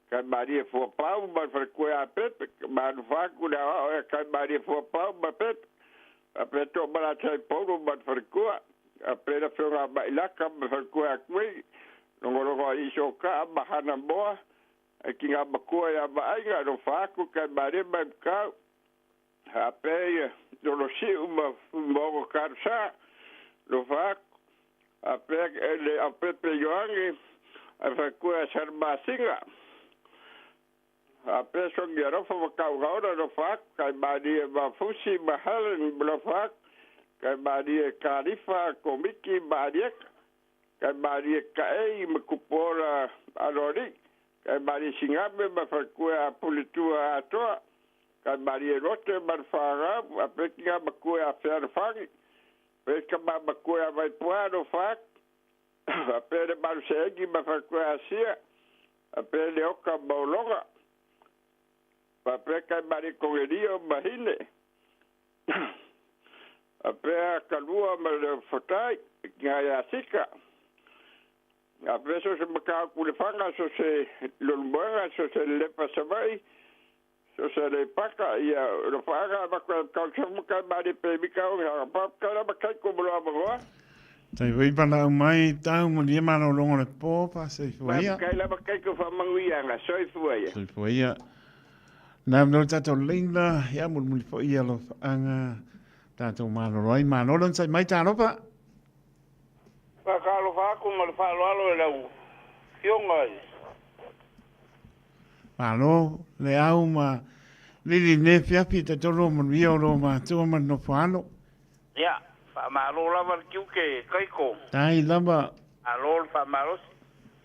ka ba di fo pau ba fer ko a pep ba fa ku da ka ba di fo pau ba pep a pe to ba la chai pau ba fer ko a pe da fer ba ila ka ba fer ko a kwi no go i so ka ba hana bo a ki ga ba ko ya ba ai ga do fa ku ka ba de ba ka a pe do lo si uma mo ka sa do fa a pe yoangi a kua sarba singa a peso gero fo kau gaura do fak kai badi ba fusi bahalen blo fak kai badi kalifa komiki badi kai badi kai mekupora alori kai badi singabe ba kua pulitua ato kai badi rote ba fara a pekinga ba kua fer fak peska ba kua vai puado fak a pere balsegi ba fa ko asia a pere oka bolonga pa preka bari kogerio bahine a pere kalua ma le fotai ngaya sika a preso se maka ku le fanga so se lomboga so se le pasabai so se le paka ia lo fanga ba ko ka bari pe bika o pa ka ba kai ko bolo ba Tai wei pana mai tau mo lia mana longo le po pa se fuia. Kai la kai ko fa manguia nga soi fuia. Soi fuia. Na no tato linda ya mo mo fuia lo anga tato mana roi mana lon sai mai tano pa. Pa ka lo fa ku mo fa lo alo le u. Fiongai. Malo le au ma lili ne fia pita to lo mo vio lo ma to ma no fano. Ya. Ma lo lava kiu ke kai ko. Tai lava. A lo fa malos.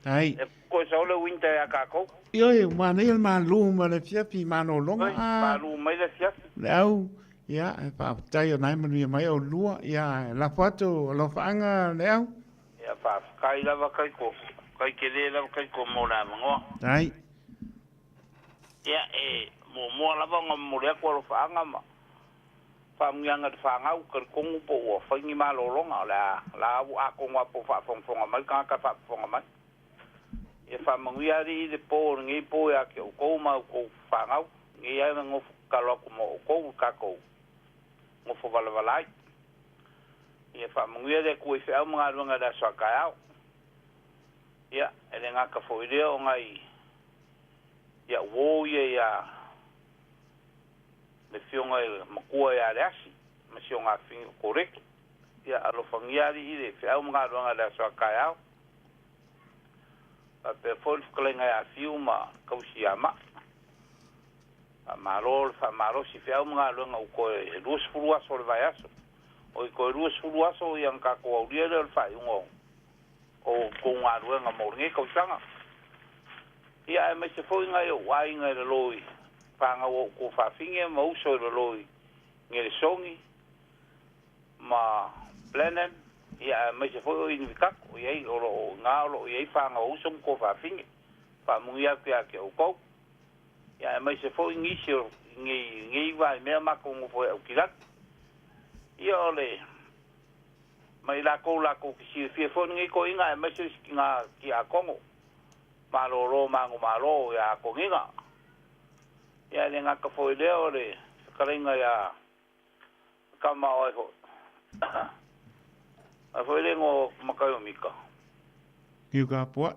Tai. Ko so le winter ya ka ko. Yo ma ne ma lu ma le fia pi ma no longa. Ma lu mai le fia. Au. Ya, pa tai nai ma ni mai o lua ya la foto lo fanga le au. Ya fa kai lava kai ko. Kai ke le lava kai ko mo na ngo. Tai. Ya mo lava mo le ko lo fanga ma. Pamyanga de fanga ko kongu po wa fangi malolonga la a ko wa po fa fong mai ka fa fong mai e fa mangia de po ngi po ya ko ma ko fanga ngi ya ngo ka lo ko mo ko ngo fo vala e fa mangia de ko fe am nga da sa ka ya ele nga ka fo ide o ngai ya wo ya le fionga makua ya rasi masionga fin korek ya alo fangiari ile fe au mga ronga da so kaya a pe fol klenga ya fiuma kausiama a marol fa maro si fe au mga ronga ko lus furua sol vayaso o ko lus furua so yang ka ko auria del fa ngo o ko nga ronga mo ngi ko sanga ya me se foi nga yo wai nga loi panga o ko fa finge mo so lo loi ngere songi ma plenen ia mai se foi o in vikako ia o lo nga lo ia fa nga o som ko fa finge fa mu ia ke o ko ia mai se foi ngisio ngi vai me ma ko mo foi o kilat ia ole mai la ko ki si fi fo ngi ko inga mai se nga ki a kongo maloro mango malo ya ko nginga ia le nga ka foi le ole kalinga ya kama o ho a foi le ngo makayo mika Iu ka pua.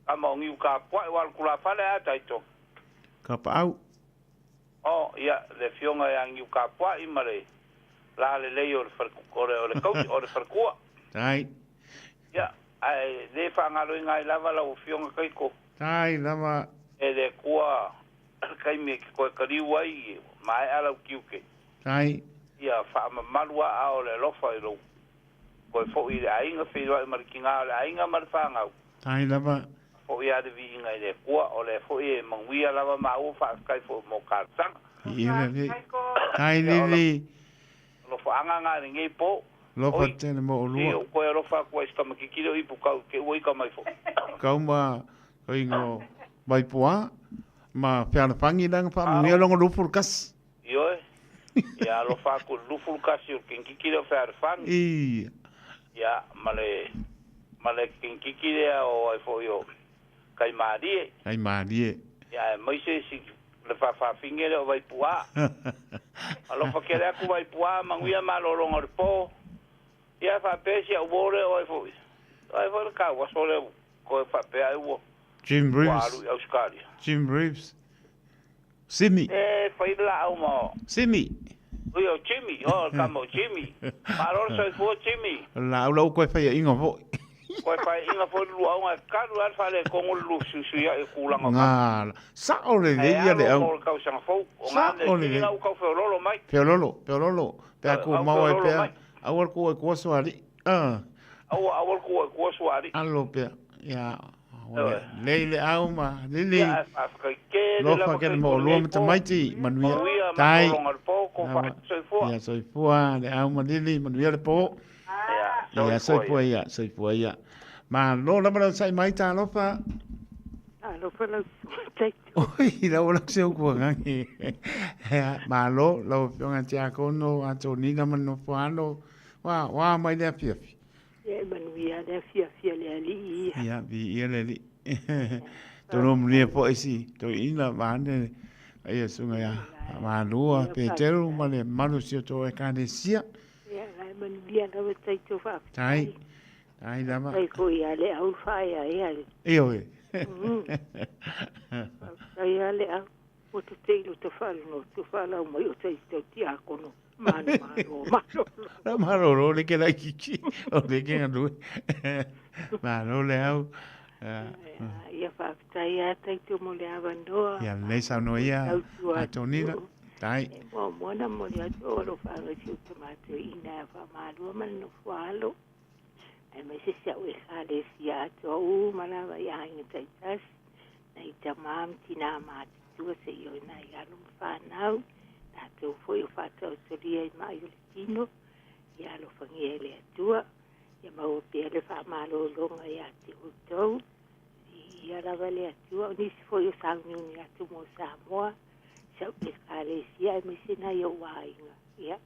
kama ngi ka pua wal kula fale ata ito Ka pau. oh ia le fionga ya ngi ka pua i mare la le le o le kau o le farkua Tai. ia ai le fa ngalo ngai lava la o fionga kai ko Tai lava. e le kua kai me ko kariwa i mai ala kiuke Tai. ia fa malua ao le lofa i lo ko fo i ainga fe lo markinga le ainga marfanga Tai lava. fo ia de vi ngai le kua o le fo i mangwia lava ma o fa kai fo mo ka sang Ia le. Tai le. lo fa anga nga ngai po Lofa tene mo o Ia lua. ko e lofa ko esta makikilo i puka ke oi ka mai fo Kauma. Koingo. Vai pua. Ma piana pangi dang pa. Mungia longo lupur kas. io ia lo fa ko luful kasi o kinkikilo fa fan Ia. ia male kinkikile o ai fo yo kai mari Ai marie. ia mai se si le fa fingere o vai pua alo fa kere aku vai pua manguia malo longo de po ia fa pesi o bore o ai fo ka wa sole ko fa pe ai wo Jim Reeves. Walu Australia Jim Reeves. Simi. fa ila o mo Simi. Io Jimmy, kamo Jimmy. Maror so fo Jimmy. La ulau koe whai ingo vo. Ko fa inga fo lu au nga karu al fa le ko lu su ya e kulanga. Ngā. Sa o le le ia le au. Ko ka sang fo. O nga le inga u ka fo lolo mai. Peololo. Pea ko mau e pea. Awal ko e kua soari. Awal ko e kua soari. Alo pea. Ia. Leile au ma. Lili. Lofa ke mo lua mta maiti. Manuia. Tai. Ia soifua. Le au ma lili. Manuia le po. Ia soifua ia. Soifua ia. Ma lo lama lau sai mai tā lofa. Lofa lau take. Oi, lau lau seo kua ngangi. Ma lo lau pionga tia kono. Ato nina mano fuano. Wa mai lea piafi. Ia manuia lea fia lea li. Ia vi ia le li. Tono mnia po isi. To ina vane. Ia sunga ia. Ma lua pe teru ma le manu sio to e kane sia. Ia manuia lau tai to fa. Tai. Tai lama. Tai ko ia le au fa ia. Io e. Ia le au. O te teilo te whalino. Te whalau mai o tai te tia kono. La maroro le que la kiki o le que andu. Maro le au. Ia fa tai ata te mo le avanoa. Ya le sa no ia a tonina. Tai. Mo mona mo le o lo fa le tu tomato ina fa malo man no falo. Ai me se sia we hale sia to mana va ia in tai tas. Nei tamam tina ma tu se yo na ia lo fa nau. Tato foi o fato o lia i mai o le tino, ia lo fangiele atua, ia mau pele fa malo longa ia te utou, ia lava le atua, o nisi foi o sangiuni atu mo Samoa, sau pe kale sia e misina i o wainga, ia,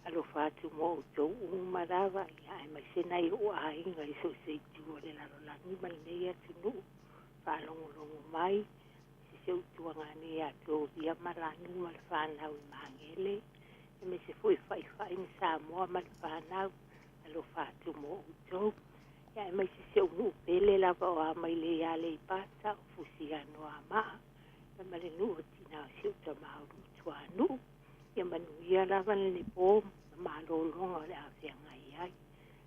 alo fatu mo utou umarava, ia e misina i o wainga i so se tua le larolangi mai nei atu nu, fa longo mai, se utuangani atu ia maranu mal whanau i mangele. E me se fui whai ni Samoa mal whanau alo whatu mo utou. Ia e me se unu pele lava o amai le ale i pata o fusi anu a maa. Ia male nu o tina o se utamauru tuanu. Ia manu ia lava le po malo longa le awhianga iai.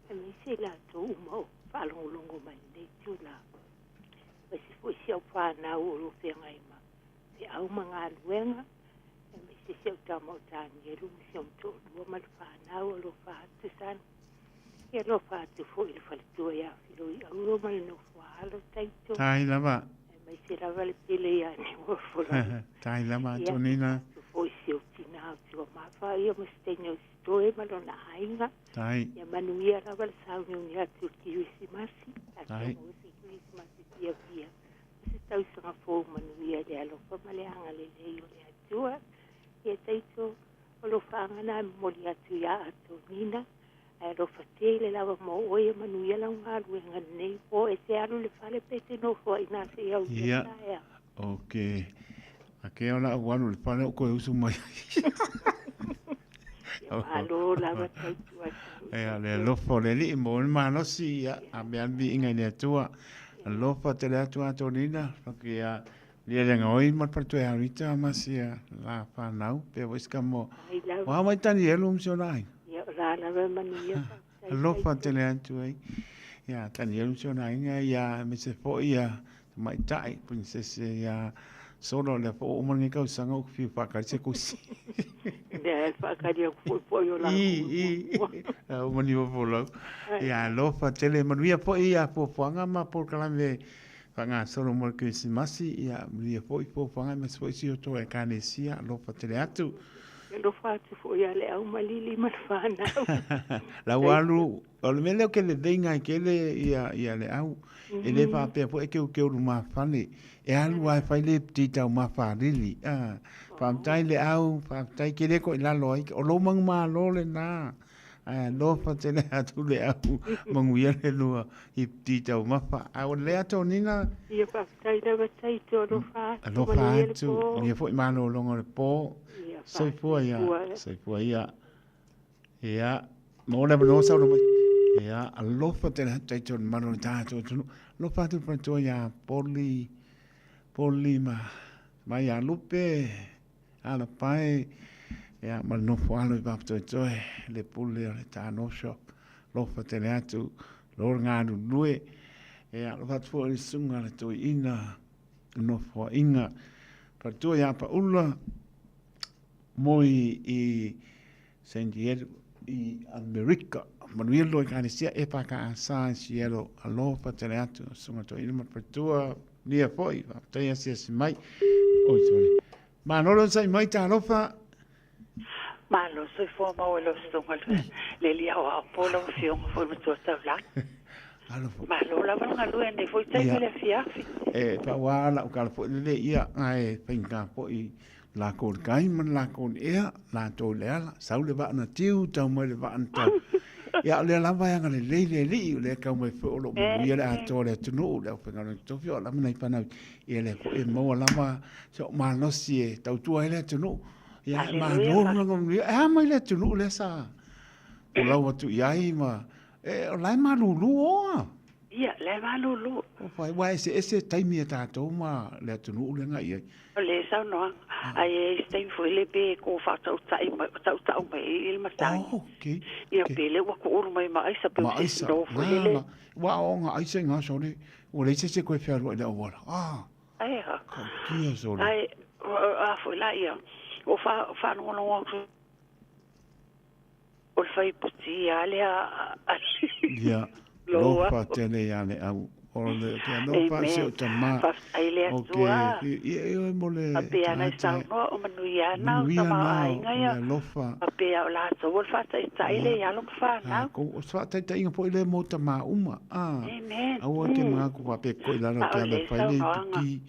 E me se la tu umau whalongolongo mai nei tu la. Mas se foi se eu whanau o ruwhia ngai ma. Te au mga luenga. E me se se eu tamau tāni e rungi se umto lua ma le whanau o lo whatu san. E lo whatu fo i le whalitua ia whilo i auro ma le no whaalo taito. Tai lama. E me se lava le pile ia ni mo fula. Tai lama tonina. Tu fo i se eu tina au tua mawha ia ma steño stoe ma lo lona ainga. Tai. Ia manuia rawa le sauni uni atu Kirisimasi. Tai. Atu mosi Kirisimasi pia pia. Se tau sanga fōu manuia le alofa ma le anga le lei o le atua. Ia taito o lo whaangana moli atu ia atu nina. Ai alofa te le lawa mo oia manuia la ungaru e nganei po e te alu le whale pete no fua ina se iau Ia. ia. Okay. Ake ona wanu le pane o koe usu mai. Alo lawa taitu atu. Ea le lofa le li mo ni manosi ia a me albi inga ni atua. Lofa te le atua atonina. Roki ia lia lenga oi mat partu e harita masia la whanau. Pe wiska mo. Wa mai tani elu msionai. Ia la lawa manuia. Lofa te le atua i. Ia tani elu msionai nga ia me se fo ia mai tai princess ia solo le fo o mangi kau sanga o fiu pakari se kusi. Ia pakari o fo yo la. O mani o fo lo. Ia lofa tele manuia fo ia fo fanga ma por kalame fanga solo mo Christmasi ia manuia fo fanga me fo si o to e kanesia lofa tele atu. Lofa atu fo ia le au malili man fana. La walu o le mele o ke le denga ke le ia le au. E le pa pe po e ke o ma fane. E alu ai fai le tita o ma fa lili. Fam tai le au, fam tai ke le ko la loi o lo mang ma lo le na. Lo fa te le atu le au manguia le lua i tita o ma fa. A o le ato nina. Ia fam tai le tai to lo fa. Lo fa atu. Ia fo i mano longo le po. Soi fua ia. Soi fua ia. Ia. Mo le no sa lo mai. Ia alofa te tai to mano le tato tunu. Lo fa tu pranto ia poli ma ia lupe ala pai ia ma no fualo i bapto toe le puli le tano shop lo fa te le atu lo ngadu nue ia lo fa tu i sunga le to ina no fo inga pranto ia pa ula moi i San Diego i America manuia lo ka sia e pa ka sa cielo alo pa te le atu sunga to ina ma pranto nia foi, tai asia si mai. Oi, sorry. Ma no lo sai mai ta lofa. Ma lo so fo ma o lo sto mal. Le lia o polo fion fo mo to sta la. Ma lo la va lu en foi tai le fia. Pa wala o ka fo le ia ai pinga po i la ko kai man la ko ia la to le ala sau le va na tiu ta mo le va anta. Ya le la va nga le le ka mo fo lo mo ia la to le tunu le pe nga to fio la mai pa na ia le ko e mo la ma so ma no si ta tu ai le tunu ya ma no ngo e mai le tunu le sa o la wa tu ia ma e la ma lu o ia le ma lu o fai wa ese taimi ta to ma le tunu le nga ia le sa no ai stai foi le pe ko fa tau tai mai il ma tai okay ia pe le wa ko mai mai sa pe no foi le wa o nga ai se nga so le o le se ko fe ro le o ai ha ki so le ai foi la ia o fa no o fai puti ale ia lo fa tele ale au o le ke no fa se o tama ai le tua e mo le pe ana sa no o manuia na o tama ai nga lo fa pe o la so o fa tai le ya lo fa na ko o fa tai tai po le mo tama uma au ke ma ko pa pe ko la no ka le fa le ki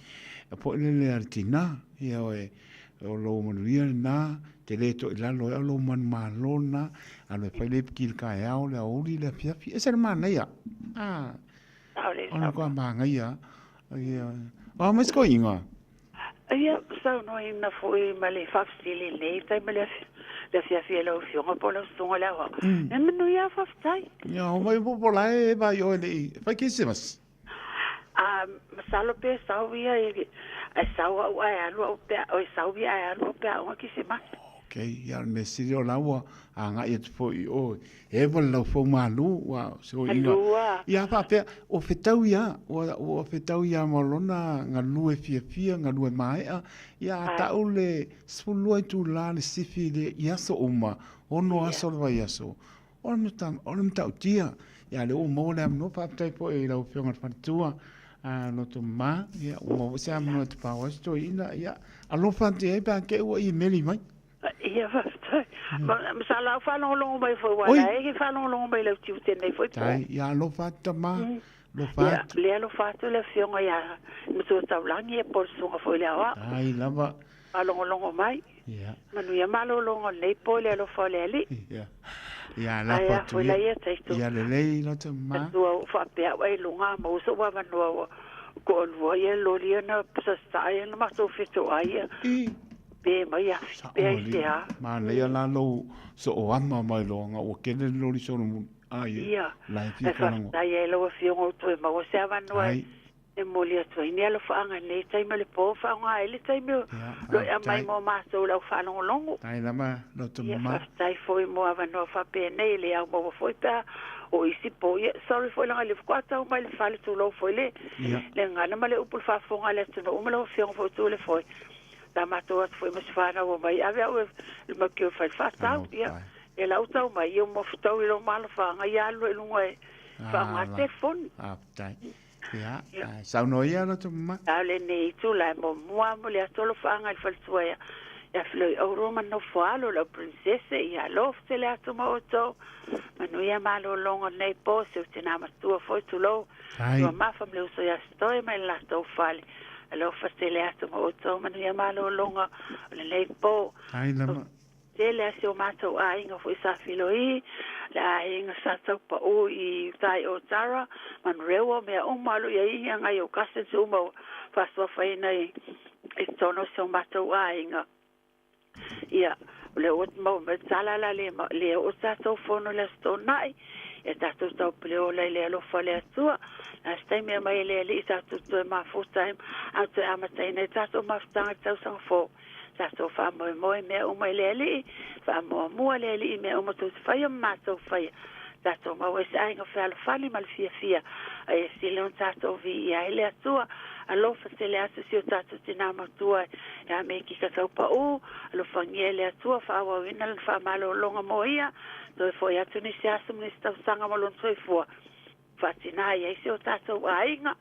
po le artina ia o lo manuia na te le to la lo lo man malona ale fa le ki ka ya o le o le fia ese hermana ya ona ko manga ia o mas ko inga ia so no ina foi male fa stile le tai male le fia lo fio po lo sto la wa e menu ia fa tai ia o mai po la e va yo le fa que se mas masalo pe sauia e saua o ai alu pe o sauia ai alu pe o que se mas okay ya me sirio lawa anga e fo o e vol lo fo malu wa so ina ya fa pe o fetau ya o fetau ya molona nga lue fia nga lue mai ya ta ule sfulu tu la le sifi le ya so uma ono aso va ya so on mta tia ya le o mo le no fa te po e lo fio ngat fatua no to ma ya o mo se am no te pa o sto ina ya alo fa te e pa ke o i meli mai ia Sa la whanongongo mai foi wala e ke whanongongo mai lau tiu tenei foi po. Tai, ia lo fata ma. Lo Ia, fata. lea lo fatu le fionga ia. Mutu taulangi e por sunga foi lea wa. Tai, lava. Whanongongo mai. Ia. Manu ia malolongo nei po lea lo fo lea li. Ia. Ia la Ai, fatu. foi la ia teitu. Ia le lei lo te ma. Tua whapea wai lunga ma uso wa manua ko olua ia loria na pasastai na mato fitu ai. Pe mai a pe ai a. Ma le ia la lo so o ama mai lo nga o kene lo li so no ai. Ia. La E whastai e lo fiongo tu ma o se avanua. E molia tu ni alo whaanga nei tai ma le po whaanga e le tai me lo e mai mo maso lau whanongo longo. Tai lama lo te Ia ma. whastai foi mo avanua whapea nei le au mo foi pa o isi po ia sorry foi langa le whakata o mai le whale tu lau foi le. Le ngana ma le upul whafonga le tunu o ma lau fiongo foi tu le foi. La matoa foi mas whana o mai ave au le makio whai whatau ia. E lau tau mai i o mo futau i lo malo whaanga ia alo e lunga e whaanga te fon. Tai. Ia, sau no ia lo te ma. Ale nei tu la mo mua mo le atolo whaanga i whaltua ia. Ia floi au roma no whaalo la prinsese ia lof te le atu ma o tau. Manu ia malo longa nei po se o te nama tua foi tu lo. Tua mafam le uso ia stoi mai la tau whale. Alo fa le atu ma o tau manu ia malo longa le nei po. Ai lama. Tele se o matou a inga foi sa filo i la inga sa tau pa o I tai o tara man rewa me o malu ia I anga o kase tu mo faswa fai nei e tono se o matou a inga ia le o mo me sala la le o sa tau fono le sto nai e tatu tau pleo le alo fale atua na stai me mai le sa tu tu ma full time a tu amatai nei tatu ma stanga tau sang fo Tato fa moi me o mai leli fa mo leli me o moto fai ma to fai tato ma we sai nga fa fali mal fia e silon tato vi ia ele atua alo fa se le aso si o tato tina ma tua ya me ki ka pa o alo fa ngele atua fa wa wina fa malo longa moia to foi atu ni se aso ni sta sanga malon so fo fa tina ia se o tato ainga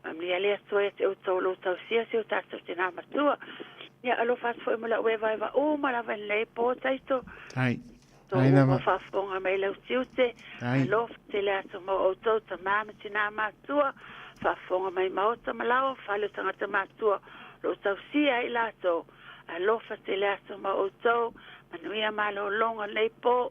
am li ele atua e o tolo tau sia se o tato tina ma tua Ia alo fas foi mo la we vai va o ma la ven le po taito. Tai. Tai na ma fa fonga mai le tiute. Alo te le ato mo o to ta mama tina ma tua. Fa fonga mai ma o ta malao fa le tanga ta ma tua. Lo tau sia I lato. Alo fa te le ato mo o to. Manuia malo longa le po.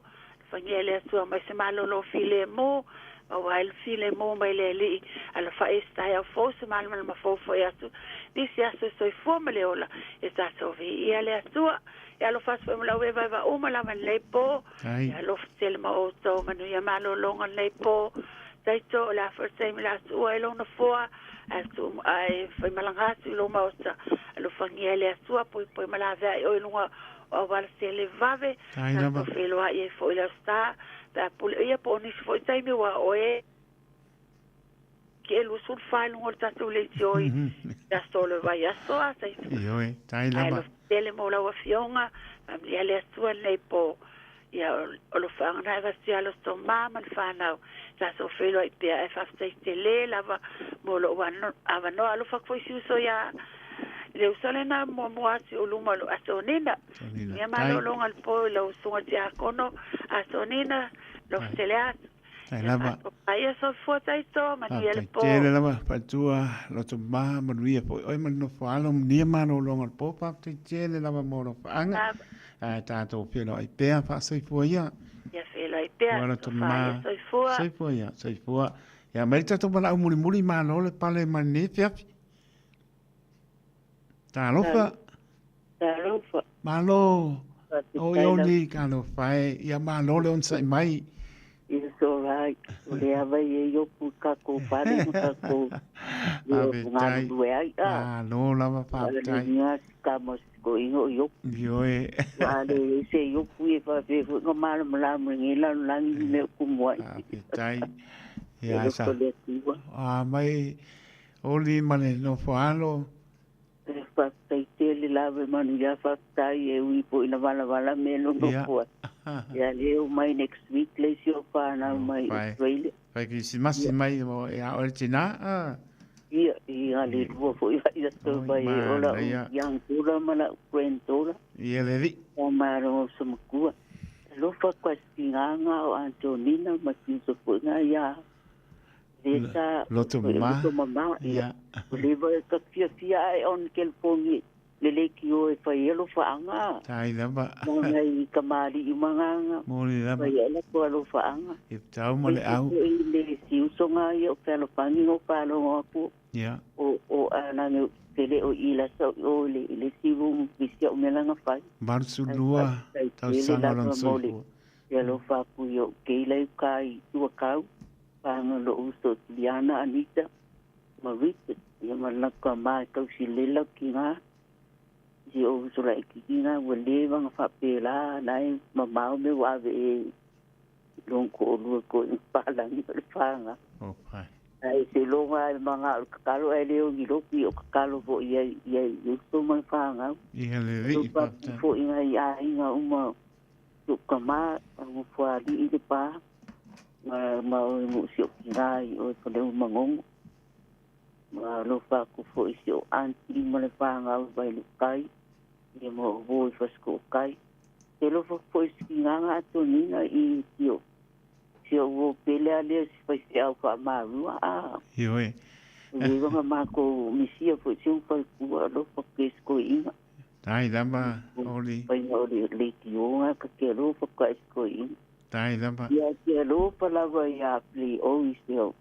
Fa ngele ato mai se malo lo file mo. O al file mo mai le li ala fa esta ya fo se mal mal ma fo fo ya tu ni si aso so fo me le ola esta so vi ia le atua ya lo fas fo me la we va o ma la man le po ya lo ftel ma o to manu ya malo longa le po dai to la first time la tu e lo no fo al tu ai foi malanga tu lo ma sta lo fa ngi le atua poi ma la va o lunga o val se le vave na fe lo ai fo la sta da pule ia poni foi tai me wa oe que lo sul fai lo ta tu le joi da solo vai a so sai io tai la ma tele mo la fionga am li ale su le po ia o lo fa na va sia lo sto mama il fa na da so felo ai pe fa stai tele la va mo lo va no ava no lo fa foi so ya le usalena mo moasi o luma lo asonina ia malo long al po lo so ya kono asonina lo teleat lava ai so foto ito maniel po tele lava patua lo to ma manuia po oi man no falo ni ma no long al po pa te tele lava mo no anga ta to pelo ai pe fa sai po ia felo ai pe lo to ma sai po ya merita to mala muri ma no le pale mani fiafi Talofa. Malo. O yoni kalo fai ya malo le on sai mai. It's all right. Le ava ye yo puka ko pare ka ko. Yo ngadu ai. No lava fa tai. Ni ka mos ko yo. Yo e. Ale se yo pu fa fe no mal mala ngi la lang ne ku mo. Tai. Ya sa. Mai oli mane no falo. Fatai tele lave manu ya fatai e ui po ina vala me no po. Ya leo mai next week les yo pa na mai Australia. Vai que se mas mai mo ya ortina. Ia le vo fo ia to vai ola yang pura mana kwentora. Ia le vi. O maro sumkua. Lo fa kwa singanga o Antonina ma kiso po nga ya. Lesa Loto mama. Loto mama. Ya. Leva ka fia ai on kel pongi. Lele ki o e fa yelo fa anga. Tai lava. Mga i kamali i mga. Moli lava. Fa yelo ko lo fa anga. If tau mole au. Le si uso nga yo pelo pangi no palo ngapu. Ya. O anang tele o ila sa o le sivu visio melanga fai. Marsu lua. Tau sangalan soifua. Ya lo fa puyo keila kai tua kau. Panga lo uso Diana Anita. Mawit. Ya malaka mai kau silela kinga. Si o uso la ikina wale wang fa pela nai mamau me wave longko o lua ko palang fanga. Oh pai. Ai se longa mga kakalo ai leo gilopi o kakalo fo ia yusto man fanga. Ia le ri pa. Fo inga ia inga uma tu kama ang fo ali i pa ma mo sio kinai o ko le mangong. Ma lo fa ku fo sio anti mo le fanga vai lu kai. Ia mo vo fasko kai. Te lo fo skinga atonina i tio. Se o pele ali se faz ao fa maru Ioi. Viva ma ko misia foi se um foi ku lo fo kesko inga. Tai lava oli. Pai oli le tio ka ke lo fo kesko inga. Tai lava. Ia ke lo pa la vai a pli o isio.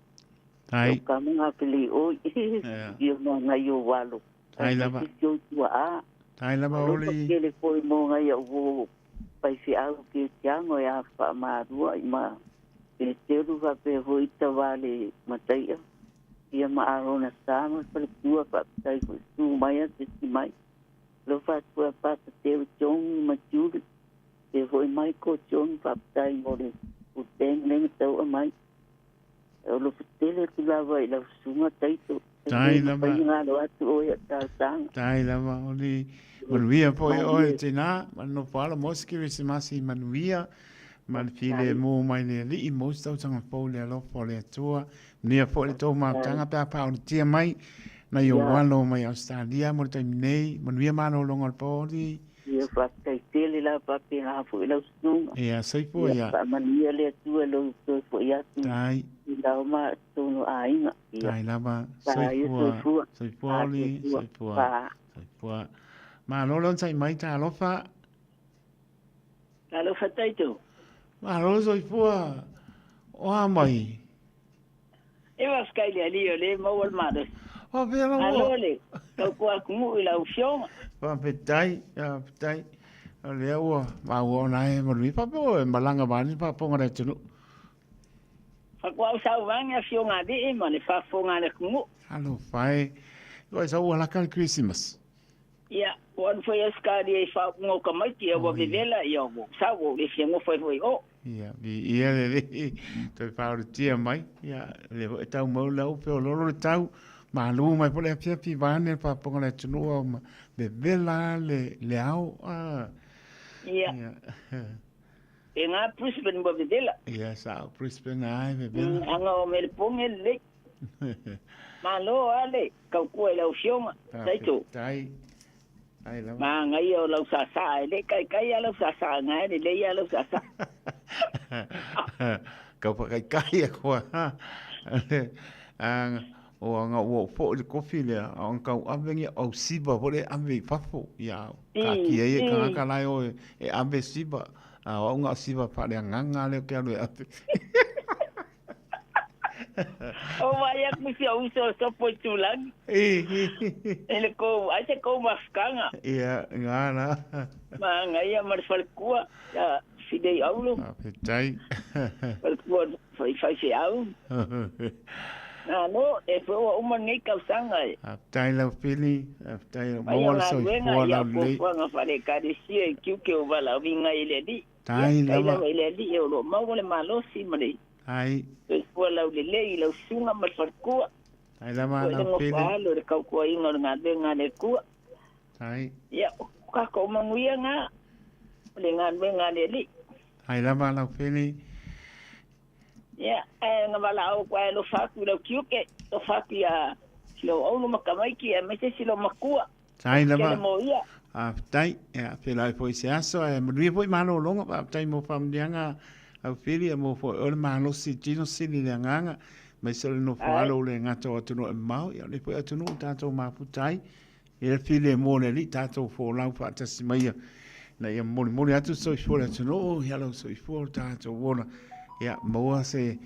Tai. Ka mga pli o. Ia mo nga yo walo. Tai lava. Sio tua. Tai lava oli. Ke le foi mo nga yo wo pai se au ke tiango ya fa maru ai ma. E te uru wa pe hoi ta wale mataia. Ia maarona sama pala tua pa tai ko su mai te si mai. Lo fa tua pa te chong ma churi. Te hoi mai ko chong pa tai mole. U teng leng tau a mai. Lo tele tu la vai la sunga tai to. Tai lava. Nga lo atu o ya ta sang. Tai lava oli. Manuia foi oi tina, ma no fala moski visi masi manuia. Man file mo mai le li mo sta tanga po le lo po le tua nia po le to ma tanga pa pa o tia mai na yo walo mai Australia mo te nei mo via mano longo po di ia fa tai tele la pa pe ha fu la sung ia sai po ia pa mania le tua lo to po ia tai la ma to no ainga tai la ma sai po li sai po ma lo lon sai mai ta lo fa Alo fatai tu Ma rozo i pua o mai. E was kai le le mo wal made. O vero. Alo le. Ko ko ku ila u fioma. Pa petai, ya petai. Le o ma o na e mo ri pa po e malanga bani pa po ngare tunu. Fa ko sa wanga fioma di e mo le fa fo ngale ku. Alo fai. Ko sa o la kan Christmas. Ya, wan foi as kadi e fa ngo kamai ti o vivela e o sa o le fiengo foi o. Ia, ia le te whaore tia mai, ia, le e tau mau lau, peo loro le tau, ma lu mai po le pia pi vane, pa ponga le tunua, ma be vela le au, Ia. E ngā Brisbane mo vivela. Ia, sa Brisbane ai, be vela. Anga o me le ponge le. Ma lo ale, kau kua e lau fioma, taito. Tai. Ai la. Ma ngai o lau sa le kai a lau sa ngai le a lau sa. Kau pakai kai ko ha. O nga o fo de kofi le on kau avengi o siba po le ave fafo ya. Ka ki e ka lai o e ave siba. O nga siba pa le nganga le ke le ave. O vai a kusi o so po tulang. Ele ko acha ko maskanga. Ia ngana. Ma ngai mar falkua ya fidei aulo. Petai. Falkua fai se au. No, e fo o mangi ka sanga. Tai la fili, tai mo so po la le. Po nga fale ka de si e kiu ke o vala vinga ile di. Tai la. Tai ile di e lo ma le malo si mari. Ai. Ko la le lo sunga mar falkua. Tai la ma la fili. Ko lo ka ko inga nga de nga le ku. Tai. Ya, ka ko manguia nga. Le nga le li. Tai la ma la fili. Ya, nga wala o kwa lo faku lo kiuke, lo faku ya lo ono makamai ki e mese si lo makua. Tai la ma. tai pe lai foi se aso mri foi malo longa pa tai mo fam dianga au fili mo fo o malo si tino si ni nganga mai se no falo le ngato tu no mau ya le foi tu no tato ma putai e fili mo le li tato fo lau fa ta si mai na ia mo atu so fo le tu no ya lo so fo tato wona ya mo se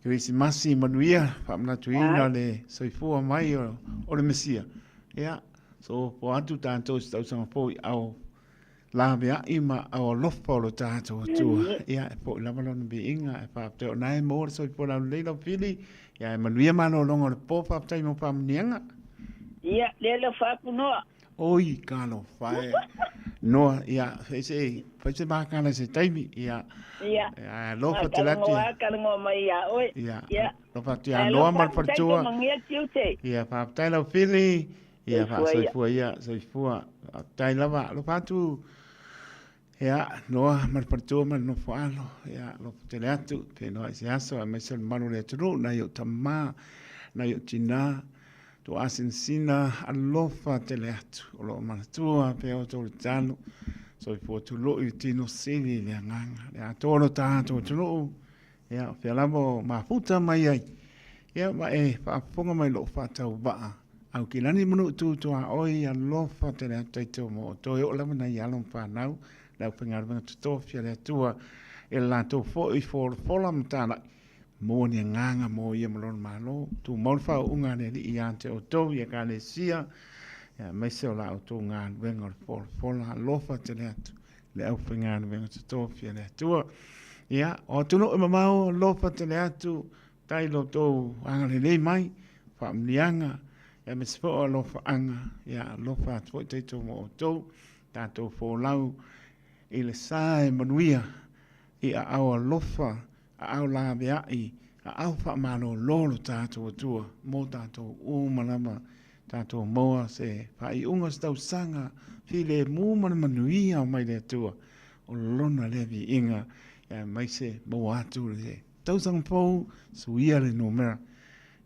Christmasi manuia fam na tuina le so fo mai o le mesia ya so po atu tanto sta usang po au la bia ima au lofa lo tato tu ya po la malon bi inga pa te nai mo so po la le lo fili ya manuia mano longo po pa tai mo pam nianga ya le lo fa puno oi kalo fa no ya se ba kana se taimi ya lo fa te la ti ka ngo mai ya oi ya lo fa ti a lo mal fortua ya pa tai lo fili ia fa so fua tai lava lo patu ia no mar partu mar no falo ia lo teleatu pe no sia so me sel manu le tru na yo tama na yo tina to asin sina alofa teleatu lo mar tua pe o to tano so fua tu lo i tino sili le nganga ia to lo ta to tru ia pe lavo ma futa mai ai ia ma fa fonga mai lo fa tau ba au ki lani manu tu a oi a lofa te lea taito mo to e ola mana i alon whanau lau pengar vana tutofia lea tua e la to fo i fola mtana mo ni nganga mo i amalon malo tu molfa unga ne li i ante o to i a ka le sia mai se o la o to ngā venga fola lofa te lea tu le au pengar vana tutofia lea tua ia o tuno e mamao lofa te lea tu tai lo to anga le mai wha mnianga ya me se fo lo fa anga ya lo fa to te to mo to tato fo lau i le sai manuia i a au lo fa a au la bia i a au fa malo lo tato tua mo tato o malama tato mo se fa i unga sta sanga file mu manuia mai le tua o lona le vi inga ya mai se mo atu le tau sang po suia le numera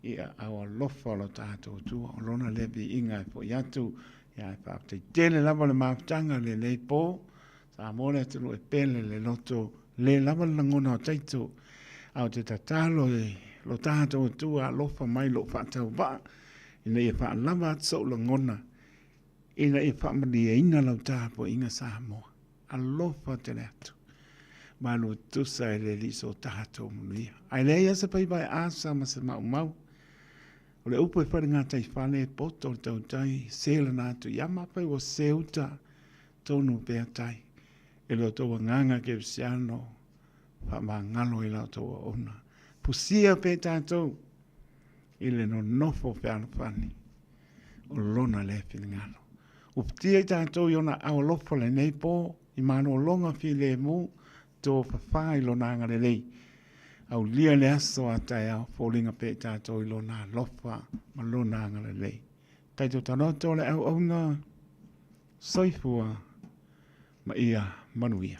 ia awa lofa lo tātou tu o lona lebi inga e po iatu ia e pāpte tele lava le maafutanga le le po sa mole atunu e pele le loto le lava le ngona o taito au te tatalo e lo tātou tu a lofa mai lo whātau ba ina e wha lava atso lo ngona ina e wha mani e ina lau tāpo inga Samoa a lofa te le atu ma lo tusa e le liso tātou munia ai le ia se pai bai asa ma se mau mau o le upo e whare ngā tai whane poto o tau tai sela nā tu yama pai o seuta tonu pēa tai e lo tō nganga ke visiano wha mā ngalo i lau tō ona pusia pē tātou i le no nofo wheano whani o lona le whini ngalo o ptia i tātou i ona au lofo le nei pō i mano longa whi le mū tō whawhai lo nanga le lei au lia le aso a tai au fōlinga pe tātou i lona lofa ma lona ngale lei. Taito tanoto le au auna soifua ma ia manuia.